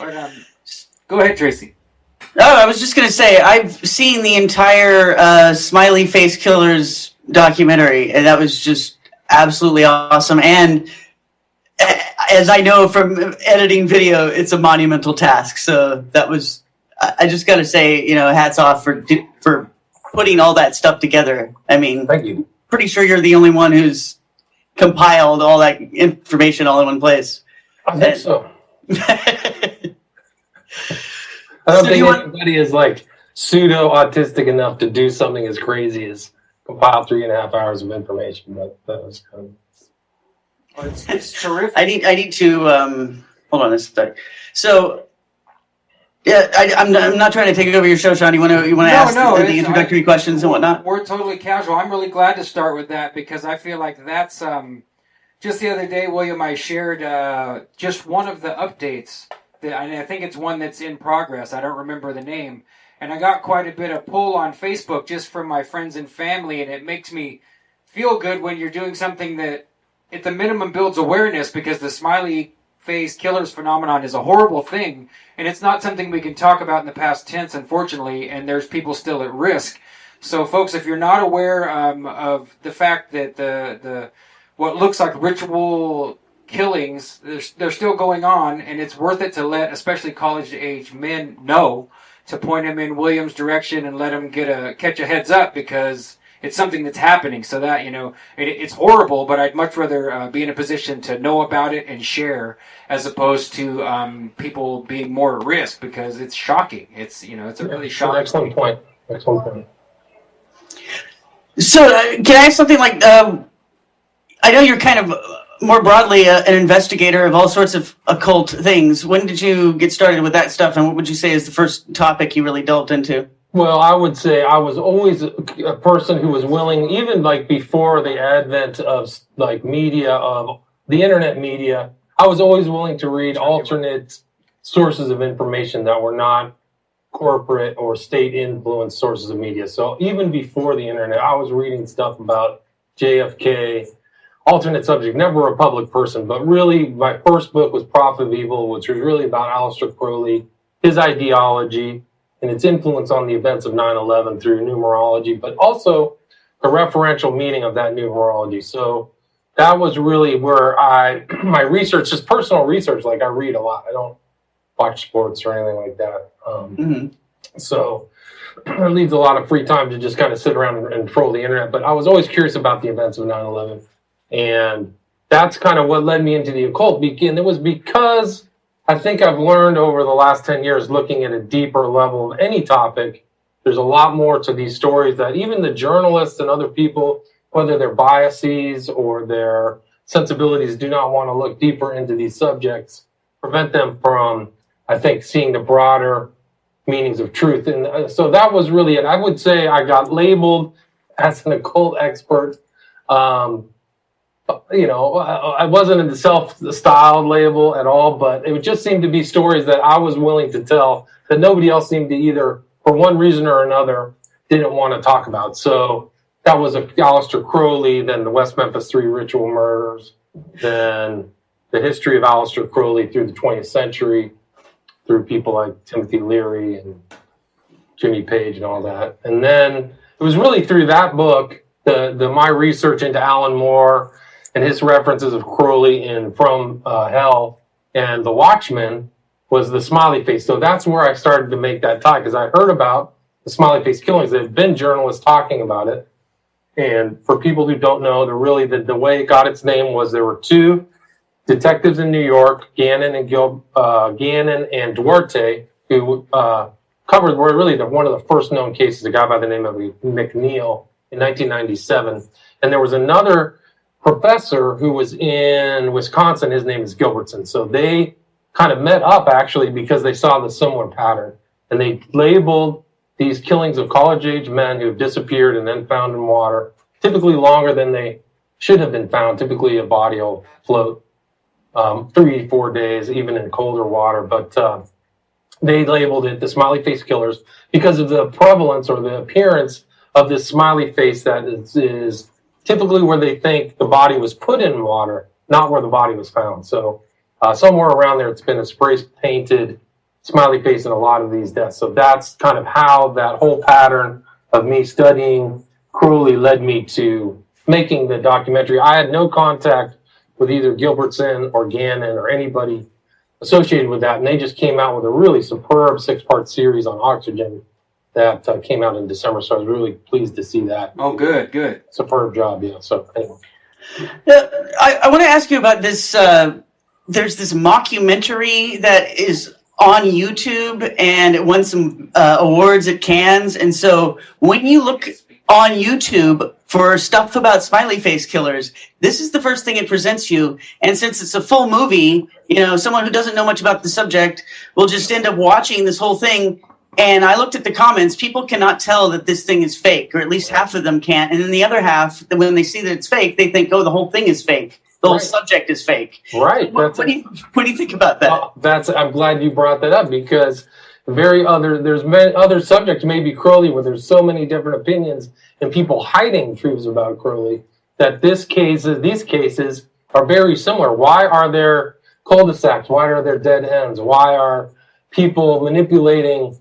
But go ahead, Tracy. Oh, I was just going to say, I've seen the entire Smiley Face Killers documentary, and that was just absolutely awesome. And as I know from editing video, it's a monumental task. So that was, I just got to say, hats off for putting all that stuff together. I mean, thank you. Pretty sure you're the only one who's compiled all that information all in one place. I think so. I don't think anybody is like pseudo autistic enough to do something as crazy as compile 3.5 hours of information. But that was kind of. Well, it's terrific. I need to hold on a sec. So, yeah, I'm not trying to take over your show, Sean. You want to ask the introductory questions and whatnot? We're totally casual. I'm really glad to start with that because I feel like that's just the other day, William, I shared just one of the updates. And I think it's one that's in progress. I don't remember the name. And I got quite a bit of pull on Facebook just from my friends and family, and it makes me feel good when you're doing something that, at the minimum, builds awareness, because the Smiley Face Killers phenomenon is a horrible thing, and it's not something we can talk about in the past tense, unfortunately, and there's people still at risk. So, folks, if you're not aware of the fact that the what looks like ritual killings, they're still going on, and it's worth it to let especially college-age men know, to point them in William's direction and let them catch a heads up, because it's something that's happening. So that, it's horrible, but I'd much rather be in a position to know about it and share, as opposed to people being more at risk, because it's shocking. It's a really shocking. Excellent point. So can I ask something like, I know you're kind of more broadly an investigator of all sorts of occult things. When did you get started with that stuff, and what would you say is the first topic you really delved into? Well, I would say I was always a person who was willing, even like before the advent of like media, of the internet media, I was always willing to read alternate sources of information that were not corporate or state influenced sources of media. So even before the internet, I was reading stuff about JFK, alternate subject, never a public person, but really my first book was Prophet of Evil, which was really about Aleister Crowley, his ideology, and its influence on the events of 9/11 through numerology, but also the referential meaning of that numerology. So that was really where my research, just personal research, like I read a lot. I don't watch sports or anything like that. So it leaves a lot of free time to just kind of sit around and troll the internet. But I was always curious about the events of 9/11. And that's kind of what led me into the occult. And it was because I think I've learned over the last 10 years, looking at a deeper level of any topic, there's a lot more to these stories that even the journalists and other people, whether their biases or their sensibilities, do not want to look deeper into these subjects, prevent them from, I think, seeing the broader meanings of truth. And so that was really it. I would say I got labeled as an occult expert. I wasn't in the self-styled label at all, but it just seemed to be stories that I was willing to tell that nobody else seemed to either, for one reason or another, didn't want to talk about. So that was Aleister Crowley, then the West Memphis 3 ritual murders, then the history of Aleister Crowley through the 20th century, through people like Timothy Leary and Jimmy Page and all that. And then it was really through that book, my research into Alan Moore and his references of Crowley in From Hell and The Watchmen, was the Smiley Face. So that's where I started to make that tie, because I heard about the Smiley Face Killings. There have been journalists talking about it. And for people who don't know, the way it got its name was there were two detectives in New York, Gannon and Duarte, who covered one of the first known cases, a guy by the name of McNeil in 1997. And there was another professor who was in Wisconsin. His name is Gilbertson. So they kind of met up actually because they saw the similar pattern, and they labeled these killings of college-age men who have disappeared and then found in water, typically longer than they should have been found. Typically a body will float 3-4 days, even in colder water. But they labeled it the Smiley Face Killers because of the prevalence or the appearance of this smiley face that is typically where they think the body was put in water, not where the body was found. So somewhere around there, it's been a spray-painted smiley face in a lot of these deaths. So that's kind of how that whole pattern of me studying Crowley led me to making the documentary. I had no contact with either Gilbertson or Gannon or anybody associated with that, and they just came out with a really superb 6-part series on oxygen that came out in December. So I was really pleased to see that. Oh, good, good. Superb job, yeah. So anyway. I want to ask you about this. There's this mockumentary that is on YouTube, and it won some awards at Cannes. And so when you look on YouTube for stuff about Smiley Face Killers, this is the first thing it presents you. And since it's a full movie, someone who doesn't know much about the subject will just end up watching this whole thing. And I looked at the comments. People cannot tell that this thing is fake, or at least half of them can't. And then the other half, when they see that it's fake, they think, oh, the whole thing is fake. The whole subject is fake. Right. So what do you think about that? I'm glad you brought that up, because there's many other subjects, maybe Crowley, where there's so many different opinions and people hiding truths about Crowley, that these cases are very similar. Why are there cul-de-sacs? Why are there dead ends? Why are people manipulating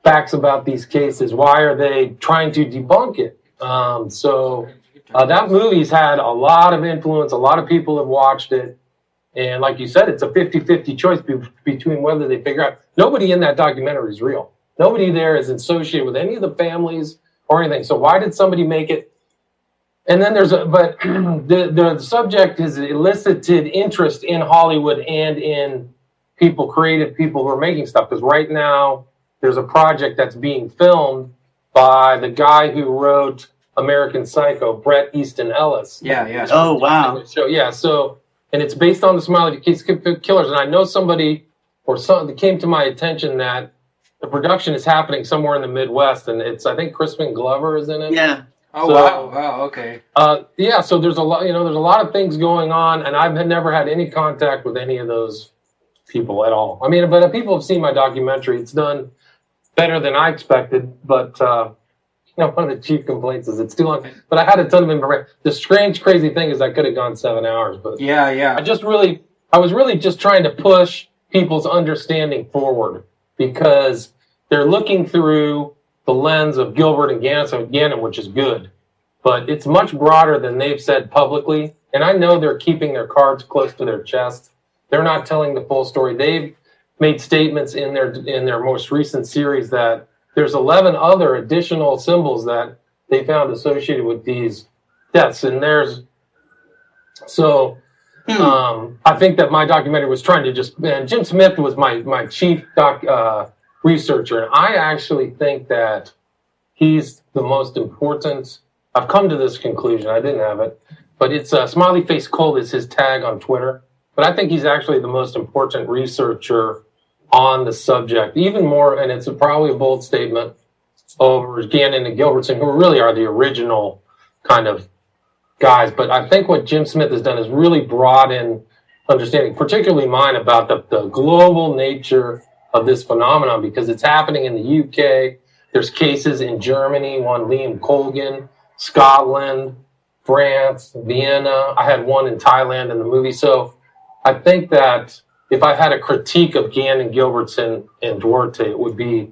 facts about these cases? Why are they trying to debunk it? That movie's had a lot of influence. A lot of people have watched it. And like you said, it's a 50-50 choice between whether they figure out. Nobody in that documentary is real. Nobody there is associated with any of the families or anything. So why did somebody make it? And then the subject has elicited interest in Hollywood and in creative people who are making stuff. Because right now, there's a project that's being filmed by the guy who wrote American Psycho, Bret Easton Ellis. Yeah. Oh, wow. So, and it's based on the Smiley Face Killers. And I know somebody or something came to my attention that the production is happening somewhere in the Midwest, and I think Crispin Glover is in it. Yeah. Oh, wow, okay. So there's a lot of things going on, and I've never had any contact with any of those people at all. I mean, but people have seen my documentary. It's done better than I expected, but one of the chief complaints is it's too long. But I had a ton of information. The strange, crazy thing is I could have gone 7 hours, but yeah. I was really just trying to push people's understanding forward, because they're looking through the lens of Gilbert and Gannon, which is good, but it's much broader than they've said publicly. And I know they're keeping their cards close to their chest. They're not telling the full story. They've made statements in their most recent series that there's 11 other additional symbols that they found associated with these deaths. And I think that my documentary was trying to and Jim Smith was my chief researcher. And I actually think that he's the most important. I've come to this conclusion. I didn't have it, but it's Smiley Face Cult is his tag on Twitter. But I think he's actually the most important researcher on the subject, even more, and it's probably a bold statement, over Gannon and Gilbertson, who really are the original kind of guys. But I think what Jim Smith has done is really broaden understanding, particularly mine, about the global nature of this phenomenon, because it's happening in the UK. There's cases in Germany, one Liam Colgan, Scotland, France, Vienna. I had one in Thailand in the movie. So I think that if I had a critique of Gannon, Gilbertson, and Duarte, it would be,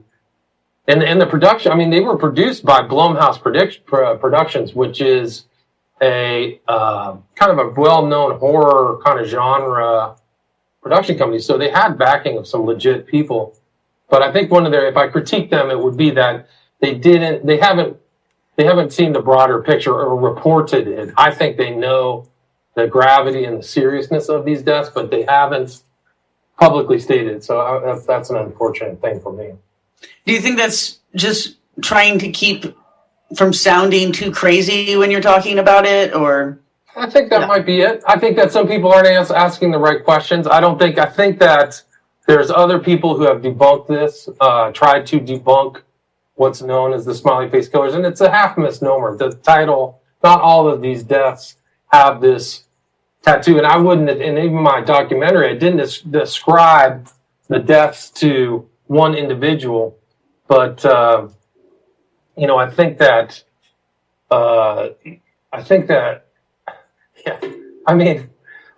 and the production. I mean, they were produced by Blumhouse Productions, which is a kind of a well-known horror kind of genre production company. So they had backing of some legit people. But I think if I critique them, it would be that they haven't seen the broader picture or reported it. I think they know the gravity and the seriousness of these deaths, but they haven't publicly stated. So that's an unfortunate thing for me. Do you think that's just trying to keep from sounding too crazy when you're talking about it, or? I think that might be it. I think that some people aren't asking the right questions. I think that there's other people who have debunked this, tried to debunk what's known as the Smiley Face Killers, and it's a half misnomer. The title, not all of these deaths have this tattoo, and I wouldn't, in even my documentary, I didn't describe the deaths to one individual, but I think that yeah. I mean,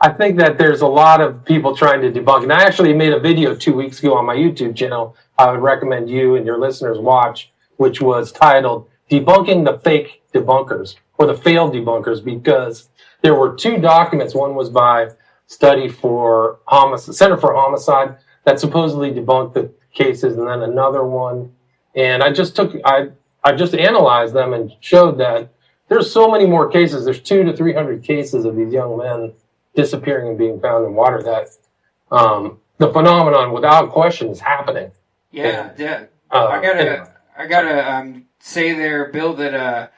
I think that there's a lot of people trying to debunk. And I actually made a video 2 weeks ago on my YouTube channel. I would recommend you and your listeners watch, which was titled "Debunking the Fake Debunkers" or the Failed Debunkers, because there were 2 documents. One was by Study for Center for Homicide that supposedly debunked the cases, and then another one. And I just analyzed them and showed that there's so many more cases. There's 200 to 300 cases of these young men disappearing and being found in water. That the phenomenon, without question, is happening. Yeah, And, yeah. anyway. I gotta say there, Bill, that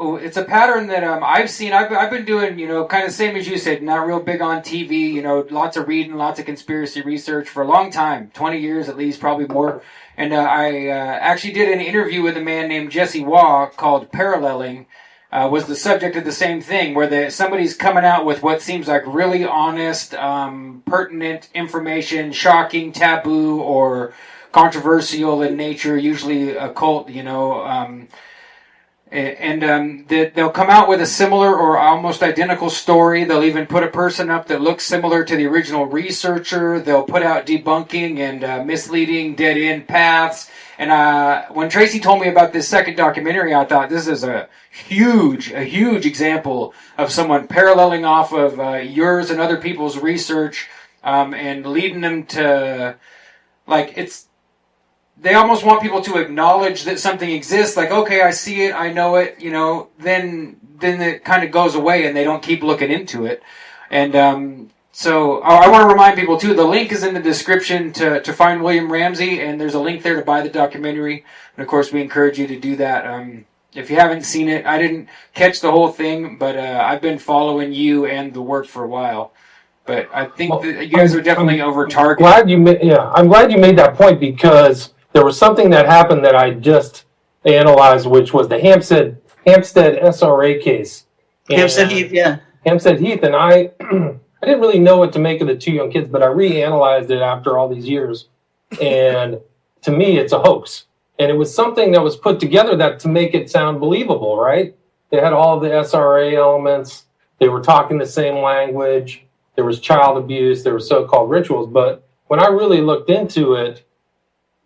it's a pattern that I've seen. I've been doing, kind of same as you said, not real big on TV. Lots of reading, lots of conspiracy research for a long time, 20 years at least, probably more. And I actually did an interview with a man named Jesse Waugh called "Paralleling." Was the subject of the same thing, where somebody's coming out with what seems like really honest, pertinent information, shocking, taboo, or controversial in nature, usually occult, they'll come out with a similar or almost identical story. They'll even put a person up that looks similar to the original researcher. They'll put out debunking and misleading dead-end paths. And when Tracy told me about this second documentary, I thought this is a huge example of someone paralleling off of yours and other people's research and leading them to, they almost want people to acknowledge that something exists. Like, okay, I see it, I know it, then it kind of goes away and they don't keep looking into it. And so I want to remind people too, the link is in the description to find William Ramsey, and there's a link there to buy the documentary. And of course, we encourage you to do that. If you haven't seen it, I didn't catch the whole thing, but I've been following you and the work for a while. But I think that you guys are definitely over target. I'm glad you made that point, because there was something that happened that I just analyzed, which was the Hampstead SRA case. Hampstead Heath, yeah. Hampstead Heath, and I didn't really know what to make of the 2 young kids, but I reanalyzed it after all these years, and to me, it's a hoax. And it was something that was put together to make it sound believable, right? They had all of the SRA elements. They were talking the same language. There was child abuse. There were so-called rituals. But when I really looked into it,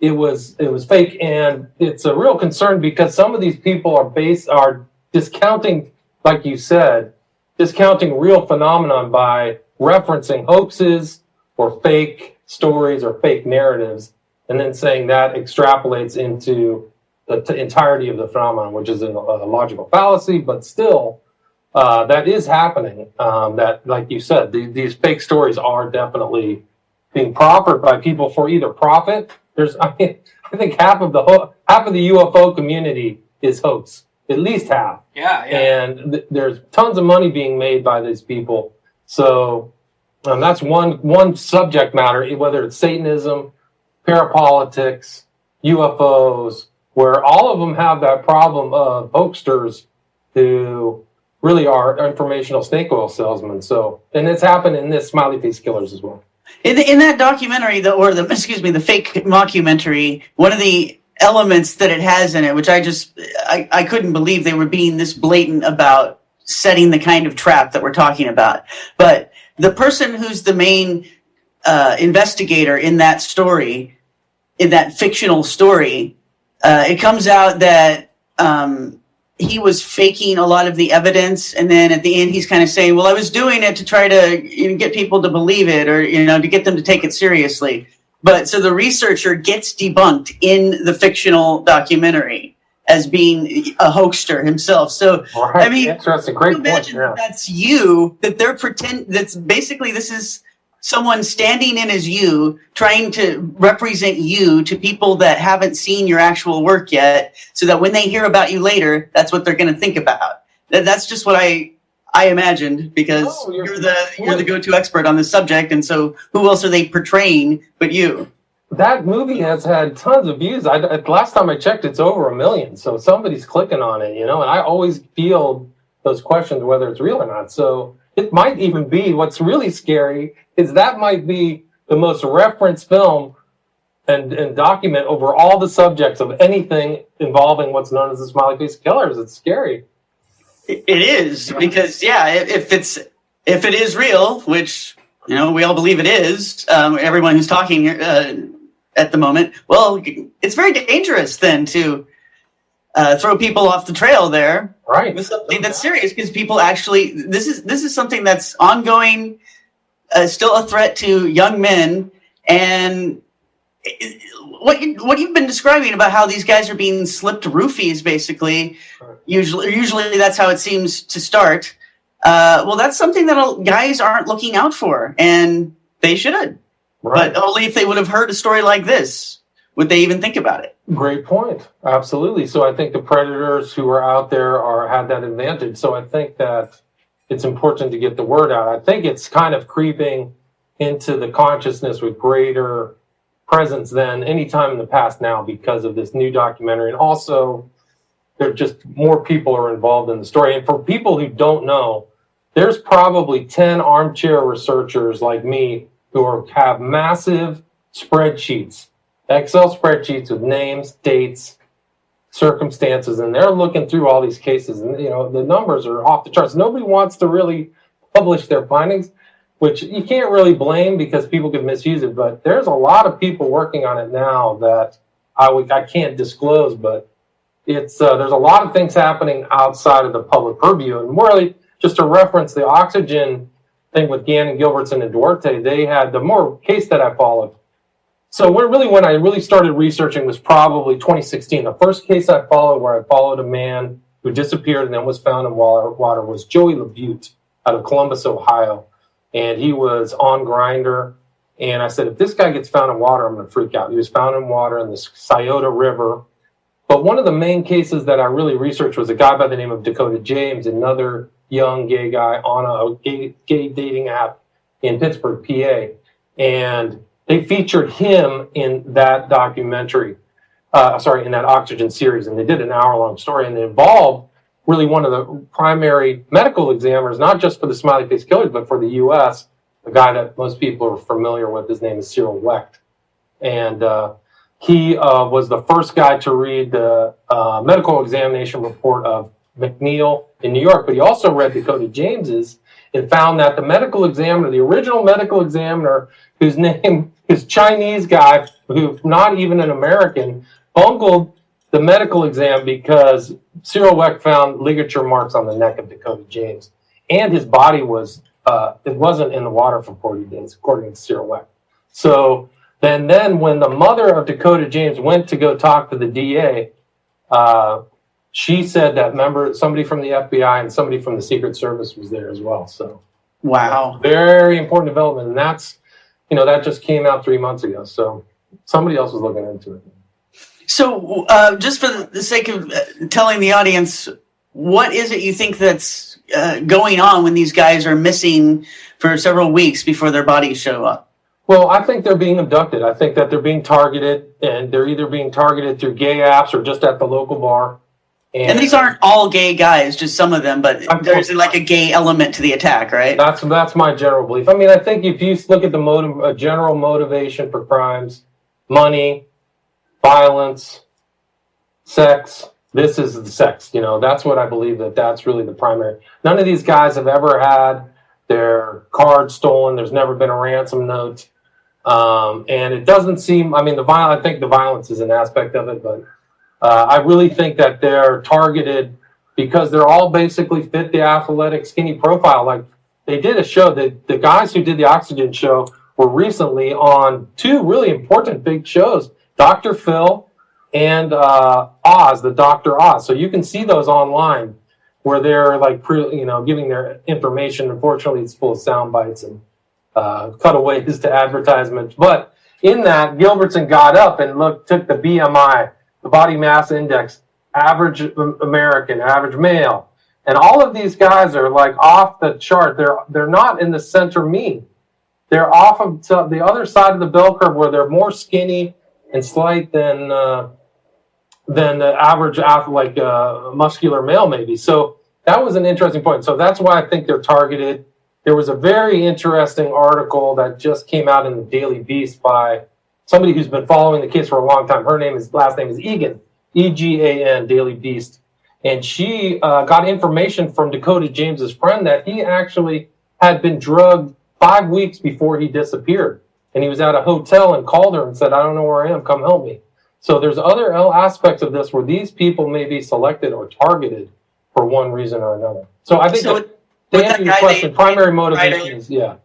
it was fake, and it's a real concern, because some of these people are discounting, like you said, discounting real phenomenon by referencing hoaxes or fake stories or fake narratives, and then saying that extrapolates into the entirety of the phenomenon, which is a logical fallacy, but still, that is happening. That, like you said, these fake stories are definitely being proffered by people for either profit. I think half of the UFO community is hoax, at least half. Yeah. And there's tons of money being made by these people. So that's one subject matter, whether it's Satanism, parapolitics, UFOs, where all of them have that problem of hoaxsters who really are informational snake oil salesmen. So, and it's happened in this Smiley Face Killers as well. In that documentary, the fake mockumentary, one of the elements that it has in it, which I couldn't believe they were being this blatant about setting the kind of trap that we're talking about. But the person who's the main investigator in that story, in that fictional story, it comes out that he was faking a lot of the evidence, and then at the end he's kind of saying, well, I was doing it to try to get people to believe it, or to get them to take it seriously. But so the researcher gets debunked in the fictional documentary as being a hoaxster himself. So right. I mean, interesting, great point. Imagine that's you, that they're that's basically, this is someone standing in as you, trying to represent you to people that haven't seen your actual work yet, so that when they hear about you later, that's what they're going to think about. That's just what I imagined, because you're the go-to expert on this subject, and so who else are they portraying but you? That movie has had tons of views. Last time I checked, it's over 1 million. So somebody's clicking on it, and I always field those questions whether it's real or not. So it might even be, what's really scary is that might be the most referenced film and document over all the subjects of anything involving what's known as the Smiley Face Killers. It's scary. It is, because if it's if it is real, which, we all believe it is, everyone who's talking at the moment, well, it's very dangerous then to throw people off the trail there. Right. With something that's serious, because people actually, this is something that's ongoing, still a threat to young men. And what you've been describing about how these guys are being slipped roofies, basically, usually that's how it seems to start. Well, that's something that guys aren't looking out for, and they should. Right. But only if they would have heard a story like this would they even think about it. Great point. Absolutely. So I think the predators who are out there had that advantage. So I think that it's important to get the word out. I think it's kind of creeping into the consciousness with greater presence than any time in the past now because of this new documentary. And also, there just more people are involved in the story. And for people who don't know, there's probably 10 armchair researchers like me who have massive spreadsheets, Excel spreadsheets with names, dates, circumstances, and they're looking through all these cases. And, the numbers are off the charts. Nobody wants to really publish their findings, which you can't really blame because people could misuse it. But there's a lot of people working on it now that I can't disclose, but it's there's a lot of things happening outside of the public purview. And really, just to reference the oxygen thing with Gannon, Gilbertson, and Duarte, they had the more case that I followed. So when I really started researching was probably 2016. The first case I followed where I followed a man who disappeared and then was found in water was Joey LaBute out of Columbus, Ohio. And he was on Grindr. And I said, if this guy gets found in water, I'm going to freak out. He was found in water in the Scioto River. But one of the main cases that I really researched was a guy by the name of Dakota James, another young gay guy on a gay dating app in Pittsburgh, PA. And they featured him in that documentary, in that Oxygen series. And they did an hour-long story. And it involved really one of the primary medical examiners, not just for the Smiley Face Killers, but for the U.S., a guy that most people are familiar with. His name is Cyril Wecht. And he was the first guy to read the medical examination report of McNeil in New York, but he also read Dakota James's and found that the medical examiner, the original medical examiner, whose name is Chinese guy, who's not even an American, bungled the medical exam because Cyril Wecht found ligature marks on the neck of Dakota James. And his body was, it wasn't in the water for 40 days, according to Cyril Wecht. So then when the mother of Dakota James went to go talk to the DA, she said that somebody from the FBI and somebody from the Secret Service was there as well. So, wow, very important development, and that's that just came out 3 months ago. So somebody else was looking into it. So, just for the sake of telling the audience, what is it you think that's going on when these guys are missing for several weeks before their bodies show up? Well, I think they're being abducted. I think that they're being targeted, and they're either being targeted through gay apps or just at the local bar. And these aren't all gay guys, just some of them, but there's like a gay element to the attack, right? That's my general belief. I mean, I think if you look at the general motivation for crimes, money, violence, sex, this is the sex. That's what I believe that's really the primary. None of these guys have ever had their card stolen. There's never been a ransom note. And it doesn't seem, I think the violence is an aspect of it, but I really think that they're targeted because they're all basically fit the athletic, skinny profile. Like they did a show that the guys who did the Oxygen show were recently on two really important big shows, Dr. Phil and Oz, the Dr. Oz. So you can see those online where they're giving their information. Unfortunately, it's full of sound bites and cutaways to advertisements. But in that, Gilbertson got up and took the BMI, the body mass index, average American, average male. And all of these guys are off the chart. They're not in the center mean. They're off of the other side of the bell curve where they're more skinny and slight than the average muscular male maybe. So that was an interesting point. So that's why I think they're targeted. There was a very interesting article that just came out in the Daily Beast by somebody who's been following the case for a long time. Her last name is Egan, E-G-A-N, Daily Beast. And she got information from Dakota James's friend that he actually had been drugged 5 weeks before he disappeared. And he was at a hotel and called her and said, I don't know where I am, come help me. So there's other aspects of this where these people may be selected or targeted for one reason or another. So I think to answer your question, primary motivation is, yeah.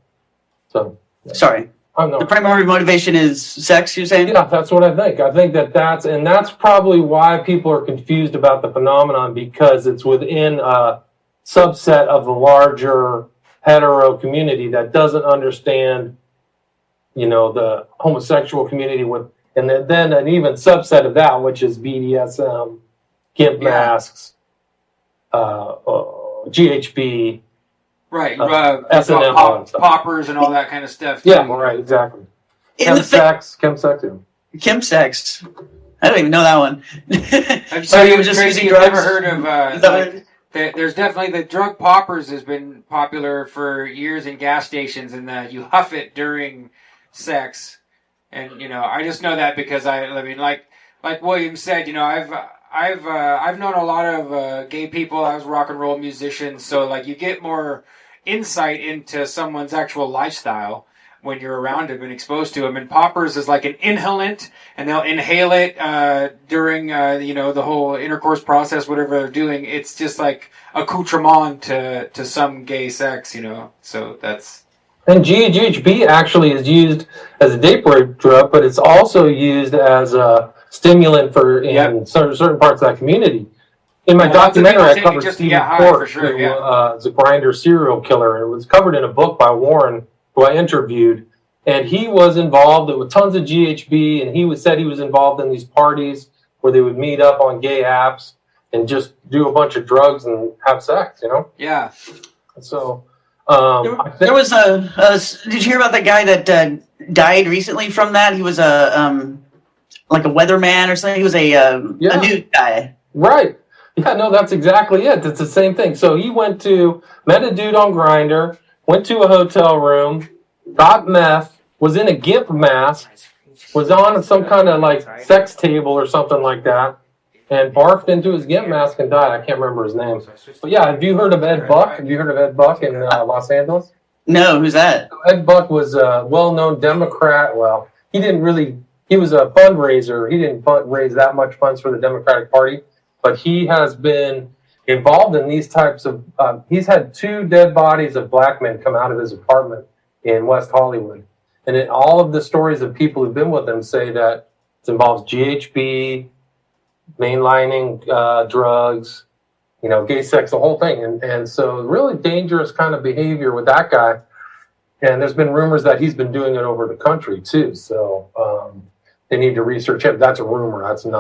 So, yeah. Sorry. The primary motivation is sex, you're saying? Yeah, that's what I think. I think that's probably why people are confused about the phenomenon, because it's within a subset of the larger hetero community that doesn't understand, the homosexual community and then an even subset of that, which is BDSM, gimp masks, GHB, right, S&M, poppers and all that kind of stuff. Yeah, right, exactly. Chemsex. Chemsex. I don't even know that one. So you just Tracy, you've never heard of? There's definitely the drug poppers has been popular for years in gas stations, and you huff it during sex. And I just know that because I mean, like William said, I've known a lot of gay people. I was a rock and roll musician, so you get more insight into someone's actual lifestyle when you're around them and exposed to them. And poppers is like an inhalant, and they'll inhale it during the whole intercourse process, whatever they're doing. It's just like accoutrement to some gay sex, So that's. And GHB actually is used as a date rape drug, but it's also used as a stimulant in certain parts of that community. In my documentary, I covered Stephen Port, who is a Grindr serial killer, and it was covered in a book by Warren, who I interviewed, and he was involved with tons of GHB, and he said he was involved in these parties where they would meet up on gay apps and just do a bunch of drugs and have sex, Yeah. So. There was did you hear about that guy that died recently from that? He was like a weatherman or something. He was a nude guy. Right. Yeah, no, that's exactly it. It's the same thing. So he met a dude on Grindr, went to a hotel room, got meth, was in a gimp mask, was on some kind of sex table or something like that, and barfed into his gimp mask and died. I can't remember his name. But yeah, have you heard of Ed Buck? Have you heard of Ed Buck in Los Angeles? No, who's that? Ed Buck was a well-known Democrat. Well, he was a fundraiser. He didn't raise that much funds for the Democratic Party, but he has been involved in these types of, he's had 2 dead bodies of black men come out of his apartment in West Hollywood. And in all of the stories of people who've been with him say that it involves GHB, mainlining drugs, gay sex, the whole thing. And so really dangerous kind of behavior with that guy. And there's been rumors that he's been doing it over the country too. So they need to research him. That's a rumor. That's I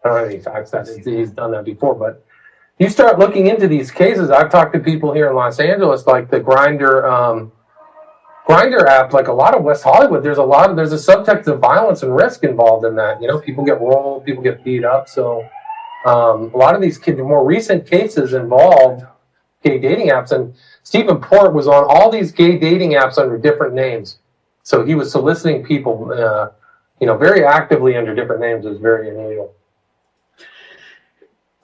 don't have any facts that he's done that before. But you start looking into these cases. I've talked to people here in Los Angeles, like the Grindr app, like a lot of West Hollywood, there's a subtext of violence and risk involved in that. People get rolled, people get beat up. So a lot of these more recent cases involved gay dating apps. And Stephen Port was on all these gay dating apps under different names. So he was soliciting people, very actively under different names. It was very illegal.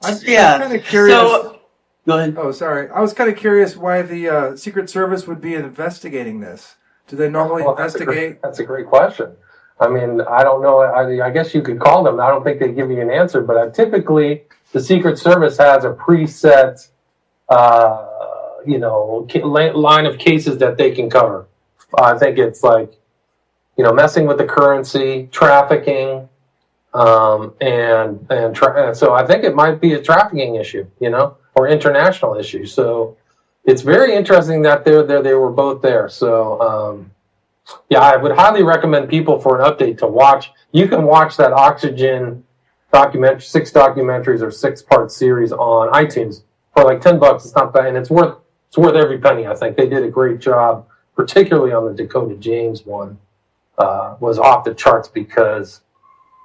I'm kind of curious. So, go ahead. Oh, sorry. I was kind of curious why the Secret Service would be investigating this. Do they normally investigate? That's a great question. I mean, I don't know. I guess you could call them. I don't think they give you an answer. But typically, the Secret Service has a preset, line of cases that they can cover. I think it's messing with the currency, trafficking, so I think it might be a trafficking issue, or international issue. So it's very interesting that they were both there. So I would highly recommend people for an update to watch. You can watch that Oxygen documentary, 6 documentaries or 6-part series on iTunes for $10. It's not bad, and it's worth every penny. I think they did a great job, particularly on the Dakota James one. Was off the charts because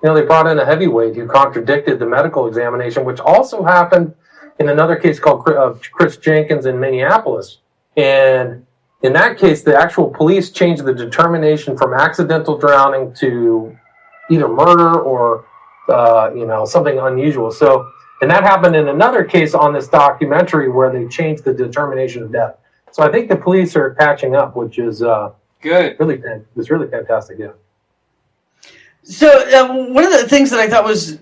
they brought in a heavyweight who contradicted the medical examination, which also happened in another case called Chris Jenkins in Minneapolis. And in that case, the actual police changed the determination from accidental drowning to either murder or, something unusual. So, and that happened in another case on this documentary where they changed the determination of death. So I think the police are catching up, which is Good. it's really fantastic. Yeah. So one of the things that I thought was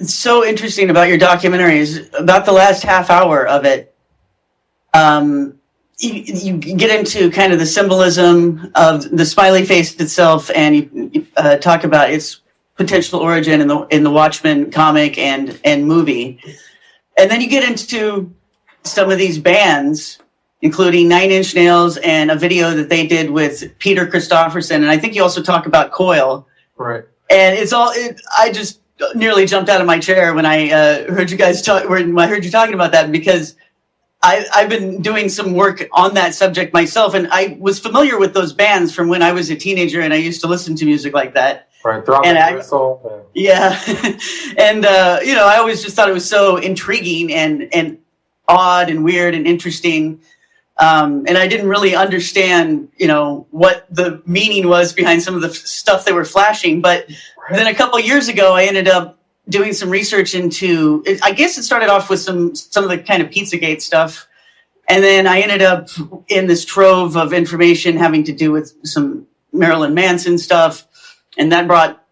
so interesting about your documentary is about the last half hour of it. You get into kind of the symbolism of the smiley face itself, and you talk about its potential origin in the Watchmen comic and movie, and then you get into some of these bands, including Nine Inch Nails and a video that they did with Peter Christopherson, and I think you also talk about Coil. Right. And I just nearly jumped out of my chair when I heard you guys when I heard you talking about that, because I've been doing some work on that subject myself, and I was familiar with those bands from when I was a teenager, and I used to listen to music like that. Right, throbbing whistle. Yeah, and I always just thought it was so intriguing and odd and weird and interesting, and I didn't really understand, what the meaning was behind some of the stuff they were flashing. But then a couple years ago, I ended up doing some research into, I guess it started off with some of the kind of Pizzagate stuff. And then I ended up in this trove of information having to do with some Marilyn Manson stuff. And that brought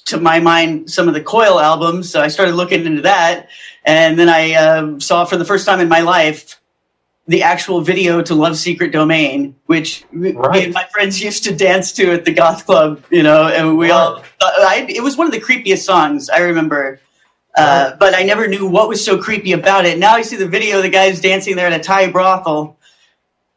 to my mind some of the Coil albums. So I started looking into that. And then I saw for the first time in my life the actual video to Love's Secret Domain, which me and my friends used to dance to at the goth club, and we all, it was one of the creepiest songs I remember, but I never knew what was so creepy about it. Now I see the video, the guy's dancing there at a Thai brothel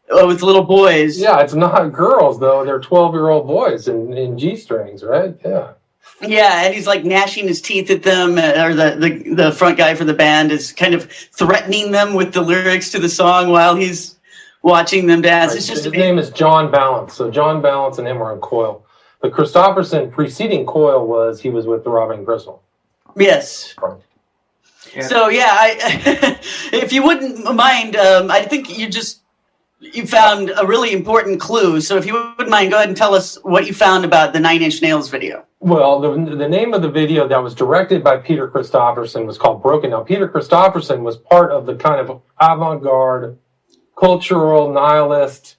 with little boys. Yeah, it's not girls, though. They're 12-year-old boys in G-strings, right? Yeah. Yeah, and he's like gnashing his teeth at them, or the front guy for the band is kind of threatening them with the lyrics to the song while he's watching them dance. Right. It's just His name is John Balance. So John Balance and him are in Coil. But Christopherson, preceding Coil, was with the Robin Crystal. Yes. Right. Yeah. So I if you wouldn't mind, I think you found a really important clue. So if you wouldn't mind, go ahead and tell us what you found about the Nine Inch Nails video. Well, the name of the video that was directed by Peter Christopherson was called Broken. Now, Peter Christopherson was part of the kind of avant-garde, cultural, nihilist,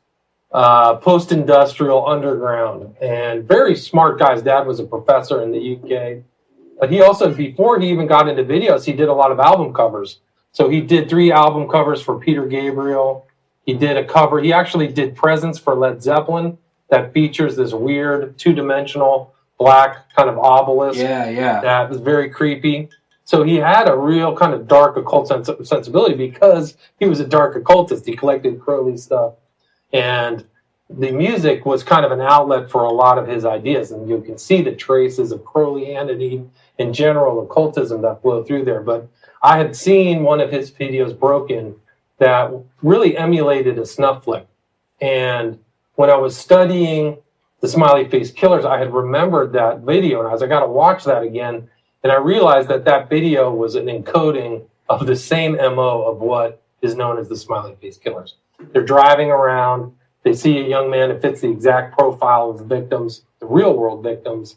post-industrial underground, and very smart guy. His dad was a professor in the UK. But he also, before he even got into videos, he did a lot of album covers. So he did 3 album covers for Peter Gabriel. He did a cover. He actually did Presents for Led Zeppelin that features this weird 2-dimensional black kind of obelisk. Yeah. That was very creepy. So he had a real kind of dark occult sensibility because he was a dark occultist. He collected Crowley stuff. And the music was kind of an outlet for a lot of his ideas. And you can see the traces of Crowleyanity and general occultism that flow through there. But I had seen one of his videos, Broken, that really emulated a snuff flick. And when I was studying the Smiley Face Killers, I had remembered that video, and I was like, I got to watch that again. And I realized that video was an encoding of the same MO of what is known as the Smiley Face Killers. They're driving around. They see a young man that fits the exact profile of the victims, the real world victims.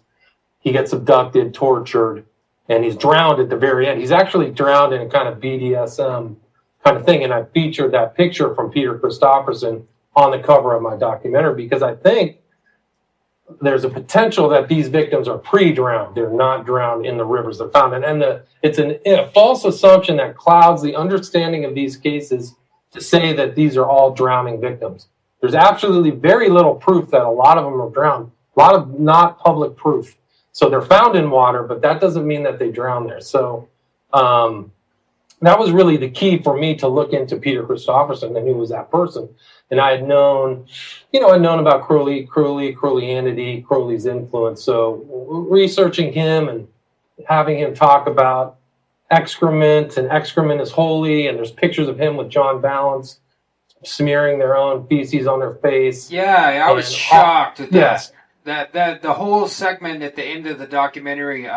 He gets abducted, tortured, and he's drowned at the very end. He's actually drowned in a kind of BDSM kind of thing. And I featured that picture from Peter Christopherson on the cover of my documentary because I think there's a potential that these victims are pre-drowned. They're not drowned in the rivers they're found in. And it's a false assumption that clouds the understanding of these cases to say that these are all drowning victims. There's absolutely very little proof that a lot of them are drowned. A lot of not public proof. So they're found in water, but that doesn't mean that they drown there. So that was really the key for me to look into Peter Christopherson and who was that person. And I had known, about Crowleyanity, Crowley's influence. So researching him and having him talk about excrement, and excrement is holy, and there's pictures of him with John Balance smearing their own feces on their face. Yeah, I was shocked at that. Yes. That the whole segment at the end of the documentary,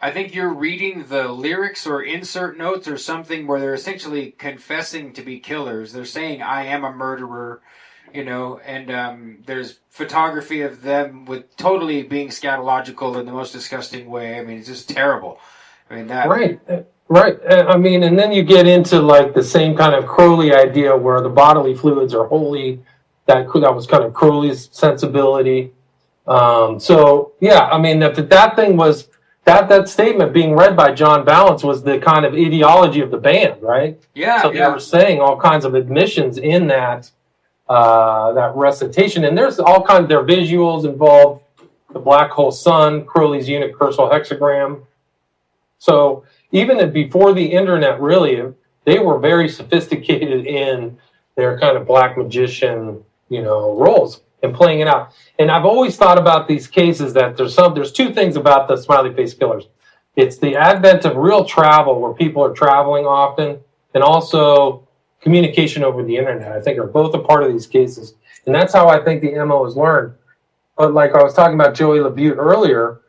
I think you're reading the lyrics or insert notes or something where they're essentially confessing to be killers. They're saying, I am a murderer, and there's photography of them with totally being scatological in the most disgusting way. I mean, it's just terrible. I mean, that... Right. I mean, and then you get into like the same kind of Crowley idea where the bodily fluids are holy. That was kind of Crowley's sensibility. So yeah, I mean, that thing was that statement being read by John Balance was the kind of ideology of the band, right? Yeah. So they were saying all kinds of admissions in that recitation, and there's all kinds. Their visuals involved the black hole sun, Crowley's unicursal hexagram. So even before the internet, really, they were very sophisticated in their kind of black magician, roles and playing it out. And I've always thought about these cases that there's two things about the Smiley Face Killers. It's the advent of real travel where people are traveling often, and also communication over the internet, I think, are both a part of these cases. And that's how I think the MO is learned. But like I was talking about Joey LaBute earlier,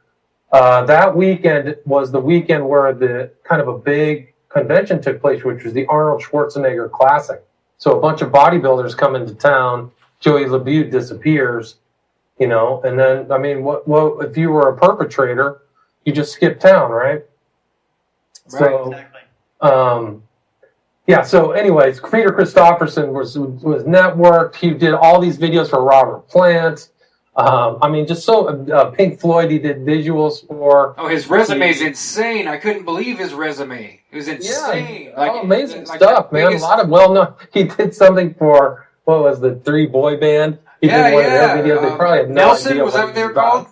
that weekend was the weekend where the kind of a big convention took place, which was the Arnold Schwarzenegger Classic. So a bunch of bodybuilders come into town. Joey LaBute disappears, and then, I mean, what if you were a perpetrator, you just skip town, right? So, Exactly. Yeah, so anyways, Peter Christopherson was networked. He did all these videos for Robert Plant. I mean, just so Pink Floyd, he did visuals for. Oh, his resume's insane. I couldn't believe his resume. It was insane. Yeah, amazing stuff, man. Biggest... A lot of well-known. He did something for, what was the Three Boy Band? He did one of their videos. They probably had no Nelson, idea was that what they were called?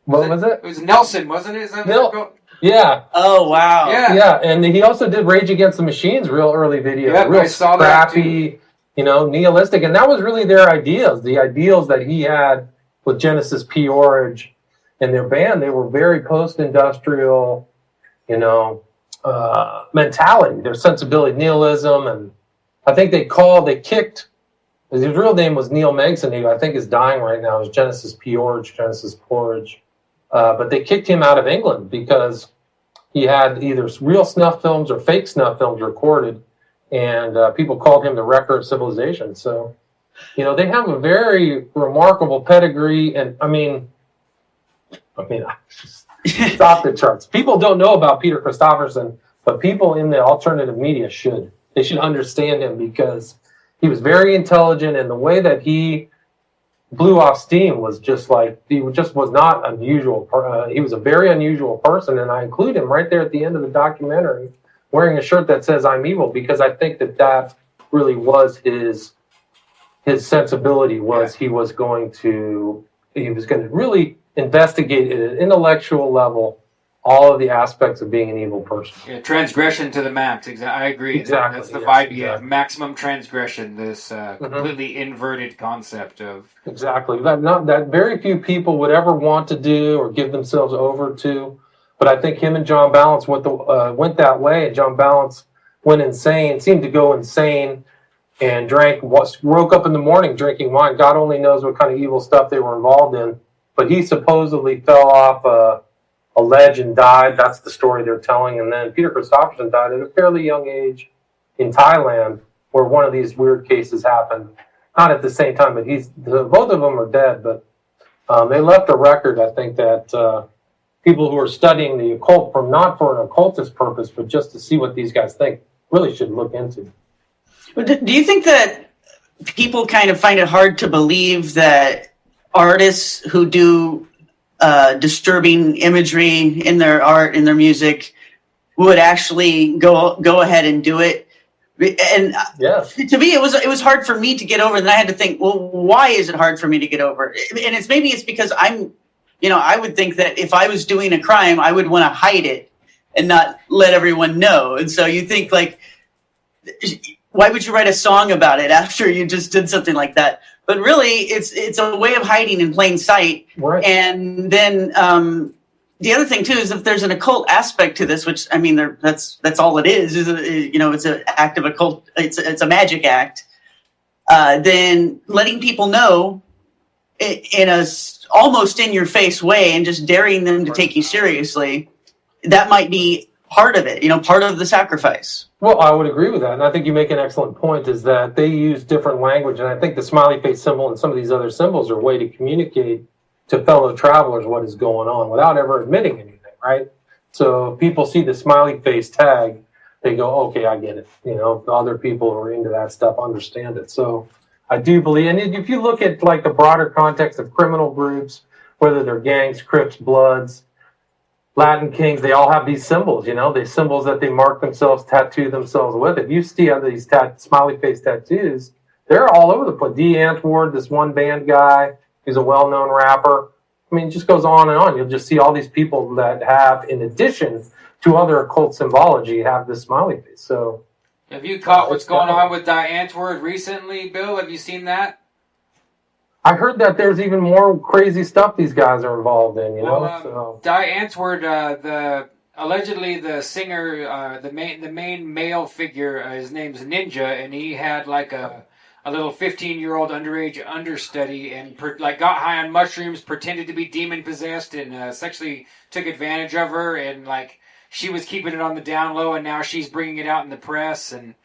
What was it? It was Nelson, wasn't it? Is that what they were called? Yeah. Oh, wow. Yeah, and he also did Rage Against the Machine's real early videos. Yeah, real I saw scrappy, nihilistic. And that was really their ideals, the ideals that he had with Genesis P-Orage and their band. They were very post-industrial, mentality, their sensibility, nihilism. And I think they kicked, his real name was Neil Megson, who I think is dying right now, is Genesis Porridge. But they kicked him out of England because he had either real snuff films or fake snuff films recorded, and people called him the wrecker of civilization. So, they have a very remarkable pedigree, and I mean, stop the charts. People don't know about Peter Christopherson, but people in the alternative media should. They should understand him because he was very intelligent, and the way that he blew off steam was just like, he just was not unusual. He was a very unusual person, and I include him right there at the end of the documentary wearing a shirt that says "I'm evil," because I think that really was his sensibility. He was going to really investigate at an intellectual level all of the aspects of being an evil person. Yeah, transgression to the max. I agree. Exactly. That's the vibe. Yeah, maximum transgression. This completely inverted concept of exactly that very few people would ever want to do or give themselves over to. But I think him and John Balance went that way, and John Balance went insane. Seemed to go insane, and woke up in the morning drinking wine. God only knows what kind of evil stuff they were involved in. But he supposedly fell off a ledge and died. That's the story they're telling. And then Peter Christopherson died at a fairly young age in Thailand, where one of these weird cases happened. Not at the same time, but both of them are dead. But they left a record, I think, that people who are studying the occult, not for an occultist purpose, but just to see what these guys think, really should look into. Do you think that people kind of find it hard to believe that artists who do disturbing imagery in their art, in their music, would actually go ahead and do it? And yes. To me, it was hard for me to get over. And then I had to think, well, why is it hard for me to get over? And it's because I would think that if I was doing a crime, I would want to hide it and not let everyone know. And so you think, like, why would you write a song about it after you just did something like that? But really, it's a way of hiding in plain sight. Right. And then the other thing too is if there's an occult aspect to this, which I mean, that's all it is. It's an act of occult. It's a magic act. Then letting people know in a almost in your face way and just daring them to take you seriously, that might be part of it. Part of the sacrifice. Well, I would agree with that. And I think you make an excellent point, is that they use different language. And I think the smiley face symbol and some of these other symbols are a way to communicate to fellow travelers what is going on without ever admitting anything, right? So if people see the smiley face tag, they go, okay, I get it. You know, the other people who are into that stuff understand it. So I do believe, and if you look at like the broader context of criminal groups, whether they're gangs, Crips, Bloods, Latin Kings, they all have these symbols, you know, these symbols that they mark themselves, tattoo themselves with. If you see these smiley face tattoos, they're all over the place. D. Antwoord, this one band guy, he's a well-known rapper. I mean, it just goes on and on. You'll just see all these people that have, in addition to other occult symbology, have this smiley face. So, have you caught what's going on with Die Antwoord recently, Bill? Have you seen that? I heard that there's even more crazy stuff these guys are involved in, you know. So. Die Antwoord, allegedly the singer, the main male figure, his name's Ninja, and he had like a little 15-year-old underage understudy, and got high on mushrooms, pretended to be demon possessed, and sexually took advantage of her, and she was keeping it on the down low, and now she's bringing it out in the press, and.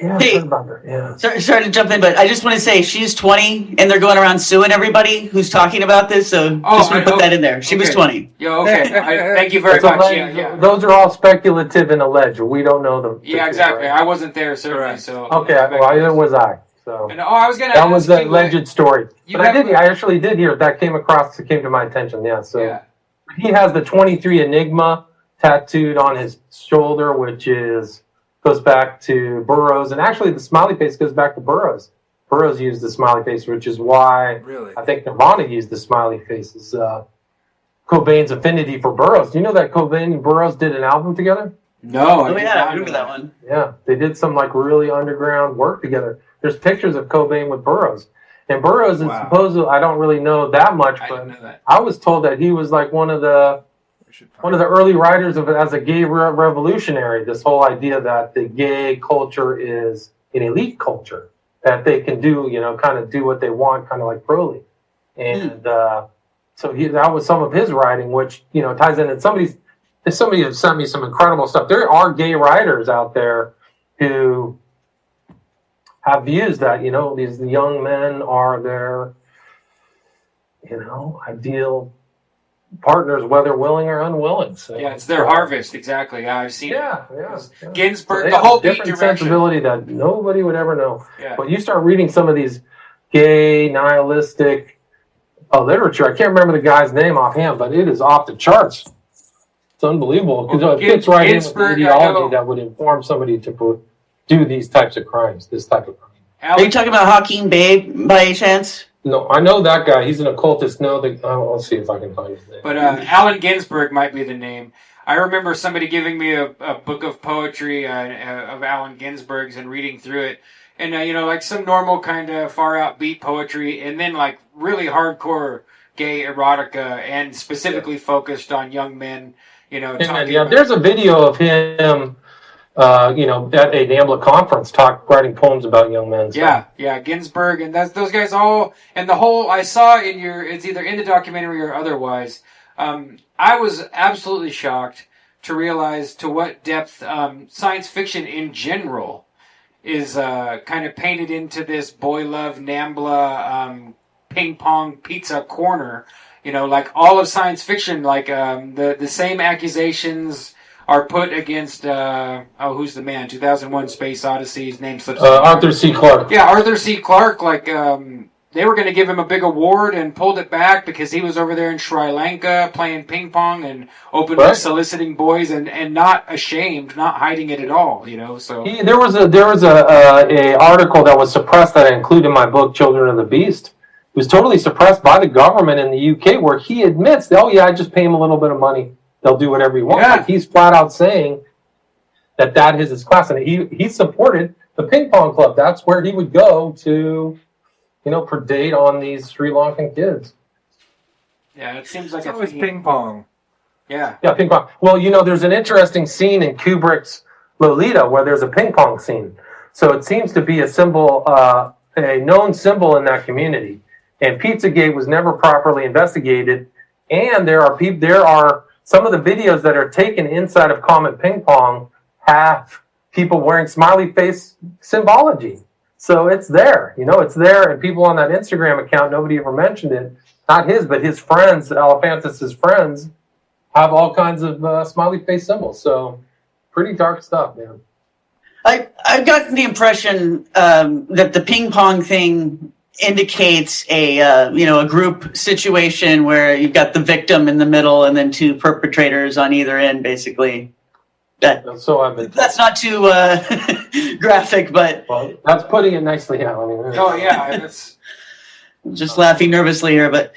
Yeah, I heard about her. Yeah. Sorry to jump in, but I just want to say she's 20, and they're going around suing everybody who's talking about this. So just want to put that in there. She was 20. Yeah, okay. Thank you very much. Yeah. Those are all speculative and alleged. We don't know them. Yeah, exactly. Right? I wasn't there, certainly. Right. So okay, well, neither was I. So and, I was going to. That was the alleged story. But I actually did hear that came to my attention. Yeah. So he has the 23 Enigma tattooed on his shoulder, which goes back to Burroughs, and actually the smiley face goes back to Burroughs. Burroughs used the smiley face, which is why I think Nirvana used the smiley faces. Cobain's affinity for Burroughs. Do you know that Cobain and Burroughs did an album together? No. I remember that one. Yeah, they did some really underground work together. There's pictures of Cobain with Burroughs. And Burroughs is supposedly, I don't really know that much, but I was told that he was like one of the early writers as a gay revolutionary, this whole idea that the gay culture is an elite culture, that they can do, kind of do what they want, kind of like Crowley. And so that was some of his writing, which, ties in. And somebody has sent me some incredible stuff. There are gay writers out there who have views that, these young men are their, ideal partners, whether willing or unwilling. So, yeah, it's their harvest, exactly. I've seen it. Ginsberg, so the whole different sensibility that nobody would ever know. Yeah. But you start reading some of these gay, nihilistic literature. I can't remember the guy's name offhand, but it is off the charts. It's unbelievable because it fits right in with the ideology that would inform somebody to do these types of crimes, this type of crime. Are you talking about Hakeem Babe by any chance? No, I know that guy. He's an occultist. No, let's see if I can find his name. But Allen Ginsberg might be the name. I remember somebody giving me a book of poetry of Allen Ginsberg's and reading through it. And, like some normal kind of far out beat poetry, and then like really hardcore gay erotica, and specifically focused on young men, there's a video of him at a NAMBLA conference, writing poems about young men. So. Yeah, Ginsberg, and those guys all, and the whole, I saw it's either in the documentary or otherwise. I was absolutely shocked to realize to what depth science fiction in general is kind of painted into this boy love NAMBLA ping pong pizza corner. Like all of science fiction, like the same accusations are put against, who's the man? 2001 Space Odyssey, his name slips. Arthur C. Clarke. Yeah, Arthur C. Clarke, they were going to give him a big award and pulled it back because he was over there in Sri Lanka playing ping pong and openly soliciting boys and not ashamed, not hiding it at all, so. There was a article that was suppressed that I included in my book, Children of the Beast. It was totally suppressed by the government in the UK, where he admits, I just pay him a little bit of money. They'll do whatever he wants. Yeah. Like he's flat out saying that is his class. And he supported the ping pong club. That's where he would go to, predate on these Sri Lankan kids. Yeah, it seems like it's always ping pong. Yeah. Yeah, ping pong. Well, there's an interesting scene in Kubrick's Lolita where there's a ping pong scene. So it seems to be a symbol, a known symbol in that community. And Pizzagate was never properly investigated. And there are some of the videos that are taken inside of Comet Ping Pong have people wearing smiley face symbology. So it's there, it's there. And people on that Instagram account, nobody ever mentioned it. Not his, but his friends, Elephantis' friends, have all kinds of smiley face symbols. So pretty dark stuff, man. I've gotten the impression that the ping pong thing indicates a group situation where you've got the victim in the middle and then two perpetrators on either end, basically. So I've been. That's not too graphic, but Well, that's putting it nicely. Yeah. I mean, Oh yeah, that's just laughing nervously here. But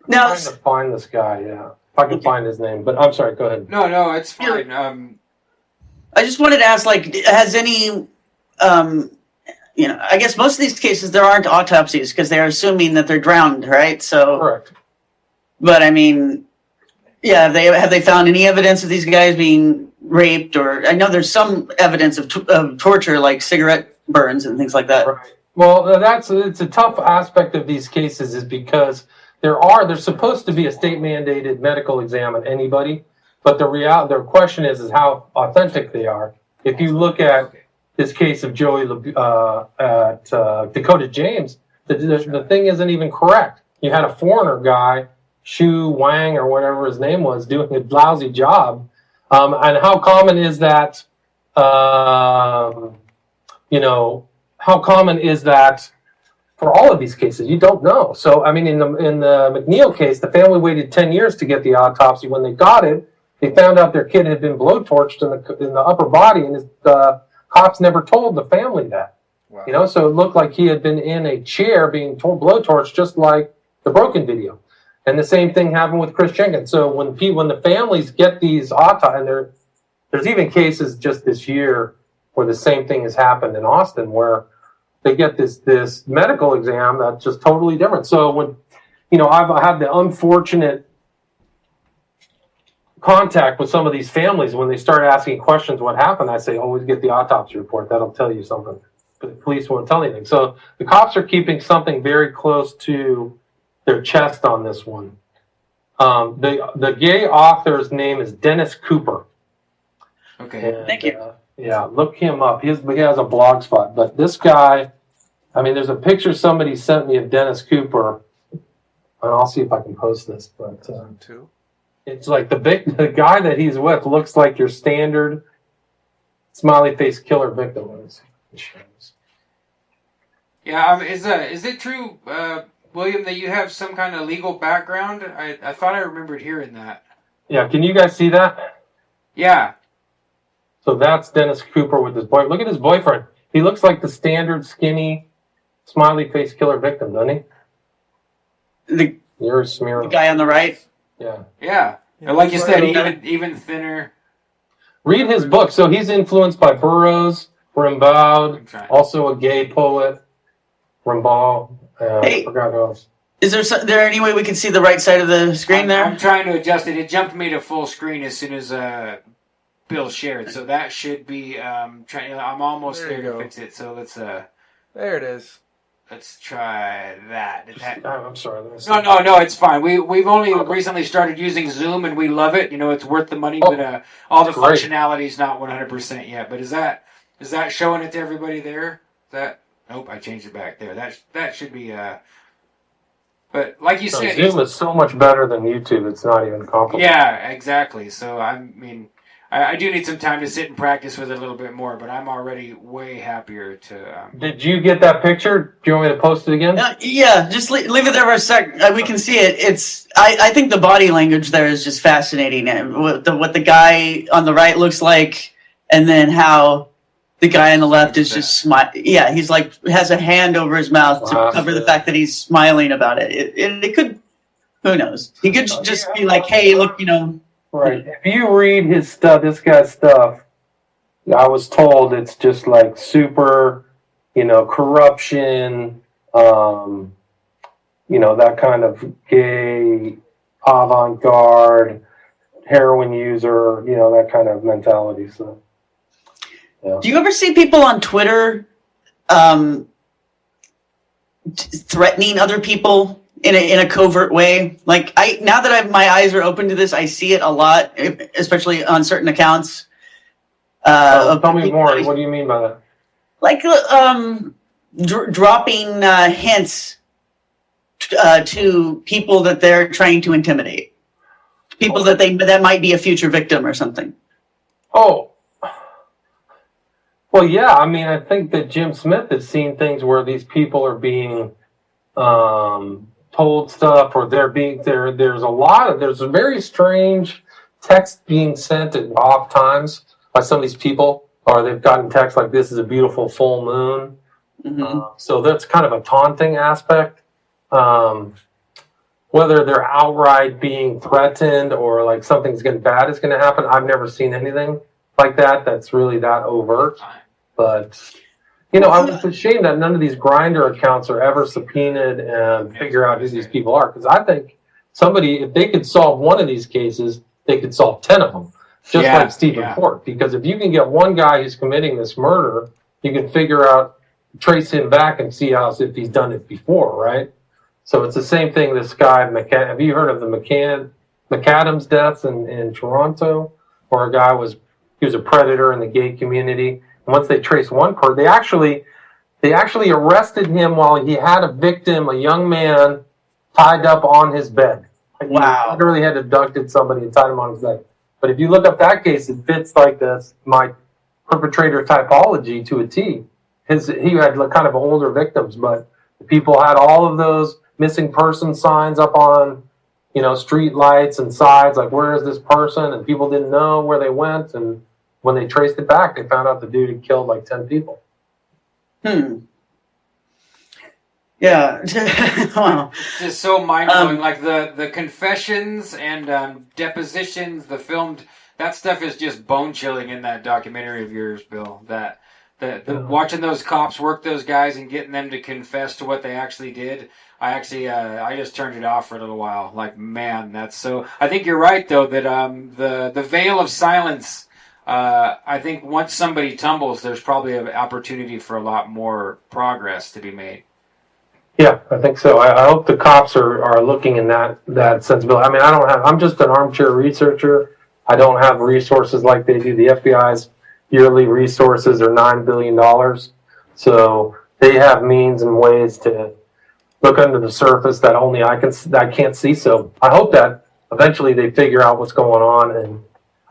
I'm now, trying to find this guy. Yeah, if I can find his name. But I'm sorry. Go ahead. no, it's fine. I just wanted to ask, like, has any, I guess most of these cases there aren't autopsies because they're assuming that they're drowned, right? So, Correct. but I mean, yeah, have they found any evidence of these guys being raped? Or I know there's some evidence of torture, like cigarette burns and things like that. Right. Well, it's a tough aspect of these cases is because there's supposed to be a state mandated medical exam on anybody, but the question is how authentic they are. If you look at this case of Dakota James, the thing isn't even correct. You had a foreigner guy, Shu Wang or whatever his name was, doing a lousy job. And how common is that? How common is that for all of these cases? You don't know. So, I mean, in the McNeil case, the family waited 10 years to get the autopsy. When they got it, they found out their kid had been blowtorched in the upper body, and the cops never told the family that. Wow. So it looked like he had been in a chair being blowtorched, just like the broken video. And the same thing happened with Chris Jenkins. So when the families get these autopsies, and there's even cases just this year where the same thing has happened in Austin, where they get this medical exam that's just totally different. So when, I've had the unfortunate contact with some of these families, when they start asking questions, what happened, I say, always get the autopsy report. That'll tell you something. But the police won't tell anything. So the cops are keeping something very close to their chest on this one. The gay author's name is Dennis Cooper. okay. And, Thank you. Yeah, look him up. He has a blog spot. But this guy, I mean, there's a picture somebody sent me of Dennis Cooper, and I'll see if I can post this. But it's like the guy that he's with looks like your standard smiley face killer victim. Yeah, is it true, William, that you have some kind of legal background? I thought I remembered hearing that. Yeah, can you guys see that? Yeah. So that's Dennis Cooper with his boy. Look at his boyfriend. He looks like the standard skinny smiley face killer victim, doesn't he? You're a smear. The guy on the right. Yeah. Yeah. And like you said, even thinner. Read his book. So he's influenced by Burroughs, Rimbaud, also a gay poet, Rimbaud. Hey. I forgot who else. Is there any way we can see the right side of the screen there? I'm trying to adjust it. It jumped me to full screen as soon as Bill shared, so that should be. I'm almost there to fix it. So let's. There it is. Let's try that. I'm sorry. No, it's fine. We've only recently started using Zoom, and we love it. It's worth the money, but all the functionality is not 100% yet. But is that showing it to everybody there? Nope, I changed it back there. That should be. But like you said, Zoom is so much better than YouTube. It's not even comparable. Yeah, exactly. So I do need some time to sit and practice with it a little bit more, but I'm already way happier to. Did you get that picture? Do you want me to post it again? Yeah, just leave it there for a sec. We can see it. I think the body language there is just fascinating. What the guy on the right looks like, and then how the guy on the left is just smiling. Yeah, he's like has a hand over his mouth to cover the fact that he's smiling about it. It could, who knows? He could just be like, hey, look, Right. If you read his stuff, this guy's stuff, I was told it's just like super, corruption, that kind of gay, avant-garde, heroin user, that kind of mentality. So, yeah. Do you ever see people on Twitter threatening other people in a covert way? Like now that my eyes are open to this, I see it a lot, especially on certain accounts. Tell me more. What do you mean by that? Like dropping hints to people that they're trying to intimidate. People that might be a future victim or something. Oh, well, yeah. I mean, I think that Jim Smith has seen things where these people are being told stuff, or there's a very strange text being sent at off times by some of these people, or they've gotten text like, "This is a beautiful full moon." So that's kind of a taunting aspect. Whether they're outright being threatened or like something's bad is going to happen, I've never seen anything like that that's really that overt. But I was ashamed that none of these Grindr accounts are ever subpoenaed and figure out who these people are. Because I think if they could solve one of these cases, they could solve 10 of them. Just like Stephen Fort. Because if you can get one guy who's committing this murder, you can trace him back and see if he's done it before, right? So it's the same thing. This guy, have you heard of the McAdams deaths in Toronto? Where a guy was a predator in the gay community. Once they traced one person, they actually arrested him while he had a victim, a young man, tied up on his bed. Wow! He literally had abducted somebody and tied him on his bed. But if you look up that case, it fits like my perpetrator typology to a T. He had kind of older victims, but people had all of those missing person signs up on street lights and sides, like, where is this person? And people didn't know where they went, and when they traced it back, they found out the dude had killed like 10 people. Yeah. Wow. It's just so mind-blowing. Like the confessions and depositions, the filmed, that stuff is just bone-chilling in that documentary of yours, Bill. Watching those cops work those guys and getting them to confess to what they actually did. I just turned it off for a little while. Like, man, that's so... I think you're right, though, that the veil of silence... I think once somebody tumbles, there's probably an opportunity for a lot more progress to be made. Yeah, I think so. I hope the cops are looking in that sensibility. I mean, I'm just an armchair researcher. I don't have resources like they do. The FBI's yearly resources are $9 billion. So they have means and ways to look under the surface that only I can't see. So I hope that eventually they figure out what's going on. And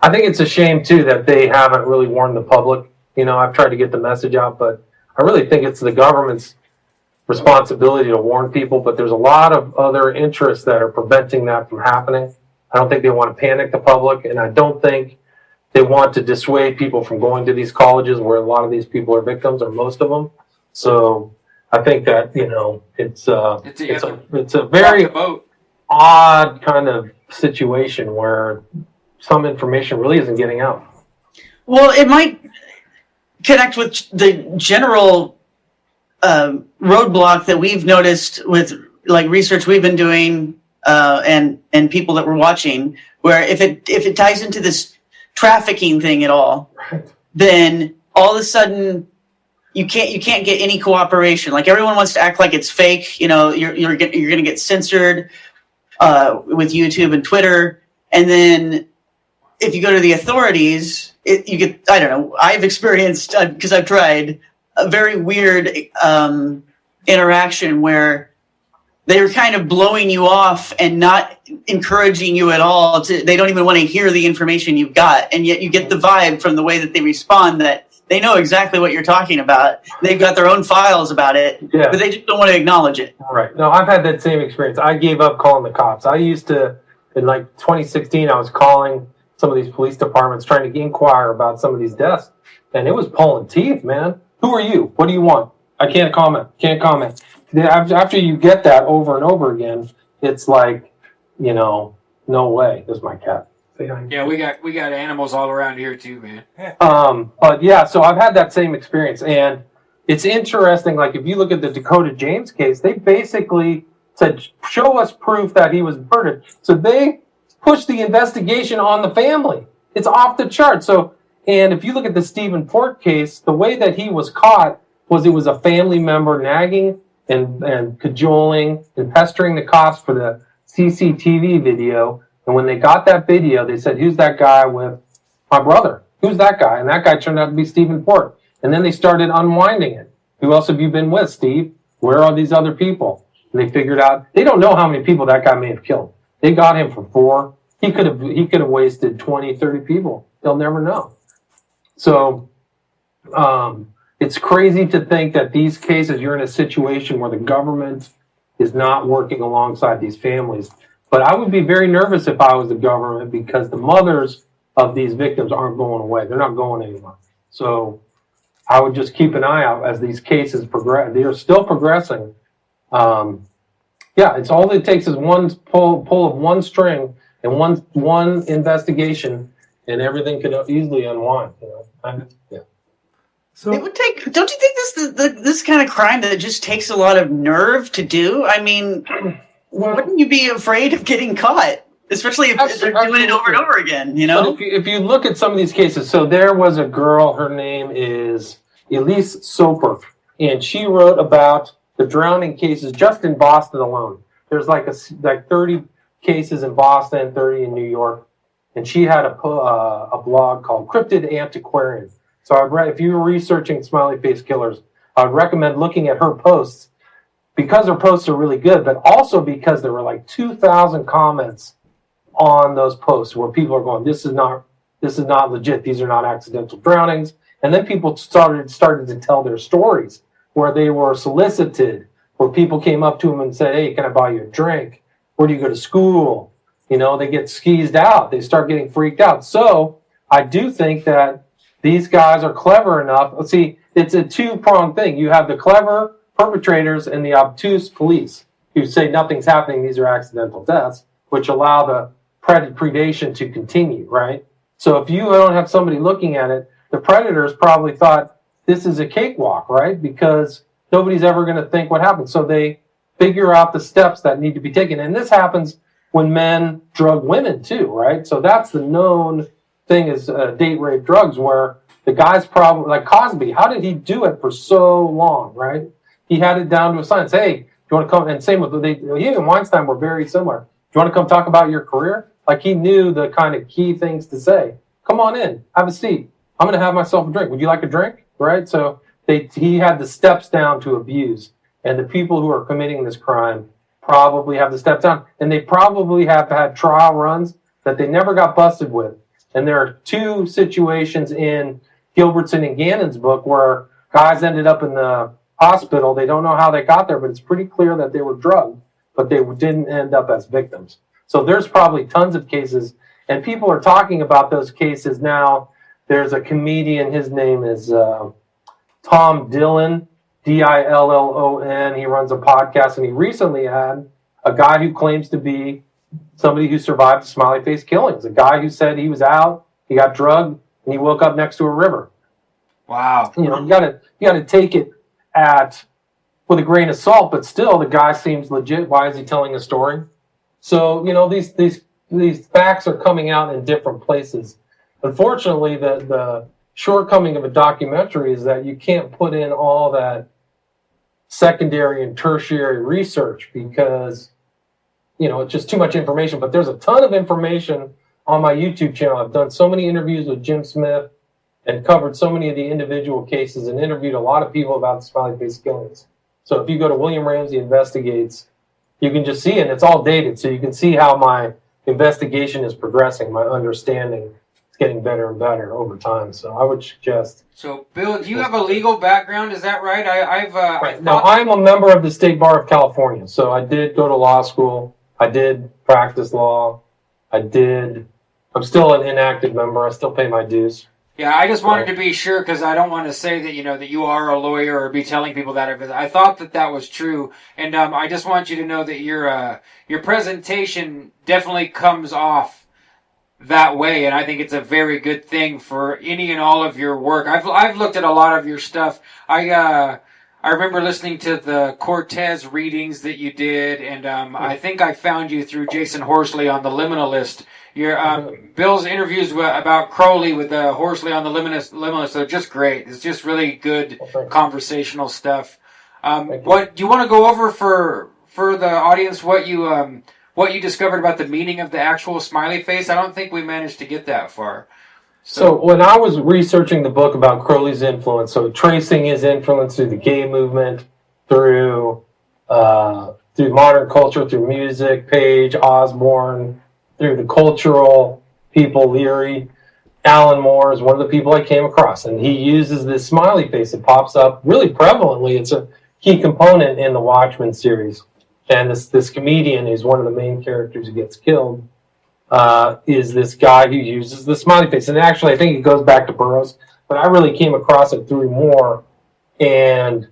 I think it's a shame, too, that they haven't really warned the public. I've tried to get the message out, but I really think it's the government's responsibility to warn people. But there's a lot of other interests that are preventing that from happening. I don't think they want to panic the public, and I don't think they want to dissuade people from going to these colleges where a lot of these people are victims, or most of them. So I think that, it's a very odd kind of situation where some information really isn't getting out. Well, it might connect with the general roadblock that we've noticed with like research we've been doing and people that we're watching, where if it ties into this trafficking thing at all, right, then all of a sudden you can't get any cooperation. Like, everyone wants to act like it's fake. You're going to get censored with YouTube and Twitter, and then if you go to the authorities, you get, I don't know, I've experienced, because I've tried, a very weird interaction where they're kind of blowing you off and not encouraging you at all. They don't even want to hear the information you've got. And yet you get the vibe from the way that they respond that they know exactly what you're talking about. They've got their own files about it, but they just don't want to acknowledge it. Right. No, I've had that same experience. I gave up calling the cops. I used to, in like 2016, I was calling some of these police departments trying to inquire about some of these deaths. And it was pulling teeth, man. Who are you? What do you want? I can't comment. After you get that over and over again, it's like, no way. There's my cat. Yeah, we got animals all around here too, man. But yeah, so I've had that same experience, and it's interesting. Like, if you look at the Dakota James case, they basically said, show us proof that he was murdered. So they pushed the investigation on the family. It's off the chart. So, and if you look at the Stephen Fort case, the way that he was caught was it was a family member nagging and cajoling and pestering the cops for the CCTV video. And when they got that video, they said, who's that guy with my brother? Who's that guy? And that guy turned out to be Stephen Fort. And then they started unwinding it. Who else have you been with, Steve? Where are these other people? And they figured out, they don't know how many people that guy may have killed. They got him for 4. he could have wasted 20, 30 people. They'll never know. So it's crazy to think that these cases, you're in a situation where the government is not working alongside these families. But I would be very nervous if I was the government, because the mothers of these victims aren't going away. They're not going anywhere. So I would just keep an eye out as these cases progress. They are still progressing. It's all it takes is one pull of one string and one investigation, and everything could easily unwind. So it would take. Don't you think this kind of crime that just takes a lot of nerve to do? I mean, wouldn't you be afraid of getting caught, especially if they're doing it over and over again? You know. But if you look at some of these cases, so there was a girl. Her name is Elise Soper, and she wrote about the drowning cases just in Boston alone. There's like 30 cases in Boston, 30 in New York, and she had a blog called Cryptid Antiquarian. So if you were researching Smiley Face Killers, I would recommend looking at her posts, because her posts are really good, but also because there were like 2,000 comments on those posts where people are going, this is not legit. These are not accidental drownings. And then people started to tell their stories where they were solicited, where people came up to them and said, hey, can I buy you a drink? Where do you go to school? They get skeezed out. They start getting freaked out. So I do think that these guys are clever enough. Let's see, it's a two-pronged thing. You have the clever perpetrators and the obtuse police who say nothing's happening, these are accidental deaths, which allow the predation to continue, right? So if you don't have somebody looking at it, the predators probably thought this is a cakewalk, right? Because nobody's ever going to think what happened. So they figure out the steps that need to be taken. And this happens when men drug women too, right? So that's the known thing is date rape drugs, where the guy's probably like Cosby. How did he do it for so long, right? He had it down to a science. Hey, do you want to come? And same with he and Weinstein were very similar. Do you want to come talk about your career? Like, he knew the kind of key things to say. Come on in, have a seat. I'm going to have myself a drink. Would you like a drink? Right? So he had the steps down to abuse. And the people who are committing this crime probably have the steps down. And they probably have had trial runs that they never got busted with. And there are two situations in Gilbertson and Gannon's book where guys ended up in the hospital. They don't know how they got there, but it's pretty clear that they were drugged, but they didn't end up as victims. So there's probably tons of cases, and people are talking about those cases now. There's a comedian, his name is Tom Dillon, Dillon. He runs a podcast, and he recently had a guy who claims to be somebody who survived the Smiley Face Killings, a guy who said he was out, he got drugged, and he woke up next to a river. Wow. You gotta take it with a grain of salt, but still the guy seems legit. Why is he telling a story? So, these facts are coming out in different places. Unfortunately, the shortcoming of a documentary is that you can't put in all that secondary and tertiary research because, it's just too much information. But there's a ton of information on my YouTube channel. I've done so many interviews with Jim Smith and covered so many of the individual cases and interviewed a lot of people about the Smiley Face Killings. So if you go to William Ramsey Investigates, you can just see it, and it's all dated, so you can see how my investigation is progressing. My understanding is getting better and better over time. So I would suggest. So, Bill, do you have a legal background? Is that right? I'm a member of the State Bar of California, so I did go to law school. I did practice law. I'm still an inactive member. I still pay my dues. Yeah, I just wanted to be sure because I don't want to say that, that you are a lawyer or be telling people that. I thought that was true. And I just want you to know that your presentation definitely comes off that way. And I think it's a very good thing for any and all of your work. I've looked at a lot of your stuff. I remember listening to the Cortez readings that you did. And I think I found you through Jason Horsley on the Liminal List. Your Bill's interviews about Crowley with Horsley on the Liminal List are just great. It's just really good conversational stuff. What do you want to go over for the audience? What you discovered about the meaning of the actual smiley face? I don't think we managed to get that far. So when I was researching the book about Crowley's influence, so tracing his influence through the gay movement, through modern culture, through music, Page, Osborne, through the cultural people, Leary, Alan Moore is one of the people I came across, and he uses this smiley face. It pops up really prevalently. It's a key component in the Watchmen series. And this comedian, who's one of the main characters who gets killed, is this guy who uses the smiley face. And actually, I think it goes back to Burroughs, but I really came across it through Moore. And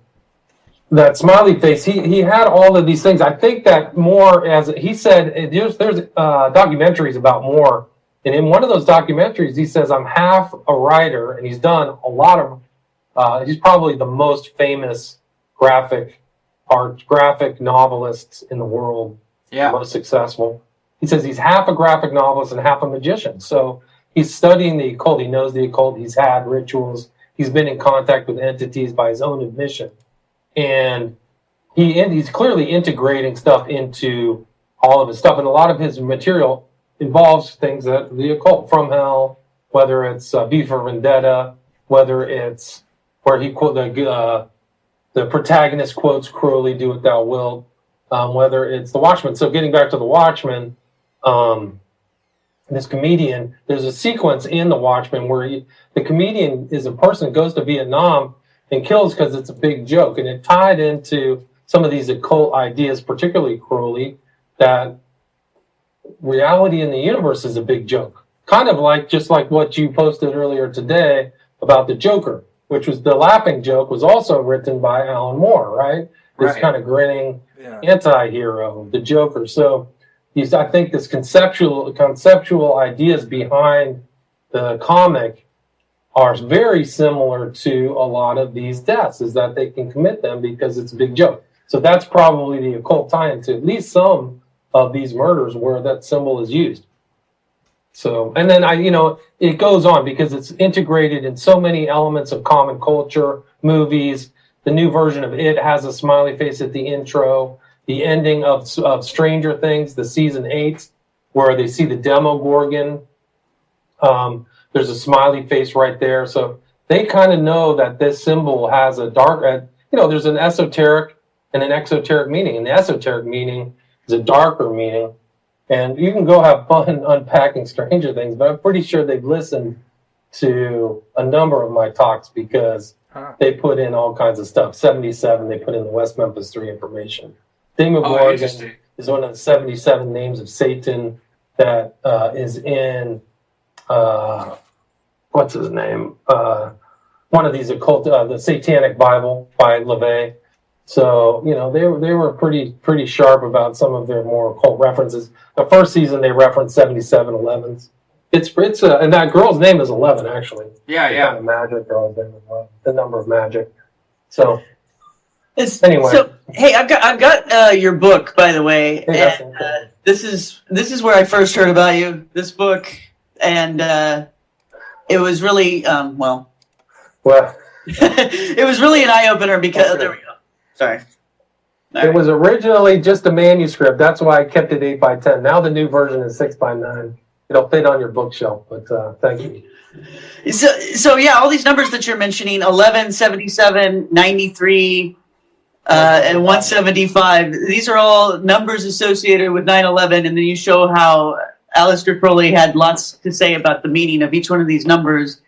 that smiley face, he had all of these things. I think that Moore, as he said, there's documentaries about Moore. And in one of those documentaries, he says, I'm half a writer, and he's done a lot of, he's probably the most famous graphic novelist in the world, most successful. He says he's half a graphic novelist and half a magician. So he's studying the occult. He knows the occult. He's had rituals. He's been in contact with entities by his own admission. And he's clearly integrating stuff into all of his stuff. And a lot of his material involves things that the occult, From Hell, whether it's V for Vendetta, whether it's where he quote the protagonist quotes Crowley, "Do what thou wilt," whether it's the Watchmen. So getting back to the Watchmen, this comedian, there's a sequence in the Watchmen where the comedian is a person who goes to Vietnam and kills because it's a big joke, and it tied into some of these occult ideas, particularly Crowley, that reality in the universe is a big joke. Kind of like just like what you posted earlier today about the Joker, which was the laughing joke, was also written by Alan Moore, right? This kind of grinning anti-hero, the Joker. So I think this conceptual ideas behind the comic are very similar to a lot of these deaths, is that they can commit them because it's a big joke. So that's probably the occult tie into at least some of these murders where that symbol is used. So, and then it goes on because it's integrated in so many elements of common culture, movies. The new version of It has a smiley face at the intro. The ending of Stranger Things, the season 8, where they see the Demogorgon. There's a smiley face right there. So they kind of know that this symbol has a dark, there's an esoteric and an exoteric meaning. And the esoteric meaning is a darker meaning. And you can go have fun unpacking Stranger Things, but I'm pretty sure they've listened to a number of my talks because they put in all kinds of stuff. 77, they put in the West Memphis 3 information. Demogorgon is one of the 77 names of Satan that is in, what's his name? One of these occult, the Satanic Bible by LaVey. So, they were pretty sharp about some of their more occult references. The first season, they referenced 77 11s. And that girl's name is 11, actually. Yeah. Kind of magic girl's name is 11, the number of magic. So, anyway. So, hey, I've got your book, by the way. Hey, and, this is where I first heard about you, this book. And it was really, Well, it was really an eye-opener because, there we go. Sorry. It was originally just a manuscript. That's why I kept it 8x10. Now the new version is 6x9. It'll fit on your bookshelf, but thank you. So yeah, all these numbers that you're mentioning, 11, 77, 93, and 175, these are all numbers associated with 9/11, and then you show how Aleister Crowley had lots to say about the meaning of each one of these numbers,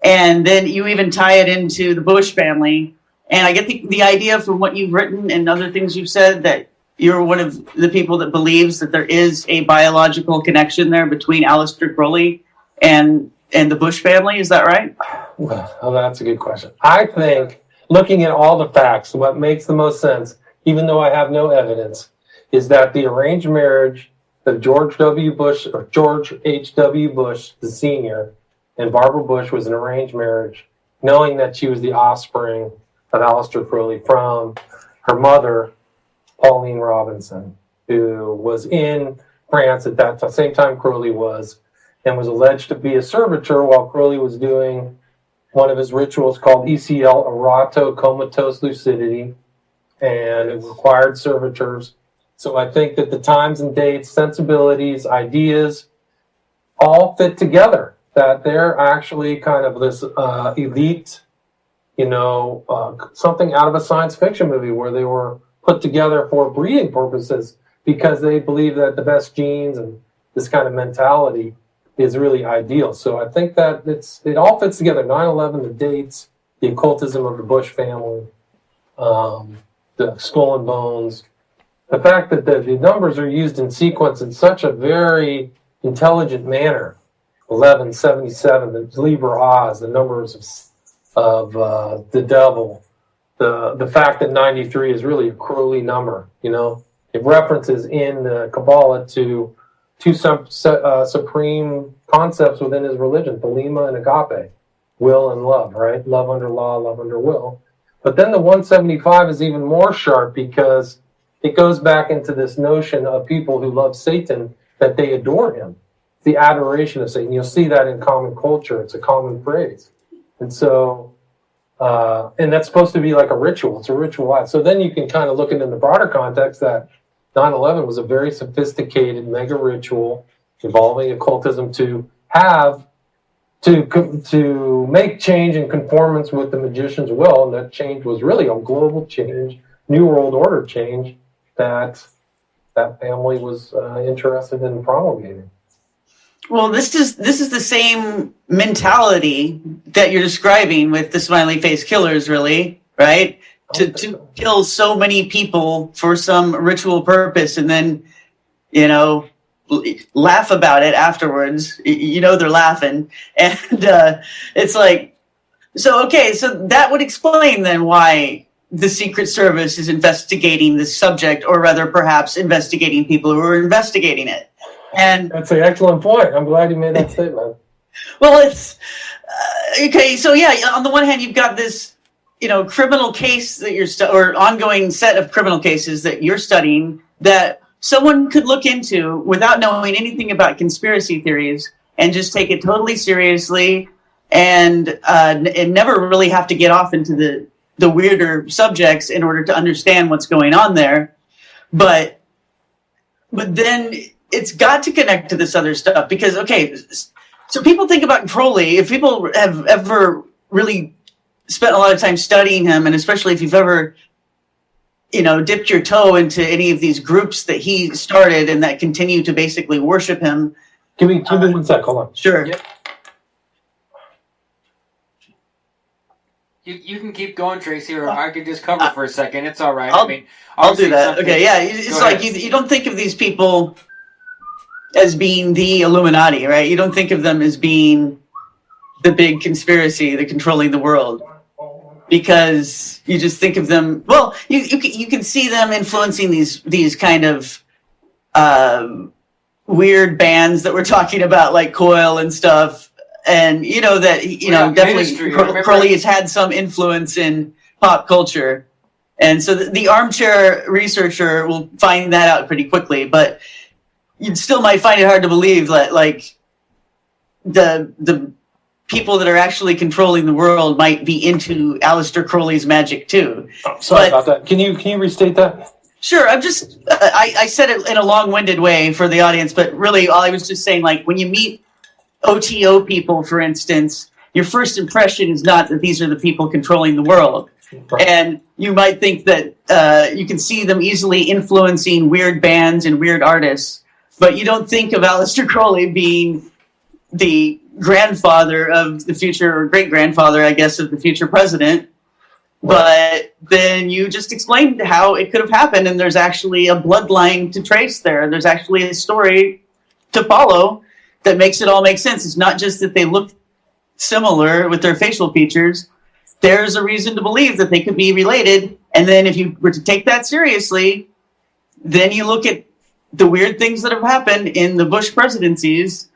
and then you even tie it into the Bush family. And I get the idea from what you've written and other things you've said that you're one of the people that believes that there is a biological connection there between Aleister Crowley and the Bush family. Is that right? Well, that's a good question. I think, looking at all the facts, what makes the most sense, even though I have no evidence, is that the arranged marriage of George H.W. Bush, the senior, and Barbara Bush was an arranged marriage, knowing that she was the offspring of Aleister Crowley from her mother, Pauline Robinson, who was in France at that same time Crowley was, and was alleged to be a servitor while Crowley was doing one of his rituals called ECL, Erato Comatose Lucidity, and it required servitors. So I think that the times and dates, sensibilities, ideas, all fit together, that they're actually kind of this elite, something out of a science fiction movie where they were put together for breeding purposes because they believe that the best genes and this kind of mentality is really ideal. So I think that it all fits together. 9/11, the dates, the occultism of the Bush family, the skull and bones, the fact that the numbers are used in sequence in such a very intelligent manner. 1177, the Liber Oz, the numbers of the devil, the fact that 93 is really a Crowley number. It references in the Kabbalah to two supreme concepts within his religion, Thelema and Agape, will and love, right? Love under law, love under will. But then the 175 is even more sharp because it goes back into this notion of people who love Satan, that they adore him. The adoration of Satan. You'll see that in common culture. It's a common phrase. And so, and that's supposed to be like a ritual. It's a ritual act. So then you can kind of look into the broader context that 9/11 was a very sophisticated mega ritual involving occultism to make change in conformance with the magician's will. And that change was really a global change, New World Order change that family was interested in promulgating. Well, this is the same mentality that you're describing with the Smiley Face Killers, really, right? To kill so many people for some ritual purpose and then, laugh about it afterwards. They're laughing. And it's like, so that would explain then why the Secret Service is investigating this subject, or rather perhaps investigating people who are investigating it. And that's an excellent point. I'm glad you made that statement. Well, it's okay. So on the one hand, you've got this, criminal case that or ongoing set of criminal cases that you're studying that someone could look into without knowing anything about conspiracy theories and just take it totally seriously and never really have to get off into the weirder subjects in order to understand what's going on there. But then it's got to connect to this other stuff because, so people think about Crowley. If people have ever really spent a lot of time studying him, and especially if you've ever, dipped your toe into any of these groups that he started and that continue to basically worship him. Give me 1 sec. Hold on. Sure. Yep. You can keep going, Tracy, or I could just cover for a second. It's all right. I'll do that. Okay, yeah. It's like you don't think of these people as being the Illuminati, right? You don't think of them as being the big conspiracy, the controlling the world, because you just think of them. Well, you can see them influencing these kind of weird bands that we're talking about, like Coil and stuff, and definitely Crowley has had some influence in pop culture, and so the armchair researcher will find that out pretty quickly, but you still might find it hard to believe that, like, the people that are actually controlling the world might be into Aleister Crowley's magic too. Oh, sorry about that. Can you restate that? Sure. I'm just I said it in a long-winded way for the audience, but really all I was just saying, like, when you meet OTO people, for instance, your first impression is not that these are the people controlling the world. Right. And you might think that you can see them easily influencing weird bands and weird artists. But you don't think of Aleister Crowley being the grandfather of the future, or great-grandfather, I guess, of the future president. But then you just explained how it could have happened, and there's actually a bloodline to trace there. There's actually a story to follow that makes it all make sense. It's not just that they look similar with their facial features. There's a reason to believe that they could be related. And then if you were to take that seriously, then you look at the weird things that have happened in the Bush presidencies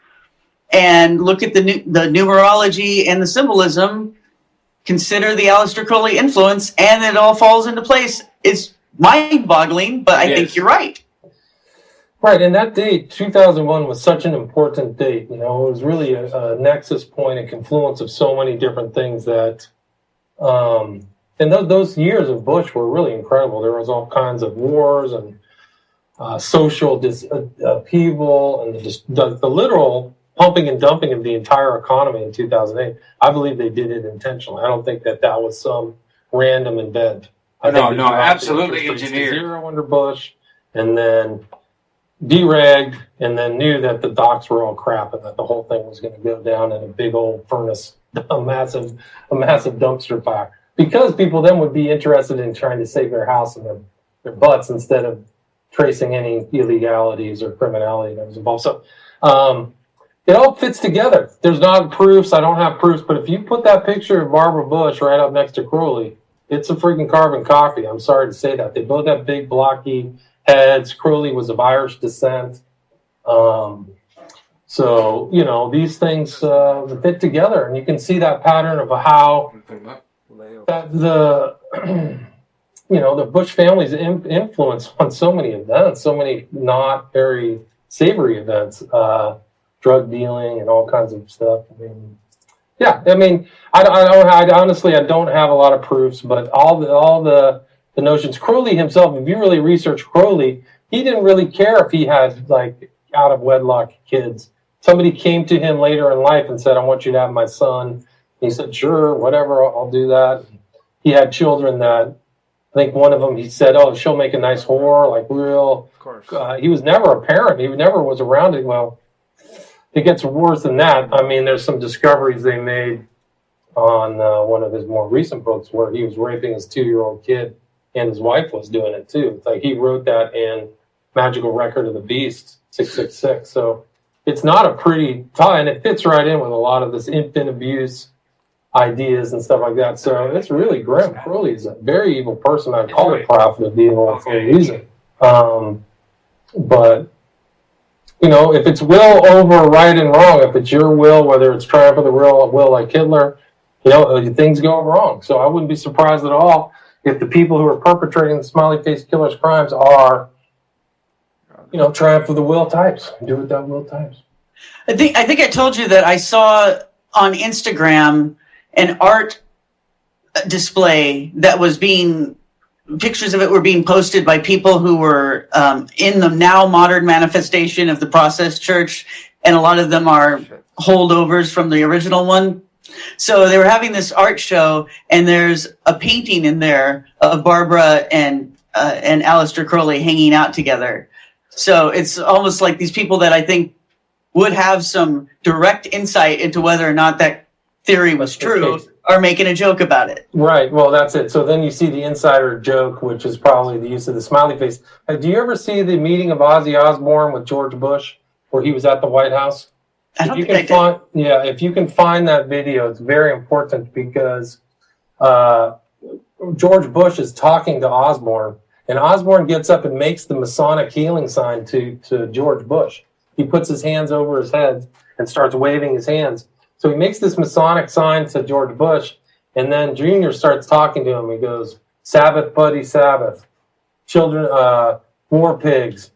and look at the numerology and the symbolism, consider the Aleister Crowley influence, and it all falls into place. It's mind-boggling, but I think you're right. Right, and that date, 2001, was such an important date. It was really a nexus point, a confluence of so many different things that, and those years of Bush were really incredible. There was all kinds of wars and social upheaval and the literal pumping and dumping of the entire economy in 2008. I believe they did it intentionally. I don't think that was some random event. No, absolutely engineered. Zero under Bush, and then deragged, and then knew that the docks were all crap and that the whole thing was going to go down in a big old furnace, a massive dumpster fire. Because people then would be interested in trying to save their house and their butts instead of tracing any illegalities or criminality that was involved. So it all fits together. There's not proofs. I don't have proofs. But if you put that picture of Barbara Bush right up next to Crowley, it's a freaking carbon copy. I'm sorry to say that. They both have big, blocky heads. Crowley was of Irish descent. So, you know, these things fit together. And you can see that pattern of how that the Bush family's influence on so many events, so many not very savory events, drug dealing and all kinds of stuff. I honestly don't have a lot of proofs, but all the notions. Crowley himself, if you really research Crowley, he didn't really care if he had like out of wedlock kids. Somebody came to him later in life and said, "I want you to have my son." He said, "Sure, whatever, I'll do that." He had children that, I think one of them, he said, "Oh, she'll make a nice whore," like real. Of course. He was never a parent. He never was around it. Well, it gets worse than that. I mean, there's some discoveries they made on one of his more recent books where he was raping his 2-year-old kid, and his wife was doing it too. It's like he wrote that in Magical Record of the Beast, 666. So it's not a pretty tie, and it fits right in with a lot of this infant abuse ideas and stuff like that. So it's really grim. Crowley is a very evil person. I call it prophet of evil for a reason. But you know, if it's will over right and wrong, if it's your will, whether it's triumph of the will like Hitler, you know, things go wrong. So I wouldn't be surprised at all if the people who are perpetrating the Smiley Face Killers crimes are, you know, triumph of the will types. Do it that will types. I think I told you that I saw on Instagram an art display that was pictures of it were being posted by people who were in the now modern manifestation of the Process Church, and a lot of them are holdovers from the original one. So they were having this art show, and there's a painting in there of Barbara and Aleister Crowley hanging out together. So it's almost like these people that I think would have some direct insight into whether or not that theory was true are making a joke about it. Right. Well, that's it. So then you see the insider joke, which is probably the use of the smiley face. Do you ever see the meeting of Ozzy Osbourne with George Bush where he was at the White House? I don't think I did. Yeah, if you can find that video, it's very important because George Bush is talking to Osbourne, and Osbourne gets up and makes the Masonic healing sign to George Bush. He puts his hands over his head and starts waving his hands. So he makes this Masonic sign to George Bush, and then Junior starts talking to him. He goes, "Sabbath, buddy, Sabbath. Children, war pigs.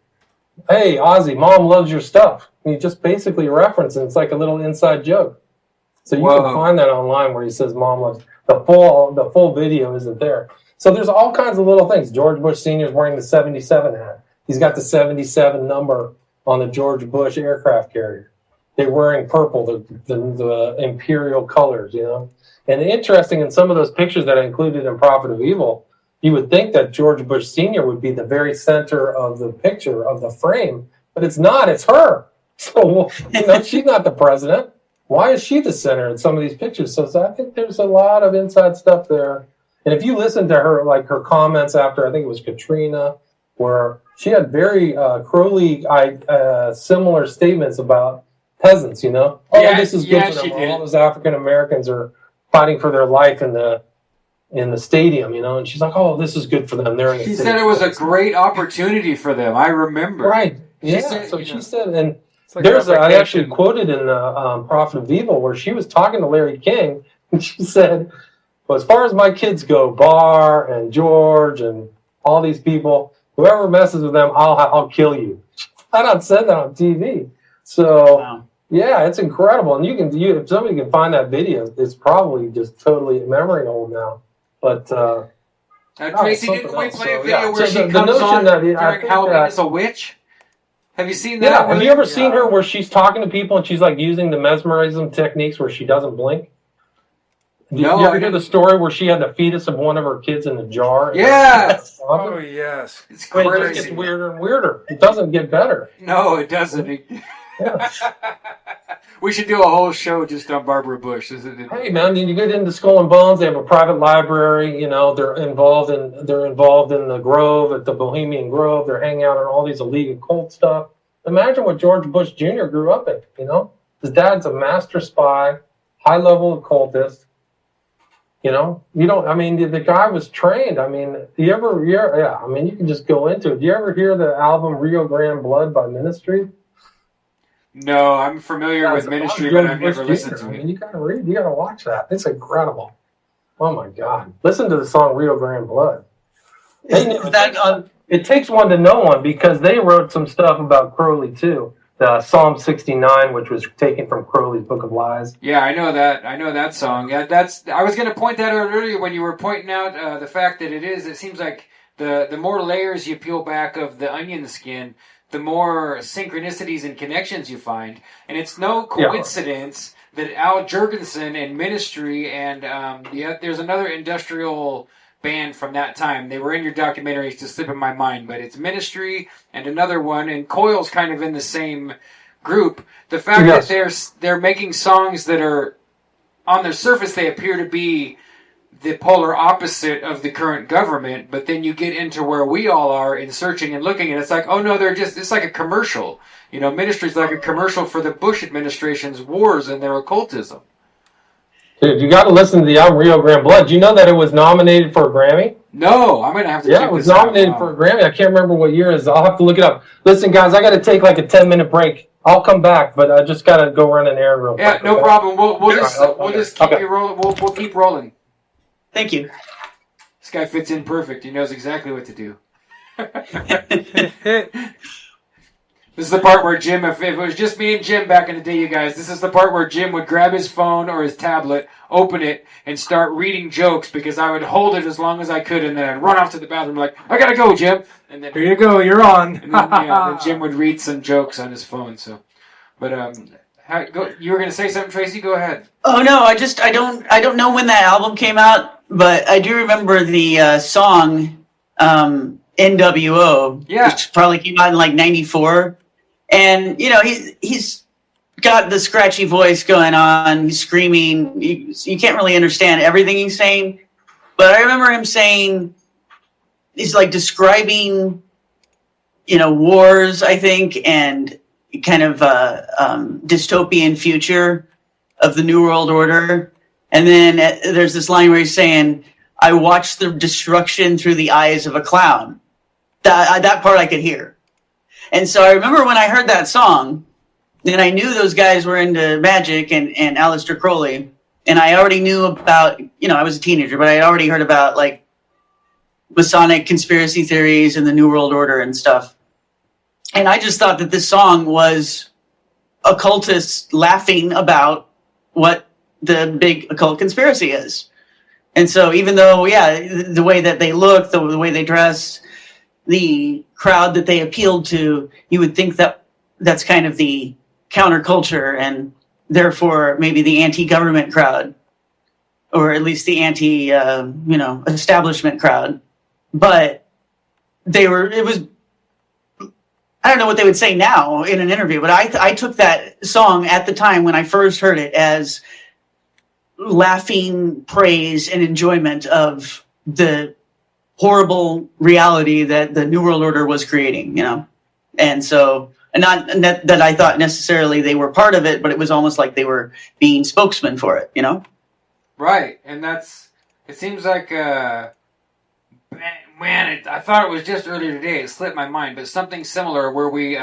Hey, Ozzy, Mom loves your stuff." And he just basically references, it's like a little inside joke. So you can find that online where he says Mom loves. The full video isn't there. So there's all kinds of little things. George Bush Sr. is wearing the 77 hat. He's got the 77 number on the George Bush aircraft carrier. They're wearing purple, the imperial colors, you know. And interesting, in some of those pictures that I included in Prophet of Evil, you would think that George Bush Sr. would be the very center of the picture, of the frame, but it's not. It's her. So, you know, she's not the president. Why is she the center in some of these pictures? So I think there's a lot of inside stuff there. And if you listen to her, like her comments after, I think it was Katrina, where she had very Crowley similar statements about peasants, you know? Oh, yeah, this is good for them. All those African Americans are fighting for their life in the stadium, you know? And she's like, "Oh, this is good for them." They're in the She said it was a great opportunity for them. I remember. Right. Yeah. She said, and like I actually quoted in the Prophet of Evil where she was talking to Larry King, and she said, "Well, as far as my kids go, Barr and George and all these people, whoever messes with them, I'll kill you." I not said that on TV. So, wow. Yeah, it's incredible. And if somebody can find that video, it's probably just totally memory old now. But Tracy, didn't we play a video where she comes on during Halloween as a witch? Have you seen that? Yeah. Have you ever seen her where she's talking to people and she's like using the mesmerism techniques where she doesn't blink? No, you I ever hear didn't. the story where she had the fetus of one of her kids in a jar? Yeah. Oh yes. It's I mean, it just gets crazy. weirder and weirder. It doesn't get better. No, it doesn't. Yeah. We should do a whole show just on Barbara Bush. Isn't it? Hey man, then you get into Skull and Bones. They have a private library. You know, they're involved in the Grove at the Bohemian Grove. They're hanging out on all these illegal cult stuff. Imagine what George Bush Jr. grew up in. You know, his dad's a master spy, high level occultist. You know, you don't. I mean, the guy was trained. I mean, yeah. I mean, you can just go into it. Do you ever hear the album Rio Grande Blood by Ministry? No, I'm familiar with Ministry, but I've never listened to I mean, it. you gotta watch that. It's incredible. Oh my God! Listen to the song "Rio Grande Blood." It takes one to know one because they wrote some stuff about Crowley too. The Psalm 69, which was taken from Crowley's Book of Lies. Yeah, I know that. I know that song. Yeah, that's. I was going to point that out earlier when you were pointing out the fact that it is. It seems like the more layers you peel back of the onion skin, the more synchronicities and connections you find, and it's no coincidence that Al Jurgensen and Ministry and there's another industrial band from that time. They were in your documentaries to slip in my mind, but it's Ministry and another one, and Coil's kind of in the same group. The fact that they're making songs that are on their surface they appear to be the polar opposite of the current government, but then you get into where we all are in searching and looking, and it's like, oh no, it's like a commercial. You know, Ministry's like a commercial for the Bush administration's wars and their occultism. Dude, you got to listen to the album Rio Grande Blood. Do you know that it was nominated for a Grammy? No, I'm going to have to check this out. Yeah, it was nominated for a Grammy. I can't remember what year it is. I'll have to look it up. Listen, guys, I got to take like a 10-minute break. I'll come back, but I just got to go run an errand real quick. Yeah, no problem. We'll just keep you rolling. We'll keep rolling. Thank you. This guy fits in perfect. He knows exactly what to do. This is the part where Jim, if it was just me and Jim back in the day, you guys, this is the part where Jim would grab his phone or his tablet, open it, and start reading jokes because I would hold it as long as I could, and then I'd run off to the bathroom like, I gotta go, Jim. And then here you go, you're on. And then Jim would read some jokes on his phone. So, but you were gonna say something, Tracy? Go ahead. Oh no, I don't know when that album came out, but I do remember the song NWO, which probably came out in like '94. And you know he's got the scratchy voice going on. He's screaming. You can't really understand everything he's saying, but I remember him saying he's like describing, you know, wars, I think, and kind of dystopian future of the New World Order. And then there's this line where he's saying, "I watched the destruction through the eyes of a clown." That part I could hear. And so I remember when I heard that song, and I knew those guys were into magic and Aleister Crowley, and I already knew about, you know, I was a teenager, but I had already heard about like Masonic conspiracy theories and the New World Order and stuff. And I just thought that this song was occultists laughing about what the big occult conspiracy is. And so even though, the way that they look, the way they dress, the crowd that they appealed to, you would think that that's kind of the counterculture and therefore maybe the anti-government crowd, or at least the establishment crowd. But I don't know what they would say now in an interview, but I took that song at the time when I first heard it as laughing praise and enjoyment of the horrible reality that the New World Order was creating, you know? And so, and not that I thought necessarily they were part of it, but it was almost like they were being spokesmen for it, you know? Right, and it seems like, man, I thought it was just earlier today, it slipped my mind, but something similar where we,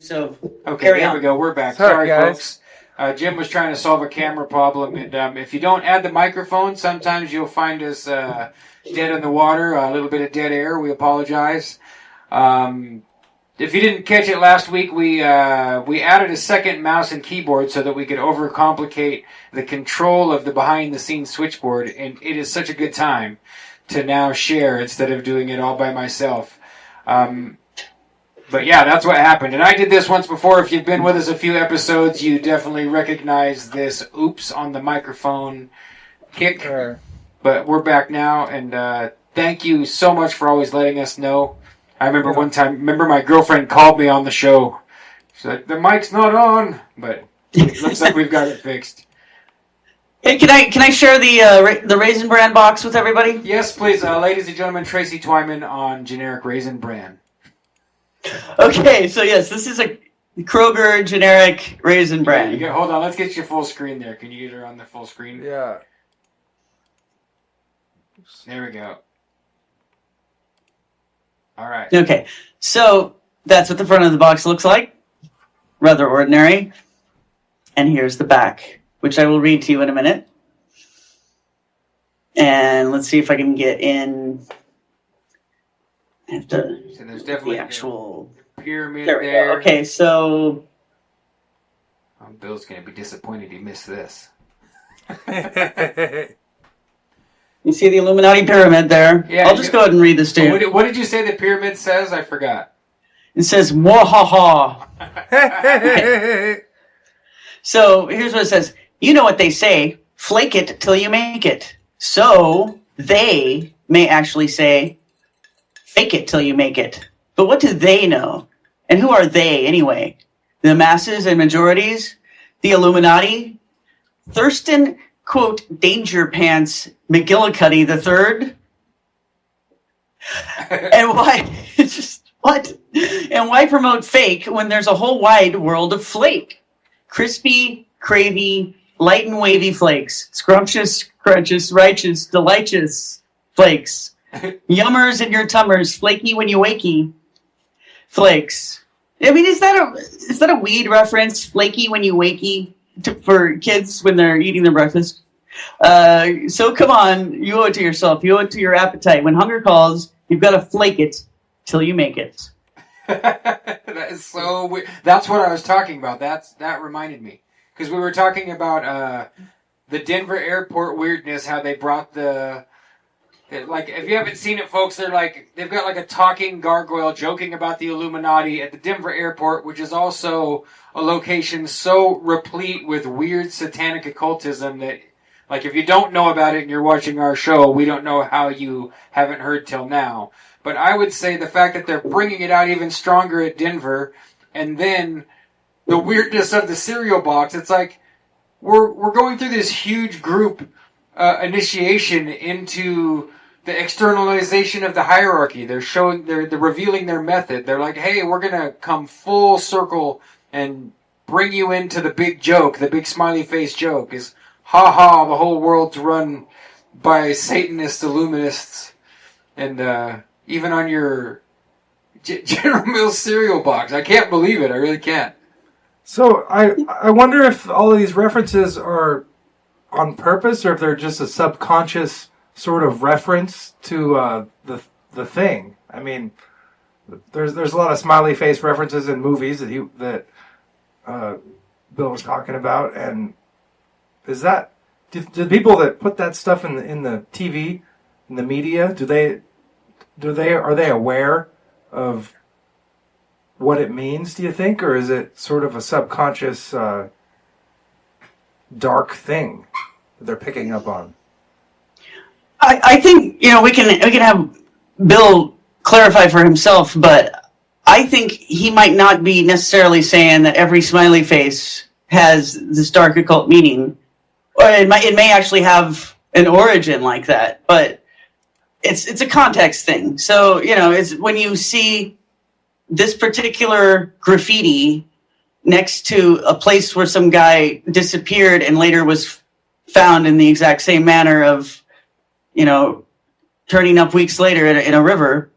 So Okay, carry there on. we go. We're back. Sorry, Sorry, guys. folks. Jim was trying to solve a camera problem, and if you don't add the microphone, sometimes you'll find us dead in the water, a little bit of dead air. We apologize. If you didn't catch it last week, we added a second mouse and keyboard so that we could overcomplicate the control of the behind-the-scenes switchboard, and it is such a good time to now share instead of doing it all by myself. But yeah, that's what happened. And I did this once before. If you've been with us a few episodes, you definitely recognize this oops on the microphone kick. But we're back now, and thank you so much for always letting us know. I remember one time, my girlfriend called me on the show. She's like, the mic's not on, but it looks like we've got it fixed. Hey, can I share the Raisin Bran box with everybody? Yes, please. Ladies and gentlemen, Tracy Twyman on generic Raisin Bran. Okay, so yes, this is a Kroger generic Raisin Bran. Yeah, hold on, let's get you full screen there. Can you get her on the full screen? Yeah. There we go. All right. Okay, so that's what the front of the box looks like. Rather ordinary. And here's the back, which I will read to you in a minute. And let's see if I can get in. I have to. So there's definitely The actual pyramid there we there. go. Okay, so Bill's going to be disappointed he missed this. you see the Illuminati pyramid there. Yeah, I'll just go ahead and read this to you. What did you say the pyramid says? I forgot. It says "Mwahaha." So here's what it says. You know what they say: flake it till you make it. So they may actually say, fake it till you make it. But what do they know? And who are they anyway? The masses and majorities? The Illuminati? Thurston, quote, Danger Pants McGillicuddy III? And why, just, what? And why promote fake when there's a whole wide world of flake? Crispy, cravey, light and wavy flakes. Scrumptious, crunchous, righteous, delicious flakes. Yummers in your tummers, flaky when you wakey. Flakes. I mean, is that a weed reference? Flaky when you wakey for kids when they're eating their breakfast. So come on, you owe it to yourself. You owe it to your appetite. When hunger calls, you've got to flake it till you make it. That is so weird. That's what I was talking about. That reminded me because we were talking about the Denver airport weirdness. How they brought like, if you haven't seen it, folks, they've got like a talking gargoyle joking about the Illuminati at the Denver airport, which is also a location so replete with weird satanic occultism that, like, if you don't know about it and you're watching our show, we don't know how you haven't heard till now. But I would say the fact that they're bringing it out even stronger at Denver, and then the weirdness of the cereal box, it's like we're going through this huge group initiation into the externalization of the hierarchy. They're revealing their method. They're like, hey, we're going to come full circle and bring you into the big joke. The big smiley face joke is, ha ha, the whole world's run by Satanist Illuminists. And even on your General Mills cereal box. I can't believe it. I really can't. So I wonder if all of these references are on purpose or if they're just a subconscious sort of reference to the thing. I mean, there's a lot of smiley face references in movies that Bill was talking about, and is that do the people that put that stuff in the TV, in the media, are they aware of what it means, do you think, or is it sort of a subconscious dark thing that they're picking up on? I think we can have Bill clarify for himself, but I think he might not be necessarily saying that every smiley face has this dark occult meaning, or it may actually have an origin like that, but it's a context thing. So it's when you see this particular graffiti next to a place where some guy disappeared and later was found in the exact same manner of turning up weeks later in a river,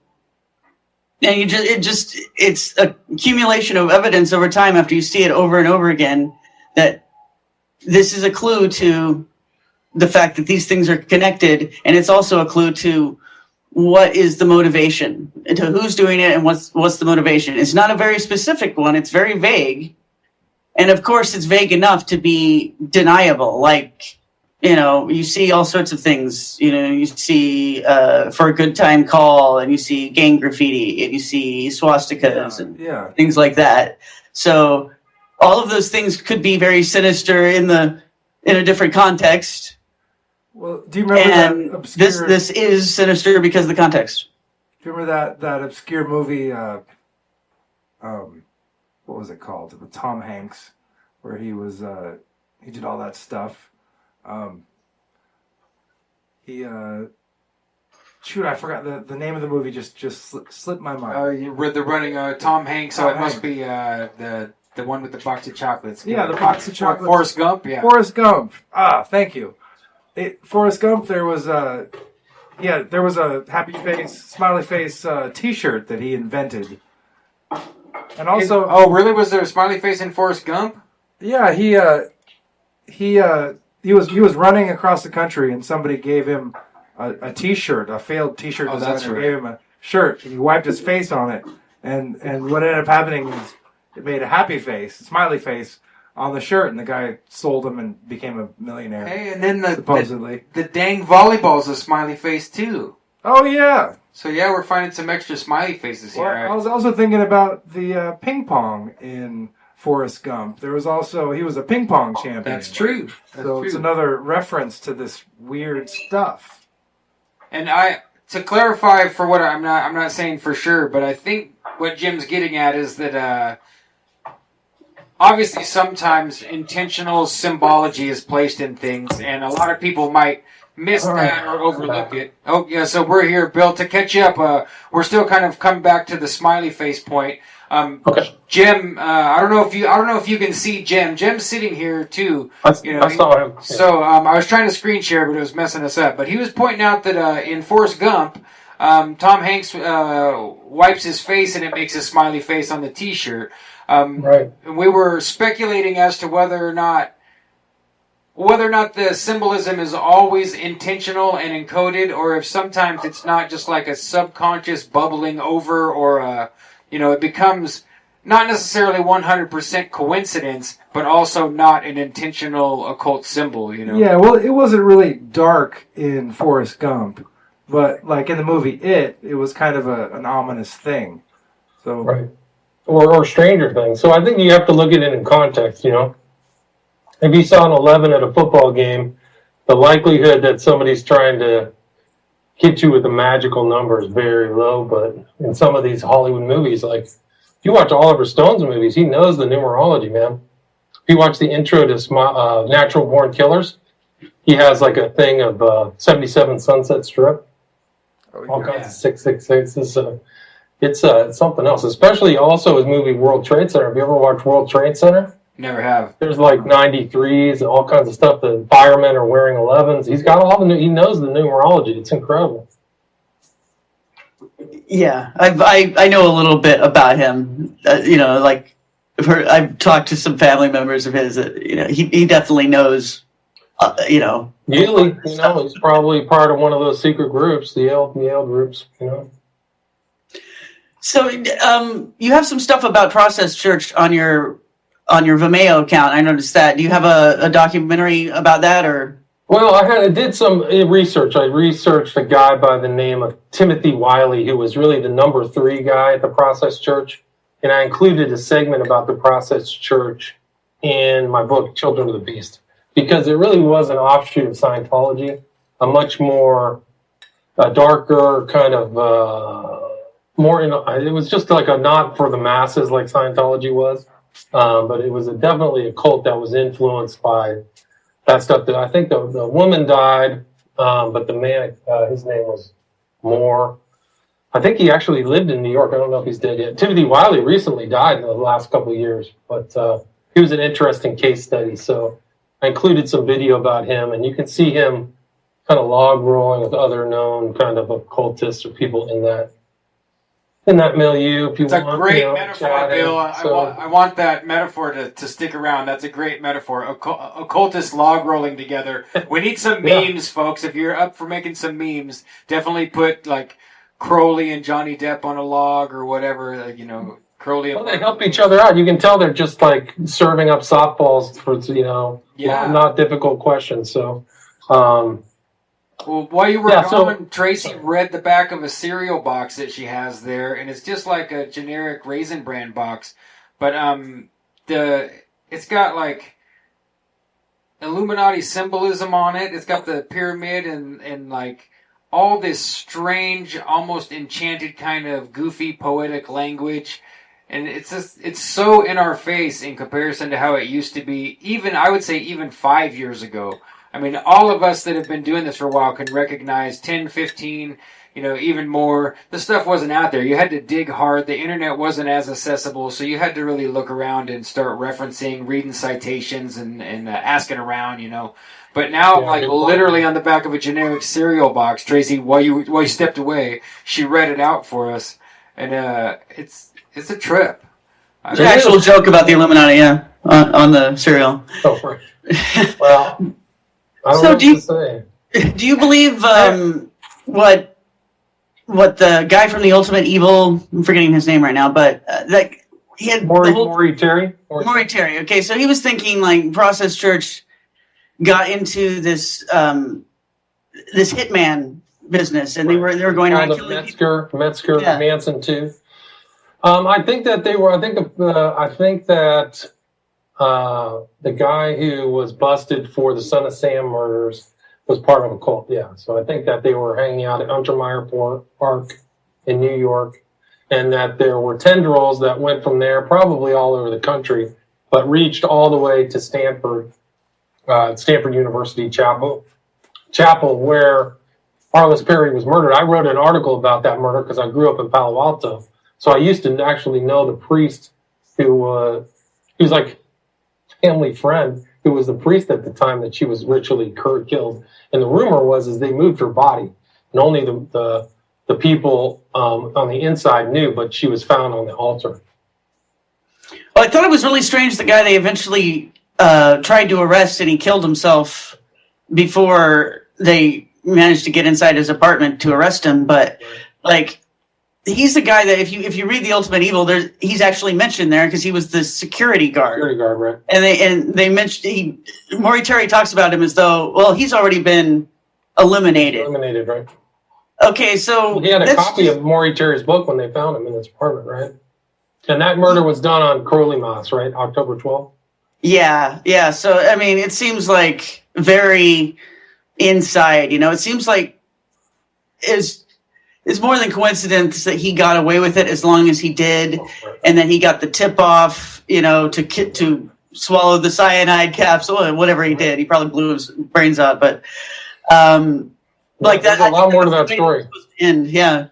And it's a accumulation of evidence over time after you see it over and over again that this is a clue to the fact that these things are connected. And it's also a clue to what is the motivation, to who's doing it and what's the motivation. It's not a very specific one. It's very vague. And of course it's vague enough to be deniable. Like, you see all sorts of things. You see For a Good Time Call, and you see gang graffiti, and you see swastikas and things like that. So all of those things could be very sinister in a different context. Well, do you remember that obscure... This is sinister because of the context. Do you remember that obscure movie, what was it called? With Tom Hanks, where he was, he did all that stuff. I forgot the name of the movie. Just slipped my mind. You read the running Tom Hanks. So it must be the one with the box of chocolates. Yeah, the box of chocolates. Forrest Gump. Yeah, Forrest Gump. Thank you. Forrest Gump. There was a happy face, smiley face T-shirt that he invented, and also. Oh, really? Was there a smiley face in Forrest Gump? Yeah, he was running across the country, and somebody gave him a T-shirt, a failed T-shirt designer that's right. gave him a shirt, and he wiped his face on it, and what ended up happening is it made a happy face, a smiley face on the shirt, and the guy sold him and became a millionaire. Hey, and then supposedly the dang volleyball's a smiley face too. Oh yeah. So yeah, we're finding some extra smiley faces here. Well, I was also thinking about the ping pong in Forrest Gump. He was a ping pong champion. That's true. It's another reference to this weird stuff. And to clarify for what I'm not saying for sure, but I think what Jim's getting at is that obviously sometimes intentional symbology is placed in things, and a lot of people might miss that or overlook it. Oh yeah, so we're here, Bill, to catch you up. We're still kind of coming back to the smiley face point. Okay. Jim, I don't know if you can see Jim. Jim's sitting here too. I saw him. Yeah. So I was trying to screen share, but it was messing us up. But he was pointing out that in Forrest Gump, Tom Hanks wipes his face and it makes a smiley face on the T-shirt. Right. And we were speculating as to whether or not the symbolism is always intentional and encoded, or if sometimes it's not just like a subconscious bubbling over, or it becomes not necessarily 100% coincidence, but also not an intentional occult symbol, Yeah, well, it wasn't really dark in Forrest Gump, but like in the movie It was kind of an ominous thing. So right. Or Stranger Things. So I think you have to look at it in context, If you saw an 11 at a football game, the likelihood that somebody's trying to hit you with a magical number is very low. But in some of these Hollywood movies, like if you watch Oliver Stone's movies, he knows the numerology, man. If you watch the intro to Natural Born Killers, he has like a thing of 77 Sunset Strip. All kinds of 666. It's something else. Especially also his movie World Trade Center. Have you ever watched World Trade Center? Never have. There's like 93s and all kinds of stuff. The firemen are wearing 11s. He's got he knows the numerology. It's incredible. Yeah, I know a little bit about him. I've talked to some family members of his. He definitely knows. Usually, he's probably part of one of those secret groups, the Yale groups. So, you have some stuff about Process Church on your Vimeo account. I noticed that. Do you have a documentary about that, or? Well, I did some research. I researched a guy by the name of Timothy Wiley, who was really the number 3 guy at the Process Church, and I included a segment about the Process Church in my book, Children of the Beast, because it really was an offshoot of Scientology, a much more darker kind of more. It was just like a not for the masses like Scientology was. But it was definitely a cult that was influenced by that stuff. I think the woman died, but the man, his name was Moore. I think he actually lived in New York. I don't know if he's dead yet. Timothy Wiley recently died in the last couple of years, but he was an interesting case study. So I included some video about him, and you can see him kind of log rolling with other known kind of occultists or people in that in that milieu. If you It's a want, great you know, metaphor, chatting. Bill. So, I want that metaphor to stick around. That's a great metaphor. Occultist log rolling together. We need some Yeah. memes, folks. If you're up for making some memes, definitely put like Crowley and Johnny Depp on a log or whatever. You know, Crowley and well, they help each other out. You can tell they're just like serving up softballs for, you know, Yeah. not difficult questions. So, Well, while you were Yeah, so- gone, Tracy read the back of a cereal box that she has there, and it's just like a generic Raisin Bran box, but it's got like Illuminati symbolism on it. It's got the pyramid and like all this strange, almost enchanted kind of goofy poetic language. And it's so in our face in comparison to how it used to be, even, I would say, even 5 years ago. I mean, all of us that have been doing this for a while can recognize 10, 15, you know, even more. The stuff wasn't out there. You had to dig hard. The internet wasn't as accessible, so you had to really look around and start referencing, reading citations, and asking around, you know. But now, Yeah, like good point. literally on the back of a generic cereal box, Tracy, while you stepped away, she read it out for us, and it's a trip. There's an actual joke about the Illuminati, yeah, on the cereal. oh, right. Well, I don't So know do you- what to say. Do you believe what the guy from the Ultimate Evil? I'm forgetting his name right now, but like he had Maury Terry? Maury Terry. Okay, so he was thinking like Process Church got into this this hitman business, and they were going around the killing people. Metzger, Yeah. Manson too. I think that they were. I think that the guy who was busted for the Son of Sam murders was part of a cult. Yeah, so I think that they were hanging out at Untermeyer Park in New York, and that there were tendrils that went from there, probably all over the country, but reached all the way to Stanford University Chapel, where Arliss Perry was murdered. I wrote an article about that murder because I grew up in Palo Alto. So I used to actually know the priest who was like family friend, who was the priest at the time that she was ritually killed. And the rumor was they moved her body, and only the people on the inside knew, but she was found on the altar. Well, I thought it was really strange. The guy they eventually tried to arrest, and he killed himself before they managed to get inside his apartment to arrest him. But like, he's the guy that if you read the Ultimate Evil, he's actually mentioned there because he was the security guard. Security guard, right? And they mentioned Maury Terry talks about him as though, well, he's already been eliminated. Eliminated, right? Okay, so He had a copy of Maury Terry's book when they found him in his apartment, right? And that murder was done on Crowley Mass, right? October 12th. Yeah. So I mean, it seems like very inside. You know, it seems like it's more than coincidence that he got away with it as long as he did, and then he got the tip off. You know, to swallow the cyanide capsule and whatever he did. He probably blew his brains out, but like There's that. a lot more to that story. And yeah.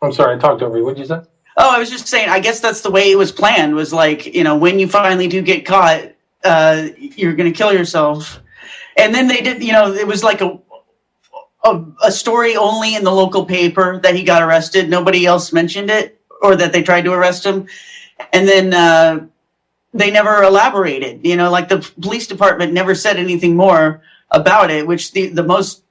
I'm sorry, I talked over you. What'd you say? Oh, I was just saying, I guess that's the way it was planned, was like, you know, when you finally do get caught, you're going to kill yourself. And then they did, you know, it was like a story only in the local paper that he got arrested. Nobody else mentioned it, or that they tried to arrest him. And then they never elaborated, you know, like the police department never said anything more about it, which the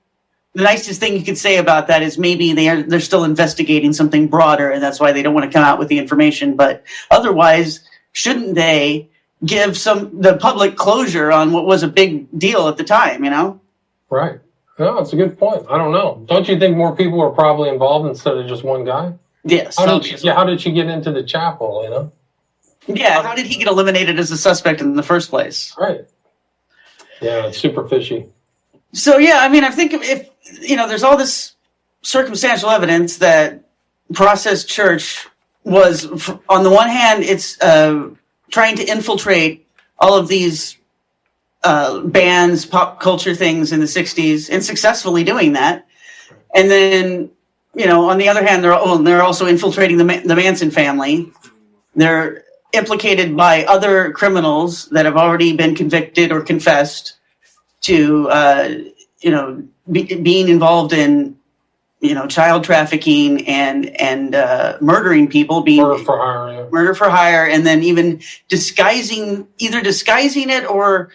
nicest thing you could say about that is maybe they're still investigating something broader, and that's why they don't want to come out with the information. But otherwise, shouldn't they give the public closure on what was a big deal at the time, you know? Right. No, it's a good point. I don't know. Don't you think more people were probably involved instead of just one guy? Yes. How did she get into the chapel, you know? Yeah, how did he get eliminated as a suspect in the first place? Right. Yeah, it's super fishy. So, yeah, I mean, I think if you know, there's all this circumstantial evidence that Process Church was, on the one hand, it's trying to infiltrate all of these bands, pop culture things in the 60s, and successfully doing that. And then, you know, on the other hand, they're also infiltrating the Manson family. They're implicated by other criminals that have already been convicted or confessed to, you know, being involved in child trafficking and murdering people, being Murder for hire. Yeah. murder for hire, and then even disguising it, or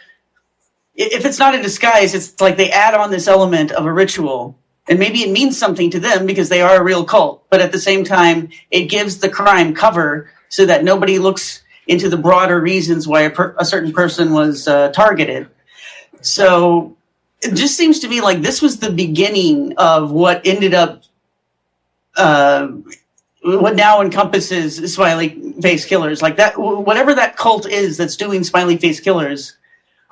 if it's not a disguise, it's like they add on this element of a ritual. And maybe it means something to them because they are a real cult. But at the same time, it gives the crime cover so that nobody looks into the broader reasons why a certain person was targeted. So it just seems to me like this was the beginning of what ended up, what now encompasses Smiley Face Killers. Like that, whatever that cult is that's doing Smiley Face Killers,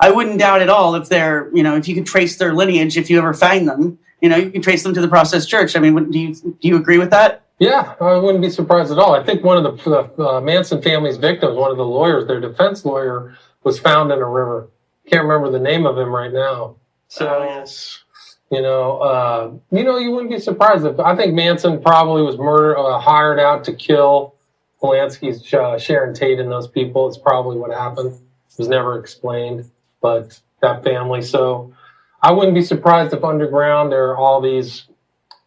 I wouldn't doubt at all if they're, if you could trace their lineage, if you ever find them, you can trace them to the Process Church. I mean, do you agree with that? Yeah, I wouldn't be surprised at all. I think one of the Manson family's victims, one of the lawyers, their defense lawyer, was found in a river. Can't remember the name of him right now. So, yes. You wouldn't be surprised if I think Manson probably was hired out to kill Polanski's Sharon Tate and those people. It's probably what happened. It was never explained, but that family. So I wouldn't be surprised if underground there are all these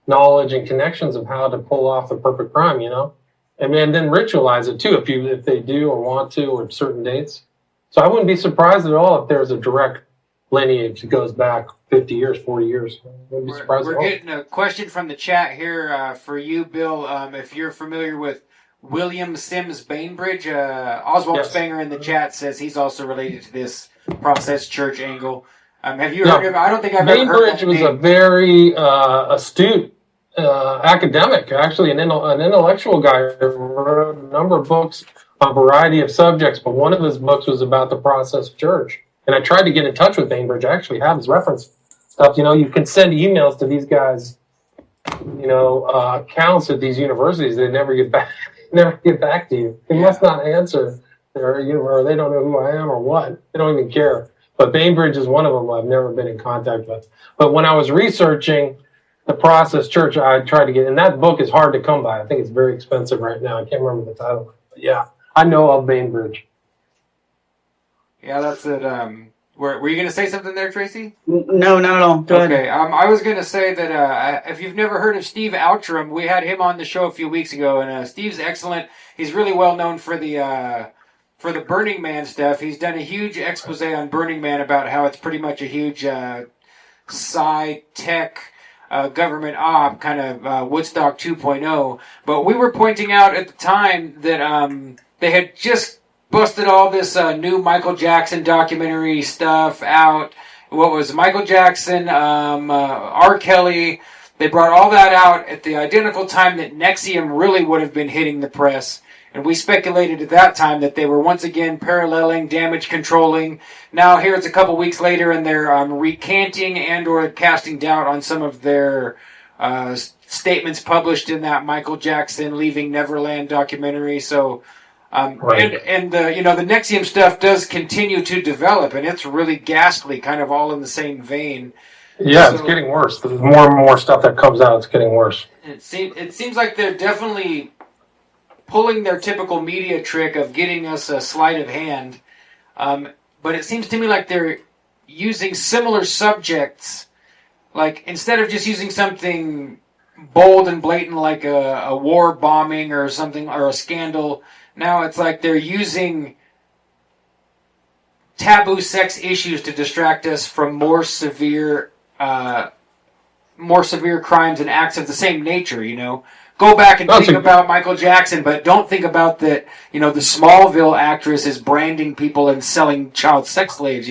knowledge and connections of how to pull off the perfect crime, and then ritualize it too if they do or want to, or certain dates. So I wouldn't be surprised at all if there's a direct lineage that goes back 50 years, 40 years. Wouldn't be surprised at all. We're getting a question from the chat here for you, Bill. If you're familiar with William Sims Bainbridge, Oswald Yes. Spanger in the chat says he's also related to this Process Church angle. Have you heard of him? I don't think I've ever heard Bainbridge that was name. a very astute academic, actually an intellectual guy who wrote a number of books on a variety of subjects, but one of his books was about the Process Church. And I tried to get in touch with Bainbridge. I actually have his reference stuff. You can send emails to these guys, accounts at these universities. They never get back to you. They must not answer, or they don't know who I am or what. They don't even care. But Bainbridge is one of them I've never been in contact with. But when I was researching the Process Church, I tried to get, and that book is hard to come by. I think it's very expensive right now. I can't remember the title. But yeah, I know of Bainbridge. Yeah, that's it. Were you going to say something there, Tracy? No, not at all. Go ahead. Okay, I was going to say that if you've never heard of Steve Outram, we had him on the show a few weeks ago, and Steve's excellent. He's really well known for the Burning Man stuff. He's done a huge expose on Burning Man about how it's pretty much a huge sci-tech government op, kind of Woodstock 2.0. But we were pointing out at the time that they had just busted all this new Michael Jackson documentary stuff out. What was Michael Jackson, R. Kelly. They brought all that out at the identical time that NXIVM really would have been hitting the press. And we speculated at that time that they were once again paralleling, damage controlling. Now here it's a couple weeks later and they're recanting and or casting doubt on some of their statements published in that Michael Jackson Leaving Neverland documentary. So, Right. and the NXIVM stuff does continue to develop, and it's really ghastly, kind of all in the same vein. Yeah, So- it's getting worse. There's more and more stuff that comes out. It's getting worse. It seems like they're definitely pulling their typical media trick of getting us a sleight of hand. But it seems to me like they're using similar subjects. Like, instead of just using something bold and blatant like a war bombing or something, or a scandal, now it's like they're using taboo sex issues to distract us from more severe crimes and acts of the same nature, Go back and think about Michael Jackson, but don't think about that, the Smallville actress is branding people and selling child sex slaves,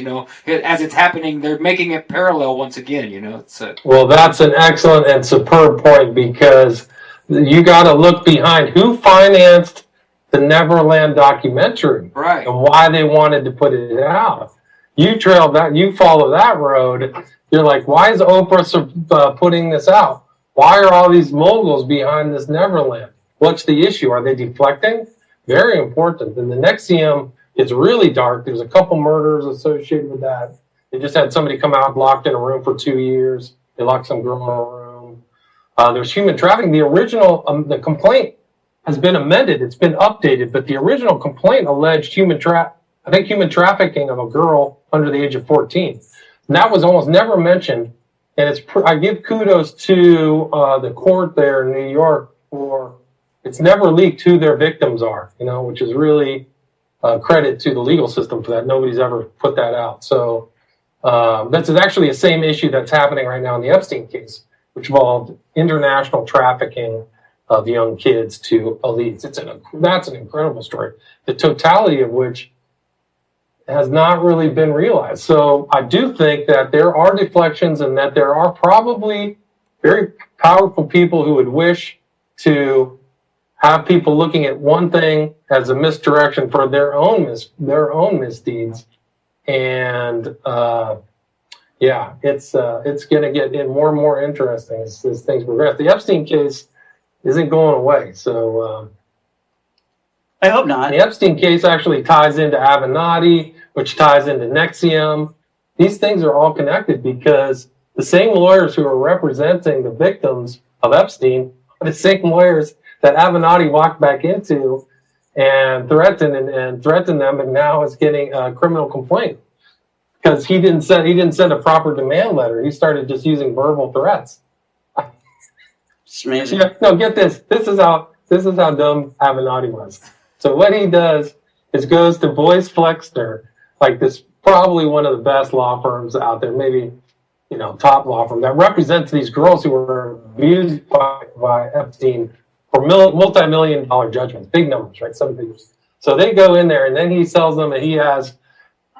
As it's happening, they're making it parallel once again, Well, that's an excellent and superb point, because you got to look behind who financed the Neverland documentary, right, and why they wanted to put it out. You follow that road. You're like, why is Oprah putting this out? Why are all these moguls behind this Neverland? What's the issue? Are they deflecting? Very important. And the NXIVM is really dark. There's a couple murders associated with that. They just had somebody come out locked in a room for 2 years. They locked some girl in a room. There's human trafficking. The original, the complaint has been amended. It's been updated, but the original complaint alleged human trafficking of a girl under the age of 14. And that was almost never mentioned And I give kudos to the court there in New York for it's never leaked who their victims are, which is really credit to the legal system for that. Nobody's ever put that out. So that's actually the same issue that's happening right now in the Epstein case, which involved international trafficking of young kids to elites. That's an incredible story, the totality of which has not really been realized. So I do think that there are deflections and that there are probably very powerful people who would wish to have people looking at one thing as a misdirection for their own misdeeds. And it's going to get more and more interesting as things progress. The Epstein case isn't going away. So I hope not. the Epstein case actually ties into Avenatti, which ties into Nexium. These things are all connected because the same lawyers who are representing the victims of Epstein are the same lawyers that Avenatti walked back into and threatened them, and now is getting a criminal complaint because he didn't send a proper demand letter. He started just using verbal threats. It's amazing. No, get this. This is how dumb Avenatti was. So what he does is goes to Boyce Flexner, like this probably one of the best law firms out there, maybe top law firm that represents these girls who were abused by Epstein for multi-million-dollar judgments, big numbers, right? 7 figures. So they go in there, and then he sells them, and he has.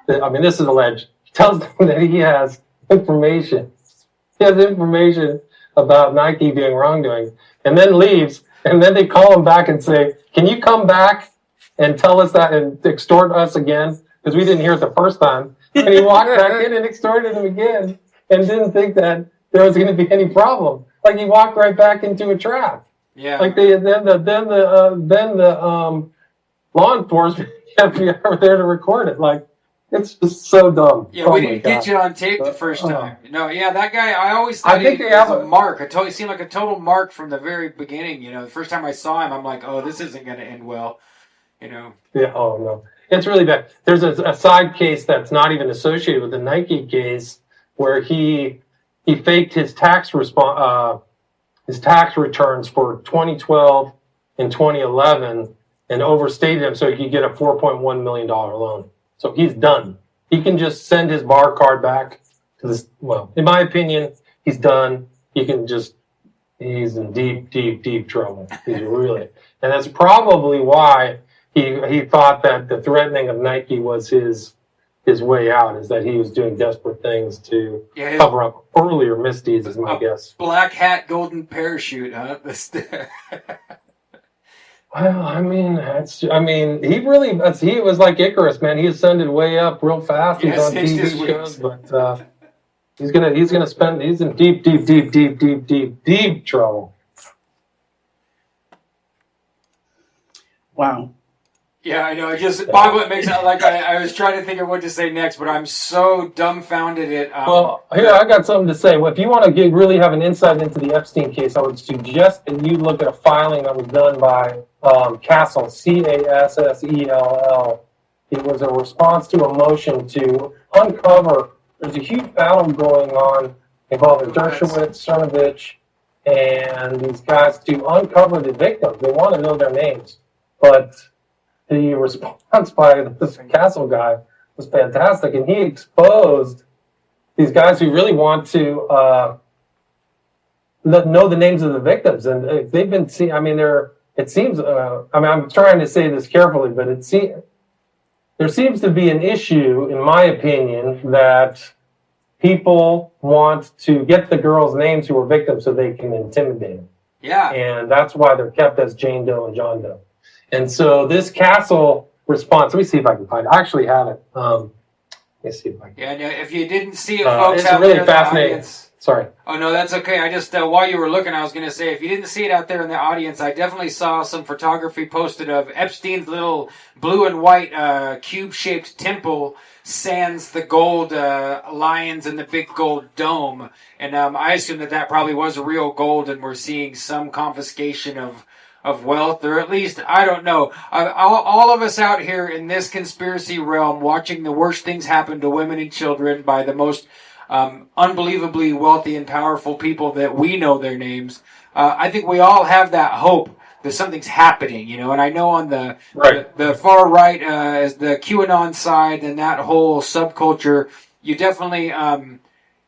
This is alleged. He tells them that he has information. He has information about Nike doing wrongdoing, and then leaves, and then they call him back and say, can you come back and tell us that and extort us again? Because we didn't hear it the first time. And he walked back in and extorted him again and didn't think that there was going to be any problem. Like he walked right back into a trap. Yeah. Like then the law enforcement FBI were there to record it. Like, it's just so dumb. Yeah, we didn't get you on tape the first time. No, yeah, that guy, I always thought he was a mark. He seemed like a total mark from the very beginning. The first time I saw him, I'm like, oh, this isn't going to end well. Yeah, oh, no. It's really bad. There's a side case that's not even associated with the Nike case where he faked his tax returns for 2012 and 2011 and overstated them so he could get a $4.1 million loan. So he's done. He can just send his bar card back to this. Well, in my opinion, he's done. He's in deep, deep, deep trouble. He's really, and that's probably why he thought that the threatening of Nike was his way out, is that he was doing desperate things to cover up earlier misdeeds, is my guess. Black hat, golden parachute, huh? Well, he was like Icarus, man. He ascended way up real fast. He's on TV shows, but he's in deep, deep, deep, deep, deep, deep, deep trouble. Wow. Yeah, I know. It just Boglet makes it like I was trying to think of what to say next, but I'm so dumbfounded at. Well, here I got something to say. Well, if you want to really have an insight into the Epstein case, I would suggest that you look at a filing that was done by Cassell, Cassell. It was a response to a motion to uncover. There's a huge battle going on involving Dershowitz, Cernovich, and these guys to uncover the victims. They want to know their names, but the response by this Cassell guy was fantastic, and he exposed these guys who really want to know the names of the victims, and they've been seen. It seems. I'm trying to say this carefully, but there seems to be an issue, in my opinion, that people want to get the girls' names who were victims so they can intimidate them. Yeah, and that's why they're kept as Jane Doe and John Doe. And so this Cassell response, let me see if I can find it. I actually have it. Let me see if I can. Yeah, no, if you didn't see it, folks, it's really fascinating. Sorry. Oh, no, that's okay. I just, while you were looking, I was going to say, if you didn't see it out there in the audience, I definitely saw some photography posted of Epstein's little blue and white cube-shaped temple sans the gold lions and the big gold dome. And I assume that probably was real gold, and we're seeing some confiscation of wealth, or at least, I don't know. All of us out here in this conspiracy realm watching the worst things happen to women and children by the most unbelievably wealthy and powerful people that we know their names. I think we all have that hope that something's happening, you know. And I know on the far right, as the QAnon side and that whole subculture, you definitely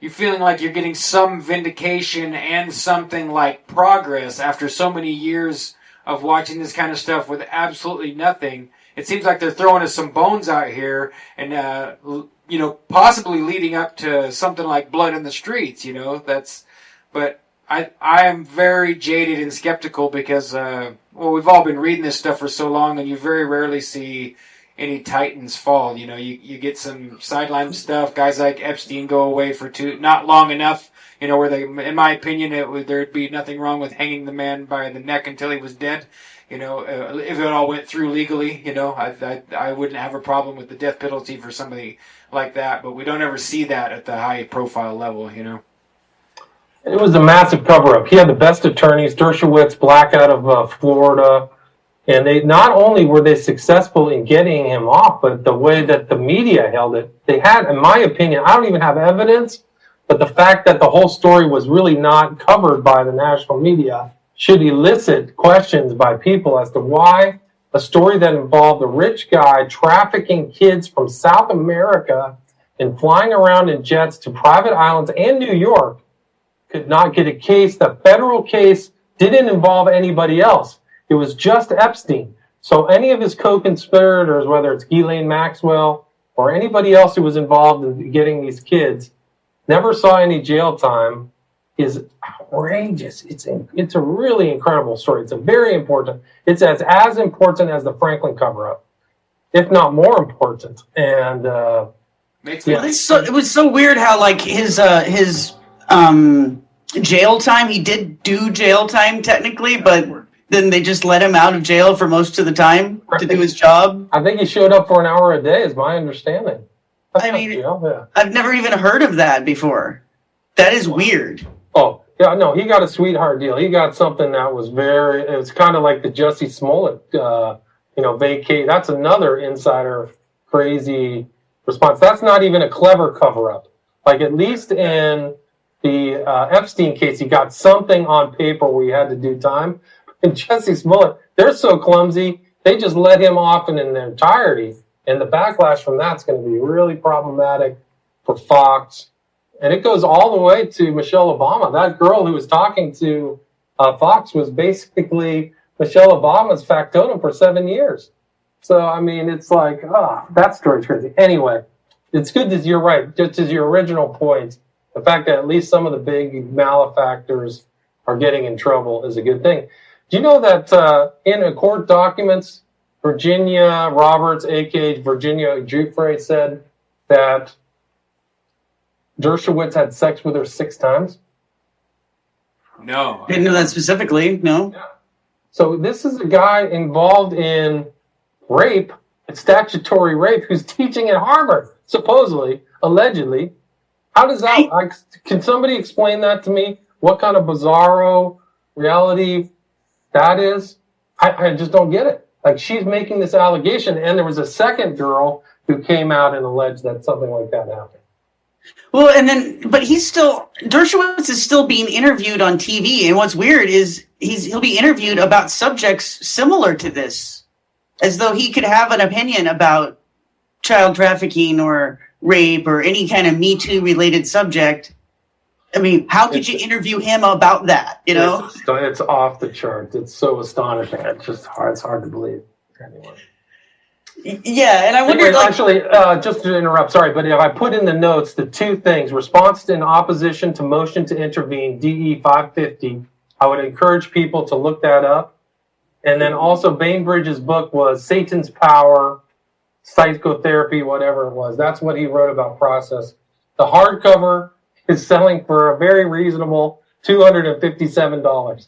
you're feeling like you're getting some vindication and something like progress after so many years of watching this kind of stuff with absolutely nothing. It seems like they're throwing us some bones out here, and you know, possibly leading up to something like blood in the streets. You know, but I am very jaded and skeptical because we've all been reading this stuff for so long, and you very rarely see any titans fall. You know, you get some sideline stuff. Guys like Epstein go away for not long enough. You know, where they, in my opinion, there'd be nothing wrong with hanging the man by the neck until he was dead. You know, if it all went through legally, you know, I wouldn't have a problem with the death penalty for somebody like that. But we don't ever see that at the high profile level, you know. It was a massive cover-up. He had the best attorneys, Dershowitz, Black out of Florida. And they not only were they successful in getting him off, but the way that the media held it, they had, in my opinion, I don't even have evidence, but the fact that the whole story was really not covered by the national media should elicit questions by people as to why a story that involved a rich guy trafficking kids from South America and flying around in jets to private islands and New York could not get a case. The federal case didn't involve anybody else. It was just Epstein. So any of his co-conspirators, whether it's Ghislaine Maxwell or anybody else who was involved in getting these kids, never saw any jail time, is outrageous. It's a really incredible story. It's a very important. It's as important as the Franklin cover-up, if not more important. And it was so weird how like his jail time. He did do jail time technically, but then they just let him out of jail for most of the time to do his job. I think he showed up for an hour a day, is my understanding. I mean, I've never even heard of that before. That is weird. Oh, yeah, no, he got a sweetheart deal. He got something that was it was kind of like the Jussie Smollett, vacate. That's another insider crazy response. That's not even a clever cover-up. Like, at least in the Epstein case, he got something on paper where he had to do time. And Jussie Smollett, they're so clumsy, they just let him off in their entirety. And the backlash from that's going to be really problematic for Fox. And it goes all the way to Michelle Obama. That girl who was talking to Fox was basically Michelle Obama's factotum for 7 years. So, I mean, it's like, that story's crazy. Anyway, it's good that you're right. Just as your original point, the fact that at least some of the big malefactors are getting in trouble is a good thing. Do you know that in a court documents, Virginia Roberts, a.k.a. Virginia Giuffre, said that Dershowitz had sex with her 6 times? No. I didn't know that specifically, no. Yeah. So this is a guy involved in rape, statutory rape, who's teaching at Harvard, supposedly, allegedly. How does that, can somebody explain that to me? What kind of bizarro reality that is? I just don't get it. Like, she's making this allegation, and there was a second girl who came out and alleged that something like that happened. Well, but Dershowitz is still being interviewed on TV, and what's weird is he'll be interviewed about subjects similar to this, as though he could have an opinion about child trafficking or rape or any kind of Me Too related subject. I mean, how could you interview him about that, you know? It's off the charts. It's so astonishing. It's just hard. It's hard to believe. Anyway. Yeah, and I wonder... Actually, just to interrupt, sorry, but if I put in the notes the 2 things, response in opposition to motion to intervene, DE 550, I would encourage people to look that up. And then also Bainbridge's book was Satan's Power, Psychotherapy, whatever it was. That's what he wrote about process. The hardcover is selling for a very reasonable $257.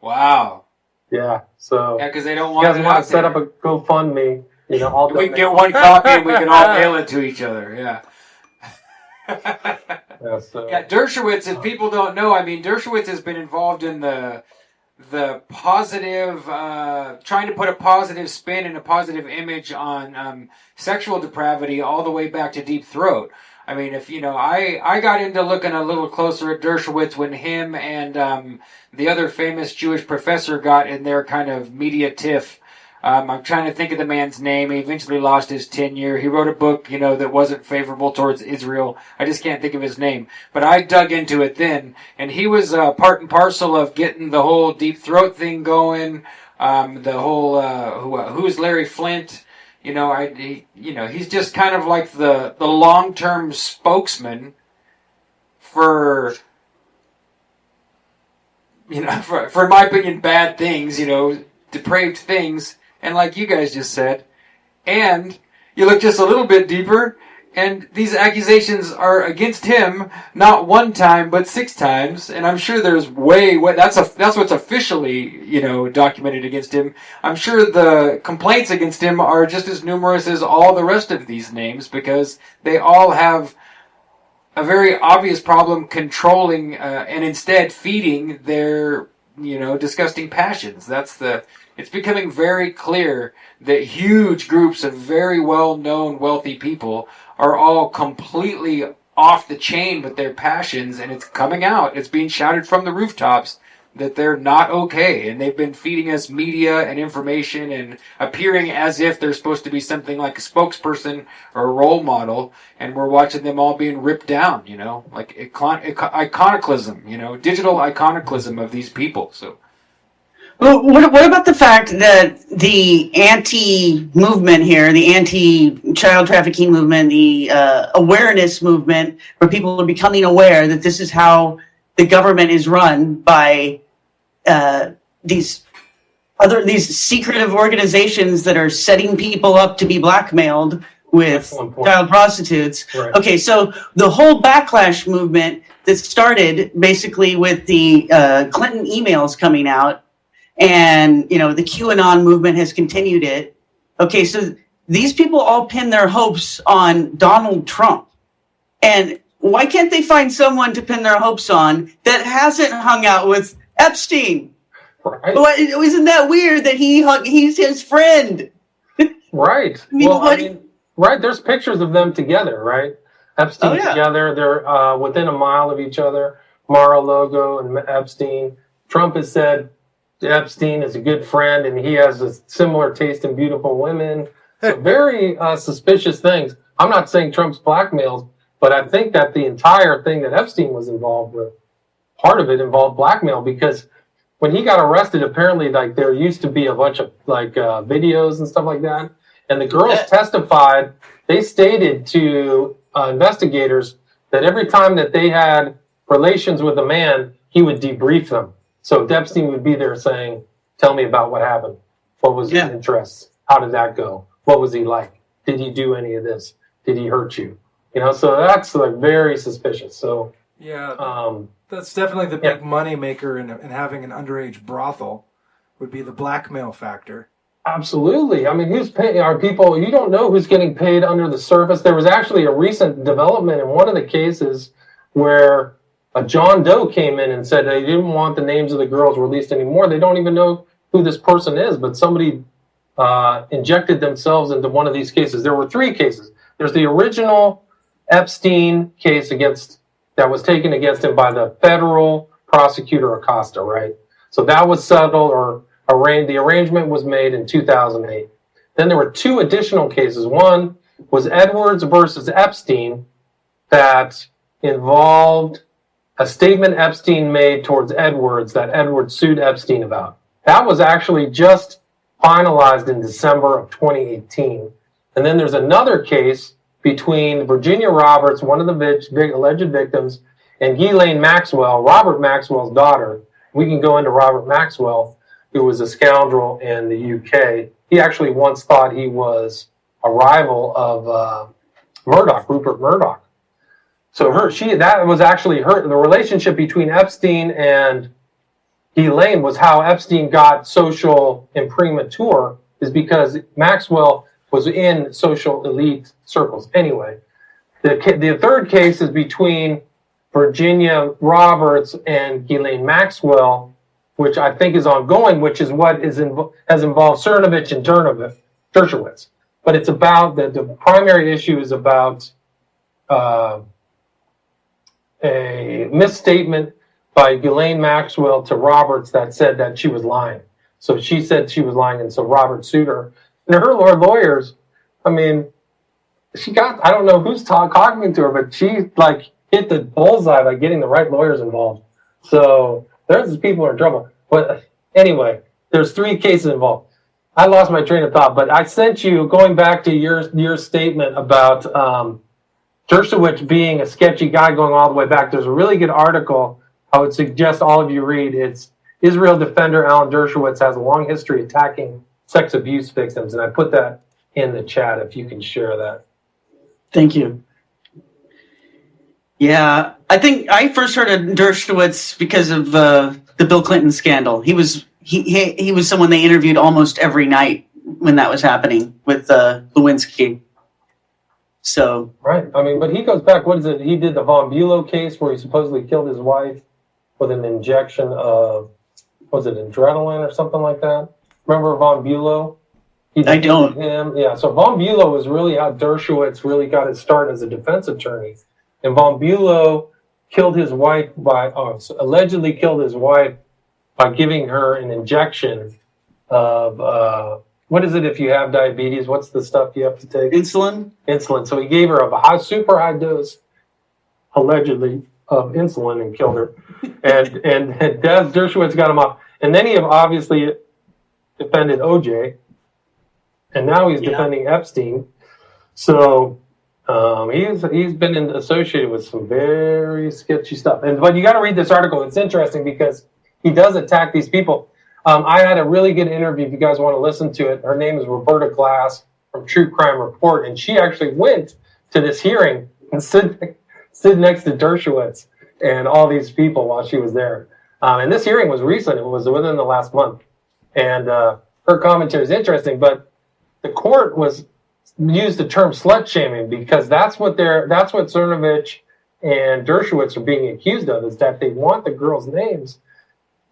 Wow. Yeah, so... Yeah, because they don't want you guys want to set up a GoFundMe. You know, we can get 1 copy and we can all mail it to each other. Yeah. Yeah, Dershowitz, if people don't know, I mean, Dershowitz has been involved in the positive, trying to put a positive spin and a positive image on sexual depravity all the way back to Deep Throat. I mean, if I got into looking a little closer at Dershowitz when him and the other famous Jewish professor got in their kind of media tiff. I'm trying to think of the man's name. He eventually lost his tenure. He wrote a book, that wasn't favorable towards Israel. I just can't think of his name. But I dug into it then, and he was part and parcel of getting the whole deep throat thing going. The whole who's Larry Flint? He's just kind of like the long-term spokesman for for in my opinion, bad things, depraved things. And like you guys just said, and you look just a little bit deeper, and these accusations are against him not one time but 6 times. And I'm sure there's that's what's officially documented against him. I'm sure the complaints against him are just as numerous as all the rest of these names, because they all have a very obvious problem controlling and instead feeding their disgusting passions. It's becoming very clear that huge groups of very well-known wealthy people are all completely off the chain with their passions, and it's coming out. It's being shouted from the rooftops that they're not okay, and they've been feeding us media and information and appearing as if they're supposed to be something like a spokesperson or a role model, and we're watching them all being ripped down, like iconoclasm, digital iconoclasm of these people. So. Well, what about the fact that the anti-movement here, the anti-child trafficking movement, the awareness movement, where people are becoming aware that this is how the government is run by these secretive organizations that are setting people up to be blackmailed with child prostitutes. Right. Okay, so the whole backlash movement that started basically with the Clinton emails coming out, and, the QAnon movement has continued it. Okay, so these people all pin their hopes on Donald Trump. And why can't they find someone to pin their hopes on that hasn't hung out with Epstein? Right. Isn't that weird that he's his friend? Right. Right. There's pictures of them together, right? Epstein together. They're within a mile of each other. Mar-a-Lago and Epstein. Trump has said Epstein is a good friend, and he has a similar taste in beautiful women. So very suspicious things. I'm not saying Trump's blackmails, but I think that the entire thing that Epstein was involved with, part of it involved blackmail, because when he got arrested, apparently there used to be a bunch of videos and stuff like that. And the girls testified, they stated to investigators that every time that they had relations with a man, he would debrief them. So Epstein would be there saying, tell me about what happened. What was his interests? How did that go? What was he like? Did he do any of this? Did he hurt you? So that's very suspicious. So that's definitely the big money maker in having an underage brothel, would be the blackmail factor. Absolutely. I mean, who's paying? Are people, you don't know who's getting paid under the surface. There was actually a recent development in one of the cases where a John Doe came in and said they didn't want the names of the girls released anymore. They don't even know who this person is, but somebody injected themselves into one of these cases. There were 3 cases. There's the original Epstein case that was taken against him by the federal prosecutor Acosta, right? So that was settled or arranged. The arrangement was made in 2008. Then there were 2 additional cases. One was Edwards versus Epstein that involved a statement Epstein made towards Edwards that Edwards sued Epstein about. That was actually just finalized in December of 2018. And then there's another case between Virginia Roberts, one of the alleged victims, and Ghislaine Maxwell, Robert Maxwell's daughter. We can go into Robert Maxwell, who was a scoundrel in the UK. He actually once thought he was a rival of Rupert Murdoch. So that was actually the relationship between Epstein and Ghislaine was how Epstein got social imprimatur, is because Maxwell was in social elite circles. Anyway, the third case is between Virginia Roberts and Ghislaine Maxwell, which I think is ongoing, which is what has involved Cernovich and Dershowitz. But it's about the primary issue is about a misstatement by Ghislaine Maxwell to Roberts that said that she was lying. So she said she was lying, and so Robert sued her. And her lawyers, I mean, she got, I don't know who's talking to her, but she like hit the bullseye by getting the right lawyers involved. So there's people who are in trouble. But anyway, there's 3 cases involved. I lost my train of thought, but I sent you, going back to your statement about Dershowitz being a sketchy guy going all the way back. There's a really good article I would suggest all of you read. It's Israel defender Alan Dershowitz has a long history attacking sex abuse victims, and I put that in the chat if you can share that. Thank you. Yeah, I think I first heard of Dershowitz because of the Bill Clinton scandal. He was someone they interviewed almost every night when that was happening with Lewinsky. So right, I mean, but he goes back. What is it? He did the Von Bulow case where he supposedly killed his wife with an injection of, was it adrenaline or something like that? Remember Von Bulow? I don't. Yeah, so Von Bulow was really how Dershowitz really got his start as a defense attorney. And Von Bulow killed his wife allegedly killed his wife by giving her an injection of, what is it if you have diabetes? What's the stuff you have to take? Insulin? Insulin. So he gave her a super high dose, allegedly, of insulin and killed her. and Dershowitz got him off. And then he obviously defended OJ. And now he's defending Epstein. So he's been associated with some very sketchy stuff. But you got to read this article. It's interesting because he does attack these people. I had a really good interview if you guys want to listen to it. Her name is Roberta Glass from True Crime Report. And she actually went to this hearing and stood next to Dershowitz and all these people while she was there. And this hearing was recent. It was within the last month. And her commentary is interesting. But the court used the term slut shaming because that's what Cernovich and Dershowitz are being accused of, is that they want the girls' names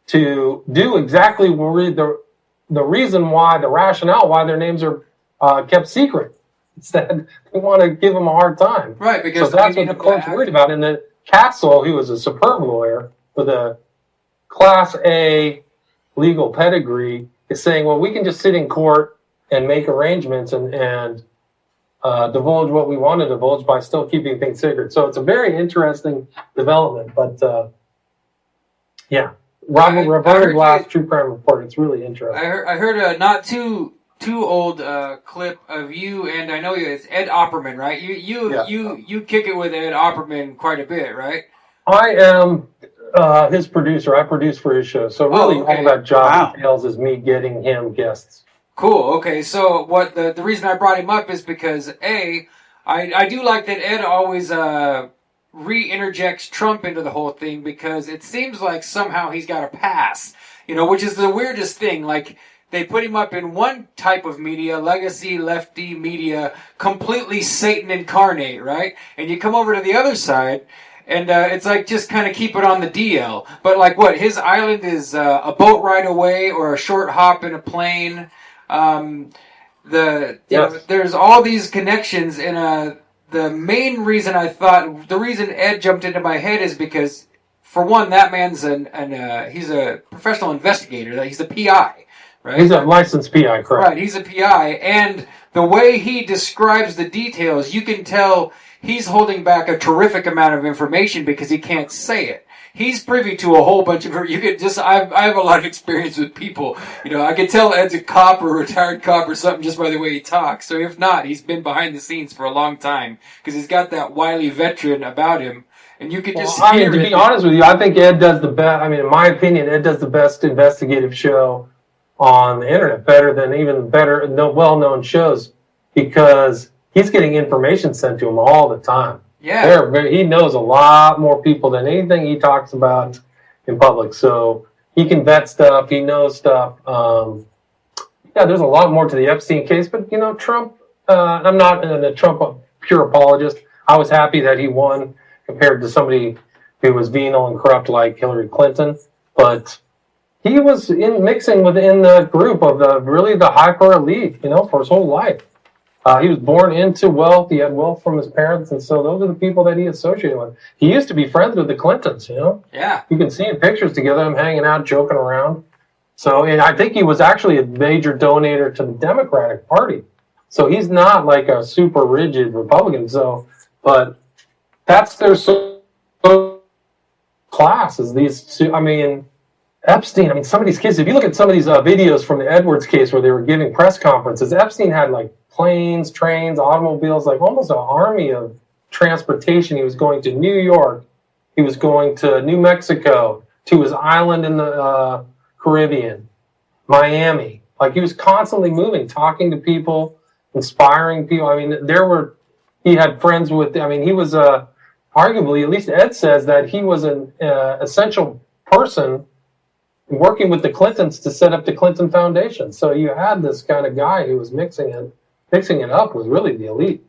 to do exactly the reason why, the rationale why their names are kept secret. Instead, they want to give them a hard time. Right, because so that's what the court's worried about. And the Castle, he was a superb lawyer with a Class A legal pedigree, is saying, well, we can just sit in court and make arrangements and divulge what we want to divulge by still keeping things secret. So it's a very interesting development. But yeah, Roberta Glass, True Crime Report. It's really interesting. I heard a not too old clip of you, and I know it's Ed Opperman, right? You kick it with Ed Opperman quite a bit, right? I am his producer. I produce for his show. So really all that job entails is me getting him guests. Cool. Okay. So what the reason I brought him up is because I do like that Ed always re-interjects Trump into the whole thing, because it seems like somehow he's got a pass, which is the weirdest thing. Like, they put him up in one type of media, legacy, lefty media, completely Satan incarnate, right? And you come over to the other side, and it's like, just kind of keep it on the DL. But like, what, his island is a boat ride away or a short hop in a plane. There's all these connections, and the main reason the reason Ed jumped into my head is because, for one, that man's he's a professional investigator. He's a PI, right? He's a licensed PI, correct? Right, he's a PI, and the way he describes the details, you can tell he's holding back a terrific amount of information because he can't say it. He's privy to a whole bunch of. I have a lot of experience with people. I could tell Ed's a cop or a retired cop or something just by the way he talks. So if not, he's been behind the scenes for a long time because he's got that wily veteran about him, and you could just. To be honest with you, I think Ed does the best. I mean, in my opinion, Ed does the best investigative show on the internet, better, well-known shows, because he's getting information sent to him all the time. Yeah, he knows a lot more people than anything he talks about in public. So he can vet stuff. He knows stuff. There's a lot more to the Epstein case. But, Trump, I'm not a Trump pure apologist. I was happy that he won compared to somebody who was venal and corrupt like Hillary Clinton. But he was mixing within the group of the hyper elite, for his whole life. He was born into wealth. He had wealth from his parents, and so those are the people that he associated with. He used to be friends with the Clintons, you know? Yeah. You can see in pictures together, them hanging out, joking around. So, and I think he was actually a major donator to the Democratic Party. So he's not like a super rigid Republican. So, but that's their class is these two. I mean, Epstein, I mean, some of these cases, if you look at some of these videos from the Edwards case where they were giving press conferences, Epstein had like planes, trains, automobiles, like almost an army of transportation. He was going to New York. He was going to New Mexico, to his island in the Caribbean, Miami. Like he was constantly moving, talking to people, inspiring people. I mean, he had friends with, I mean, he was arguably, at least Ed says that he was an essential person working with the Clintons to set up the Clinton Foundation. So you had this kind of guy who was mixing it up with really the elite.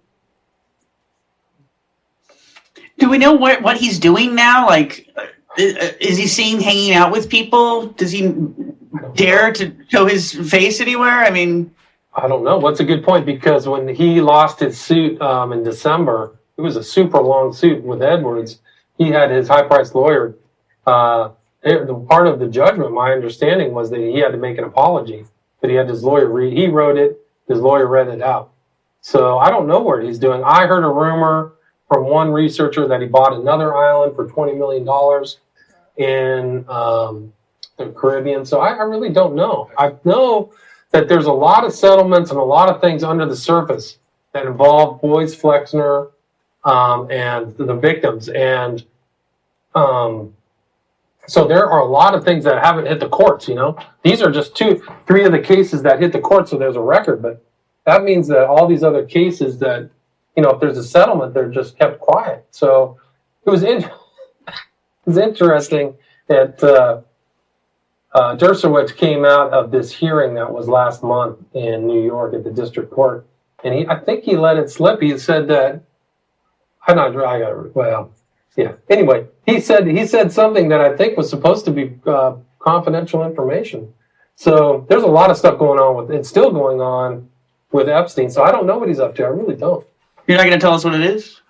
Do we know what he's doing now? Like, is he seen hanging out with people? Does he dare to show his face anywhere? I mean, I don't know. What's a good point? Because when he lost his suit in December, it was a super long suit with Edwards. He had his high-priced lawyer. The part of the judgment, my understanding, was that he had to make an apology. But he had his lawyer read. He wrote it. His lawyer read it out. So I don't know what he's doing. I heard a rumor from one researcher that he bought another island for $20 million in the Caribbean. So I really don't know. I know that there's a lot of settlements and a lot of things under the surface that involve Boyce Flexner and the victims. And so there are a lot of things that haven't hit the courts, you know. These are just 3 of the cases that hit the courts, so there's a record. But that means that all these other cases that, you know, if there's a settlement, they're just kept quiet. So it was interesting that Dershowitz came out of this hearing that was last month in New York at the district court, and I think he let it slip. He said that Anyway, he said something that I think was supposed to be confidential information. So there's a lot of stuff going on it's still going on with Epstein. So I don't know what he's up to. I really don't. You're not going to tell us what it is?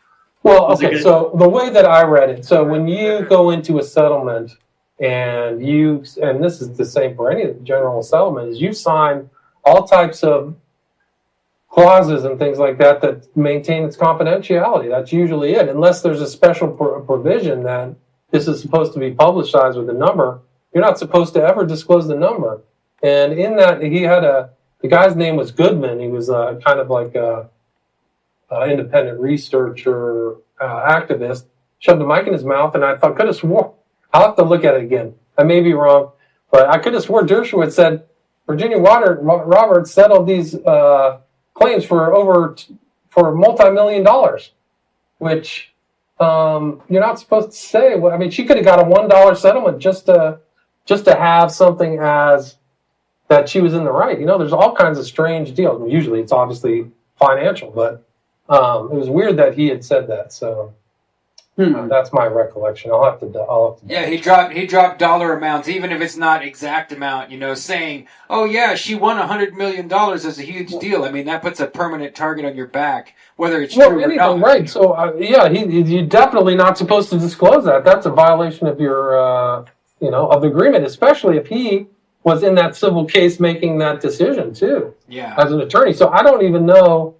Well, okay. So the way that I read it, so when you go into a settlement and this is the same for any general settlement, is you sign all types of clauses and things like that maintain its confidentiality. That's usually it, unless there's a special provision that this is supposed to be publicized with a number. You're not supposed to ever disclose the number. And in that, the guy's name was Goodman. He was kind of like a independent researcher, activist. Shoved a mic in his mouth, and I could have swore. I'll have to look at it again. I may be wrong, but I could have swore Dershowitz said Virginia Roberts settled these claims for multi-million dollars, which you're not supposed to say. I mean, she could have got a $1 settlement just to have something as that she was in the right. You know, there's all kinds of strange deals. Well, usually it's obviously financial, but it was weird that he had said that. So that's my recollection. I'll have to. Yeah, he dropped dollar amounts, even if it's not exact amount. You know, saying, "Oh yeah, she won $100 million" is a huge deal. I mean, that puts a permanent target on your back, whether it's true or not. Right. You know? So you're definitely not supposed to disclose that. That's a violation of your, of the agreement, especially if he was in that civil case making that decision too. Yeah. As an attorney, so I don't even know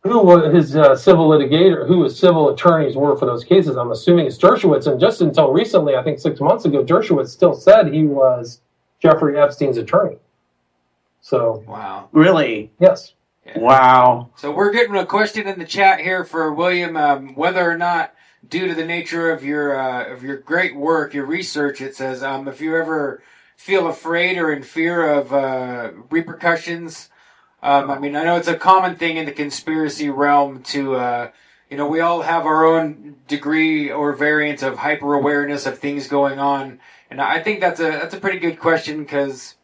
who was his civil litigator, who his civil attorneys were for those cases. I'm assuming it's Dershowitz, and just until recently, I think 6 months ago, Dershowitz still said he was Jeffrey Epstein's attorney. So wow, really? Yes. Yeah. Wow. So we're getting a question in the chat here for William, whether or not, due to the nature of your great work, your research, it says if you ever feel afraid or in fear of repercussions. I mean, I know it's a common thing in the conspiracy realm to, we all have our own degree or variant of hyper-awareness of things going on. And I think that's a pretty good question because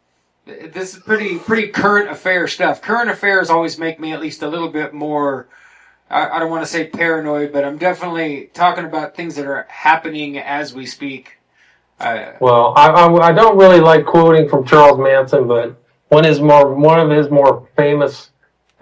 this is pretty current affair stuff. Current affairs always make me at least a little bit more, I don't want to say paranoid, but I'm definitely talking about things that are happening as we speak. Well, I don't really like quoting from Charles Manson, but one of his more famous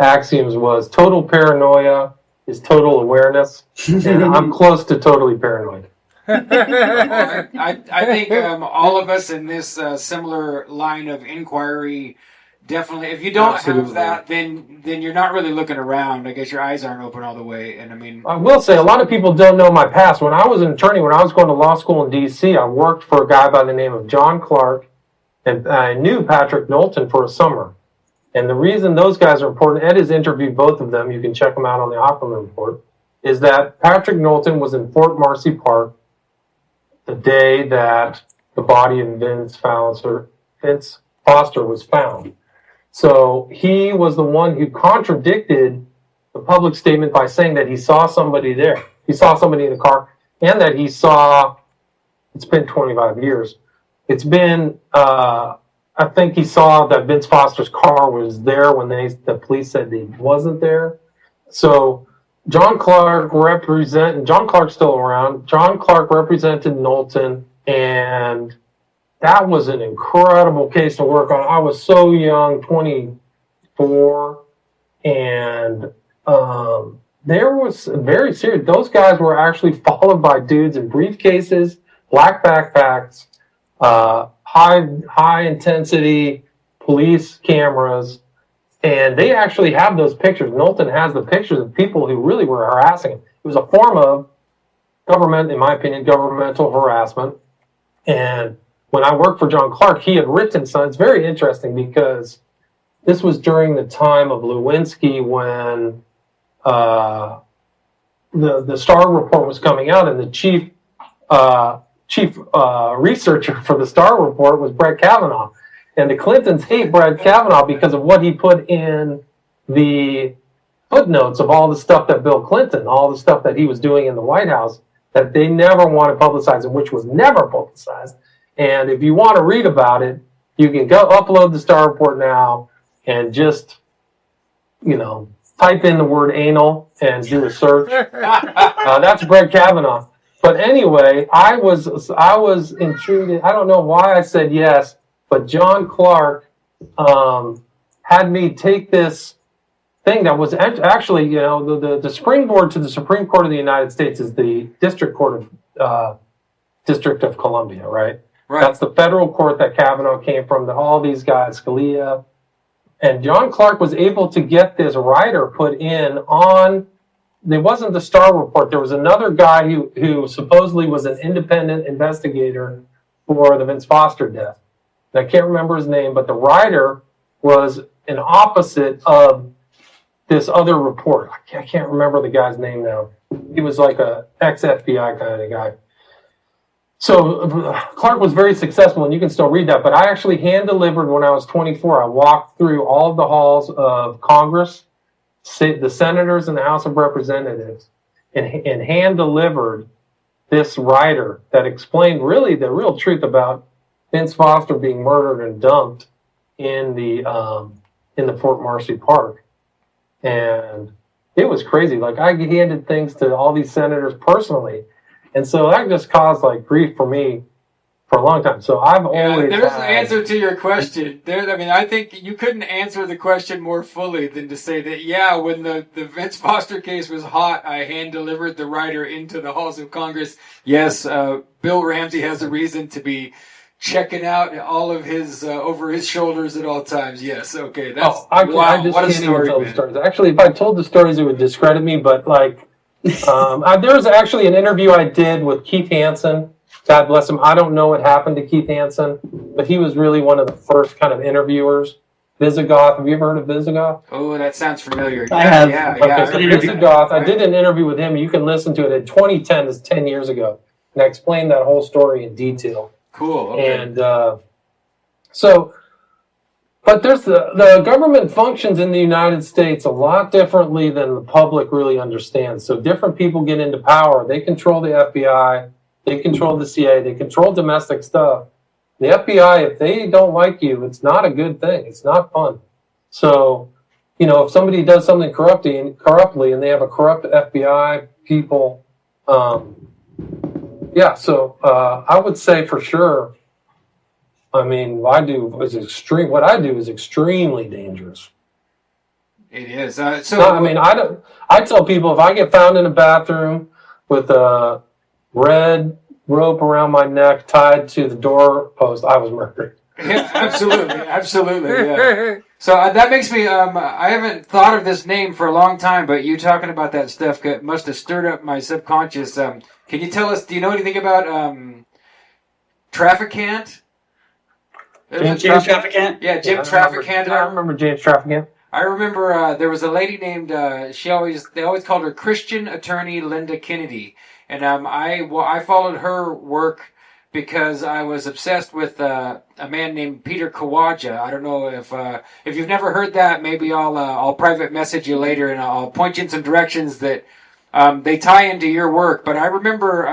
axioms was total paranoia is total awareness, and I'm close to totally paranoid. I think all of us in this similar line of inquiry definitely. If you don't have that, then you're not really looking around. I guess your eyes aren't open all the way. And I mean, I will say a lot of people don't know my past. When I was an attorney, when I was going to law school in D.C., I worked for a guy by the name of John Clark, and I knew Patrick Knowlton for a summer. And the reason those guys are important, Ed has interviewed both of them. You can check them out on the Opperman Report. Is that Patrick Knowlton was in Fort Marcy Park the day that the body of Vince Foster was found. So he was the one who contradicted the public statement by saying that he saw somebody there. He saw somebody in the car, and that he saw, it's been 25 years. It's been, I think he saw that Vince Foster's car was there when the police said he wasn't there. So John Clark's still around. John Clark represented Knowlton, and that was an incredible case to work on. I was so young, 24, and there was very serious. Those guys were actually followed by dudes in briefcases, black backpacks, high intensity police cameras. And they actually have those pictures. Knowlton has the pictures of people who really were harassing him. It was a form of government, in my opinion, governmental harassment. And when I worked for John Clark, he had written something. It's very interesting because this was during the time of Lewinsky when the Starr Report was coming out, and the chief researcher for the Starr Report was Brett Kavanaugh. And the Clintons hate Brett Kavanaugh because of what he put in the footnotes of all the stuff that Bill Clinton, all the stuff that he was doing in the White House, that they never wanted publicized, and which was never publicized. And if you want to read about it, you can go upload the Starr Report now and just, type in the word anal and do a search. That's Brett Kavanaugh. But anyway, I was intrigued. I don't know why I said yes. But John Clark had me take this thing that was actually, the springboard to the Supreme Court of the United States is the District of Columbia, right? Right. That's the federal court that Kavanaugh came from, all these guys, Scalia. And John Clark was able to get this writer put in on, it wasn't the Starr Report. There was another guy who supposedly was an independent investigator for the Vince Foster death. And I can't remember his name, but the writer was an opposite of this other report. I can't remember the guy's name now. He was like a ex-FBI kind of guy. So Clark was very successful, and you can still read that. But I actually hand-delivered when I was 24. I walked through all of the halls of Congress, the senators and the House of Representatives, and hand-delivered this writer that explained really the real truth about Vince Foster being murdered and dumped in the Fort Marcy Park. And it was crazy. Like, I handed things to all these senators personally. And so that just caused grief for me for a long time. So I've always there's an answer to your question. I think you couldn't answer the question more fully than to say that, when the Vince Foster case was hot, I hand-delivered the writer into the halls of Congress. Yes, Bill Ramsey has a reason to be checking out all of his over his shoulders at all times. Yes, okay. That's I just what a can't story, even tell man. the stories. Actually, if I told the stories, it would discredit me. But there was actually an interview I did with Keith Hansen. God bless him. I don't know what happened to Keith Hansen, but he was really one of the first kind of interviewers. Visigoth. Have you ever heard of Visigoth? Oh, that sounds familiar. I have. Okay, so Visigoth. I did an interview with him. You can listen to it. In 2010, it's 10 years ago, and I explained that whole story in detail. Cool. Okay. And but there's the government functions in the United States a lot differently than the public really understands. So different people get into power. They control the FBI. They control the CIA. They control domestic stuff. The FBI, if they don't like you, it's not a good thing. It's not fun. So, if somebody does something corruptly and they have a corrupt FBI people, so I would say for sure, what I do is extremely dangerous. It is. I tell people if I get found in a bathroom with a red rope around my neck tied to the doorpost, I was murdered. Yeah, absolutely. Yeah. So that makes me. I haven't thought of this name for a long time, but you talking about that stuff must have stirred up my subconscious. Can you tell us? Do you know anything about Trafficant? James Trafficant? Yeah, Jim Trafficant. I remember James Trafficant. I remember there was a lady named. They always called her Christian Attorney Linda Kennedy, and I followed her work because I was obsessed with a man named Peter Kawaja. I don't know if you've never heard that. Maybe I'll private message you later, and I'll point you in some directions that they tie into your work. But I remember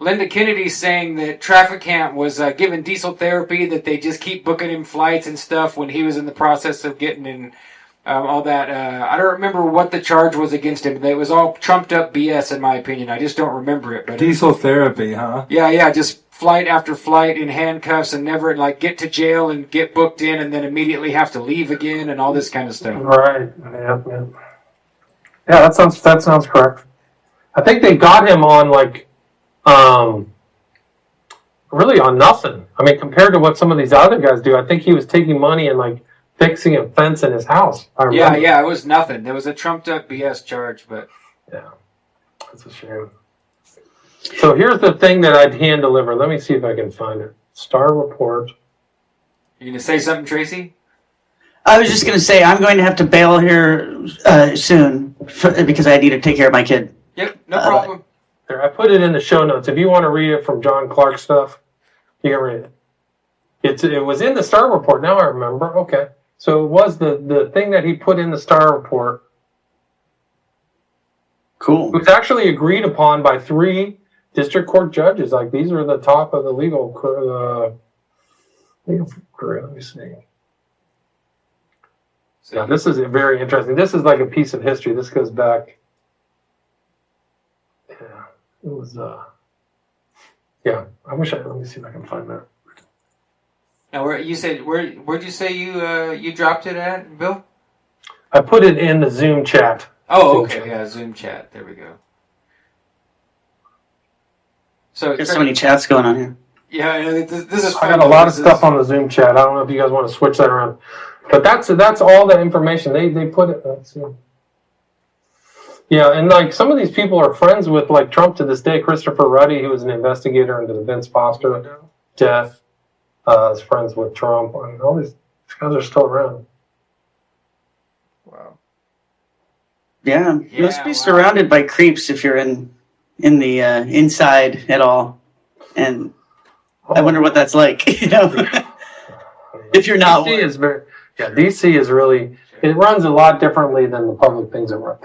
Linda Kennedy saying that Trafficant was given diesel therapy, that they just keep booking him flights and stuff when he was in the process of getting in all that. I don't remember what the charge was against him. It was all trumped up BS in my opinion. I just don't remember it. But diesel therapy, huh? Yeah, just flight after flight in handcuffs and never get to jail and get booked in and then immediately have to leave again and all this kind of stuff. Right. Yeah, that sounds correct. I think they got him on really on nothing. I mean, compared to what some of these other guys do, I think he was taking money and fixing a fence in his house. Yeah, it was nothing. There was a trumped up BS charge, but yeah, that's a shame. So here's the thing that I'd hand deliver. Let me see if I can find it. Star Report. You gonna say something, Tracy? I was just going to say I'm going to have to bail here soon because I need to take care of my kid. Yep, no problem. There, I put it in the show notes. If you want to read it from John Clark stuff, you can read it. It was in the Star Report. Now I remember. Okay. So it was the thing that he put in the Star Report. Cool. It was actually agreed upon by 3 district court judges. These were the top of the legal career. Let me see. Yeah, this is very interesting. This is like a piece of history. This goes back. Yeah, it was. Yeah, let me see if I can find that. Now, where'd you say you dropped it at, Bill? I put it in the Zoom chat. Oh, okay, yeah, Zoom chat. There we go. So there's so many chats going on here. Yeah, this is. I got a lot of stuff on the Zoom chat. I don't know if you guys want to switch that around, but that's all the information they put it. Let's see. Yeah, and some of these people are friends with Trump to this day. Christopher Ruddy, who was an investigator into the Vince Foster death, is friends with Trump. I mean, all these guys are still around. Wow. Yeah, you must be surrounded by creeps if you're in the inside at all, and I wonder what that's like. If you're not. DC is really, it runs a lot differently than the public thinks it runs.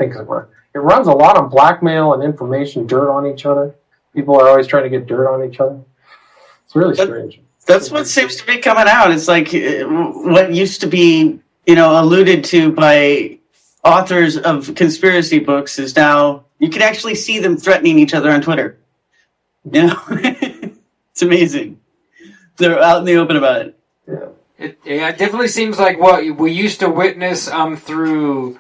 It runs a lot on blackmail and information, dirt on each other. People are always trying to get dirt on each other. It's really strange. That's what seems to be coming out. It's like what used to be, alluded to by authors of conspiracy books is now you can actually see them threatening each other on Twitter. It's amazing. They're out in the open about it. It definitely seems like what we used to witness through,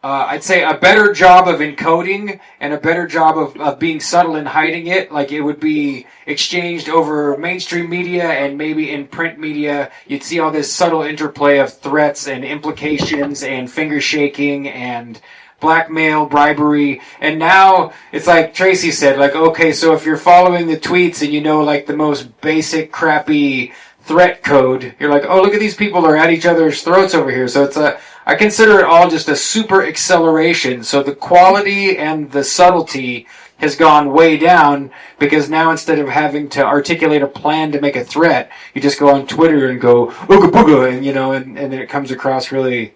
I'd say, a better job of encoding and a better job of being subtle and hiding it. Like it would be exchanged over mainstream media and maybe in print media. You'd see all this subtle interplay of threats and implications and finger shaking and blackmail, bribery, and now it's like Tracy said, okay, so if you're following the tweets and the most basic crappy threat code, you're like, oh, look at these people are at each other's throats over here. So I consider it all just a super acceleration. So the quality and the subtlety has gone way down because now instead of having to articulate a plan to make a threat, you just go on Twitter and go ooga booga, and then it comes across really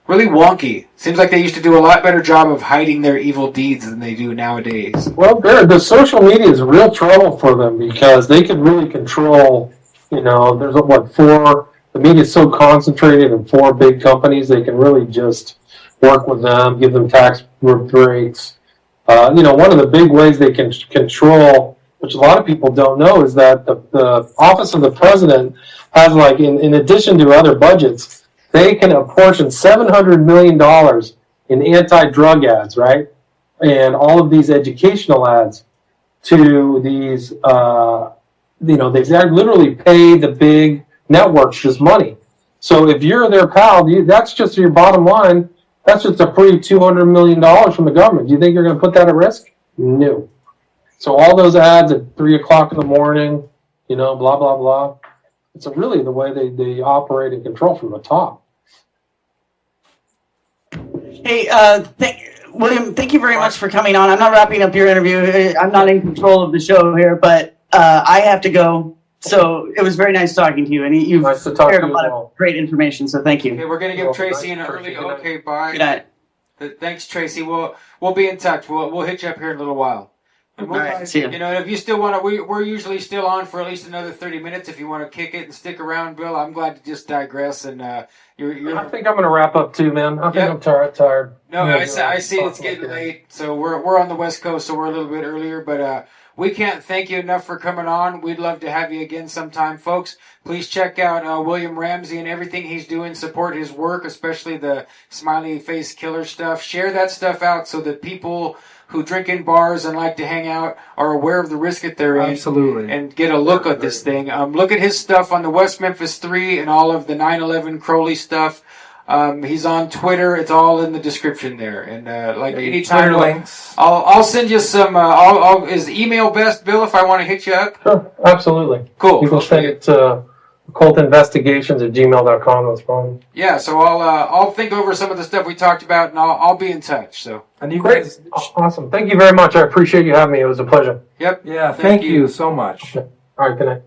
wonky. Seems like they used to do a lot better job of hiding their evil deeds than they do nowadays. Well, the social media is real trouble for them because they could really control, there's the media is so concentrated in 4 big companies, they can really just work with them, give them tax breaks. One of the big ways they can control, which a lot of people don't know, is that the office of the president has in addition to other budgets, they can apportion $700 million in anti-drug ads, right? And all of these educational ads to these, they literally pay the big networks just money. So if you're their pal, that's just your bottom line. That's just a free $200 million from the government. Do you think you're going to put that at risk? No. So all those ads at 3 o'clock in the morning, blah, blah, blah. It's really the way they operate and control from the top. Hey, William, thank you very much for coming on. I'm not wrapping up your interview. I'm not in control of the show here, but I have to go. So it was very nice talking to you, and you've Nice to talk shared to a you lot as well. of great information. So thank you. Okay, we're gonna give Well, Tracy nice, an Tracy. early. Good night. Okay, bye. Good night. Thanks, Tracy. We'll be in touch. We'll hit you up here in a little while. And All right, see ya. if you still want to, we're usually still on for at least another 30 minutes. If you want to kick it and stick around, Bill, I'm glad to just digress. And you're I think I'm going to wrap up too, man. I think Yep. I'm tired. No, Yeah, I see it's getting late, so we're on the West Coast, so we're a little bit earlier, but we can't thank you enough for coming on. We'd love to have you again sometime, folks. Please check out William Ramsey and everything he's doing. Support his work, especially the Smiley Face Killer stuff. Share that stuff out so that people who drink in bars and like to hang out are aware of the risk that they're in. Absolutely. And get a look at this thing. Look at his stuff on the West Memphis 3 and all of the 9/11 Crowley stuff. He's on Twitter. It's all in the description there. And anytime, Twitter links. I'll send you some. Is email best, Bill? If I want to hit you up. Sure, absolutely. Cool. You can send it to cultinvestigations@gmail.com. That's fine. Yeah. So I'll think over some of the stuff we talked about, and I'll be in touch. So. And you Great. guys, Awesome. Thank you very much. I appreciate you having me. It was a pleasure. Yep. yeah, thank you so much. All right, good night.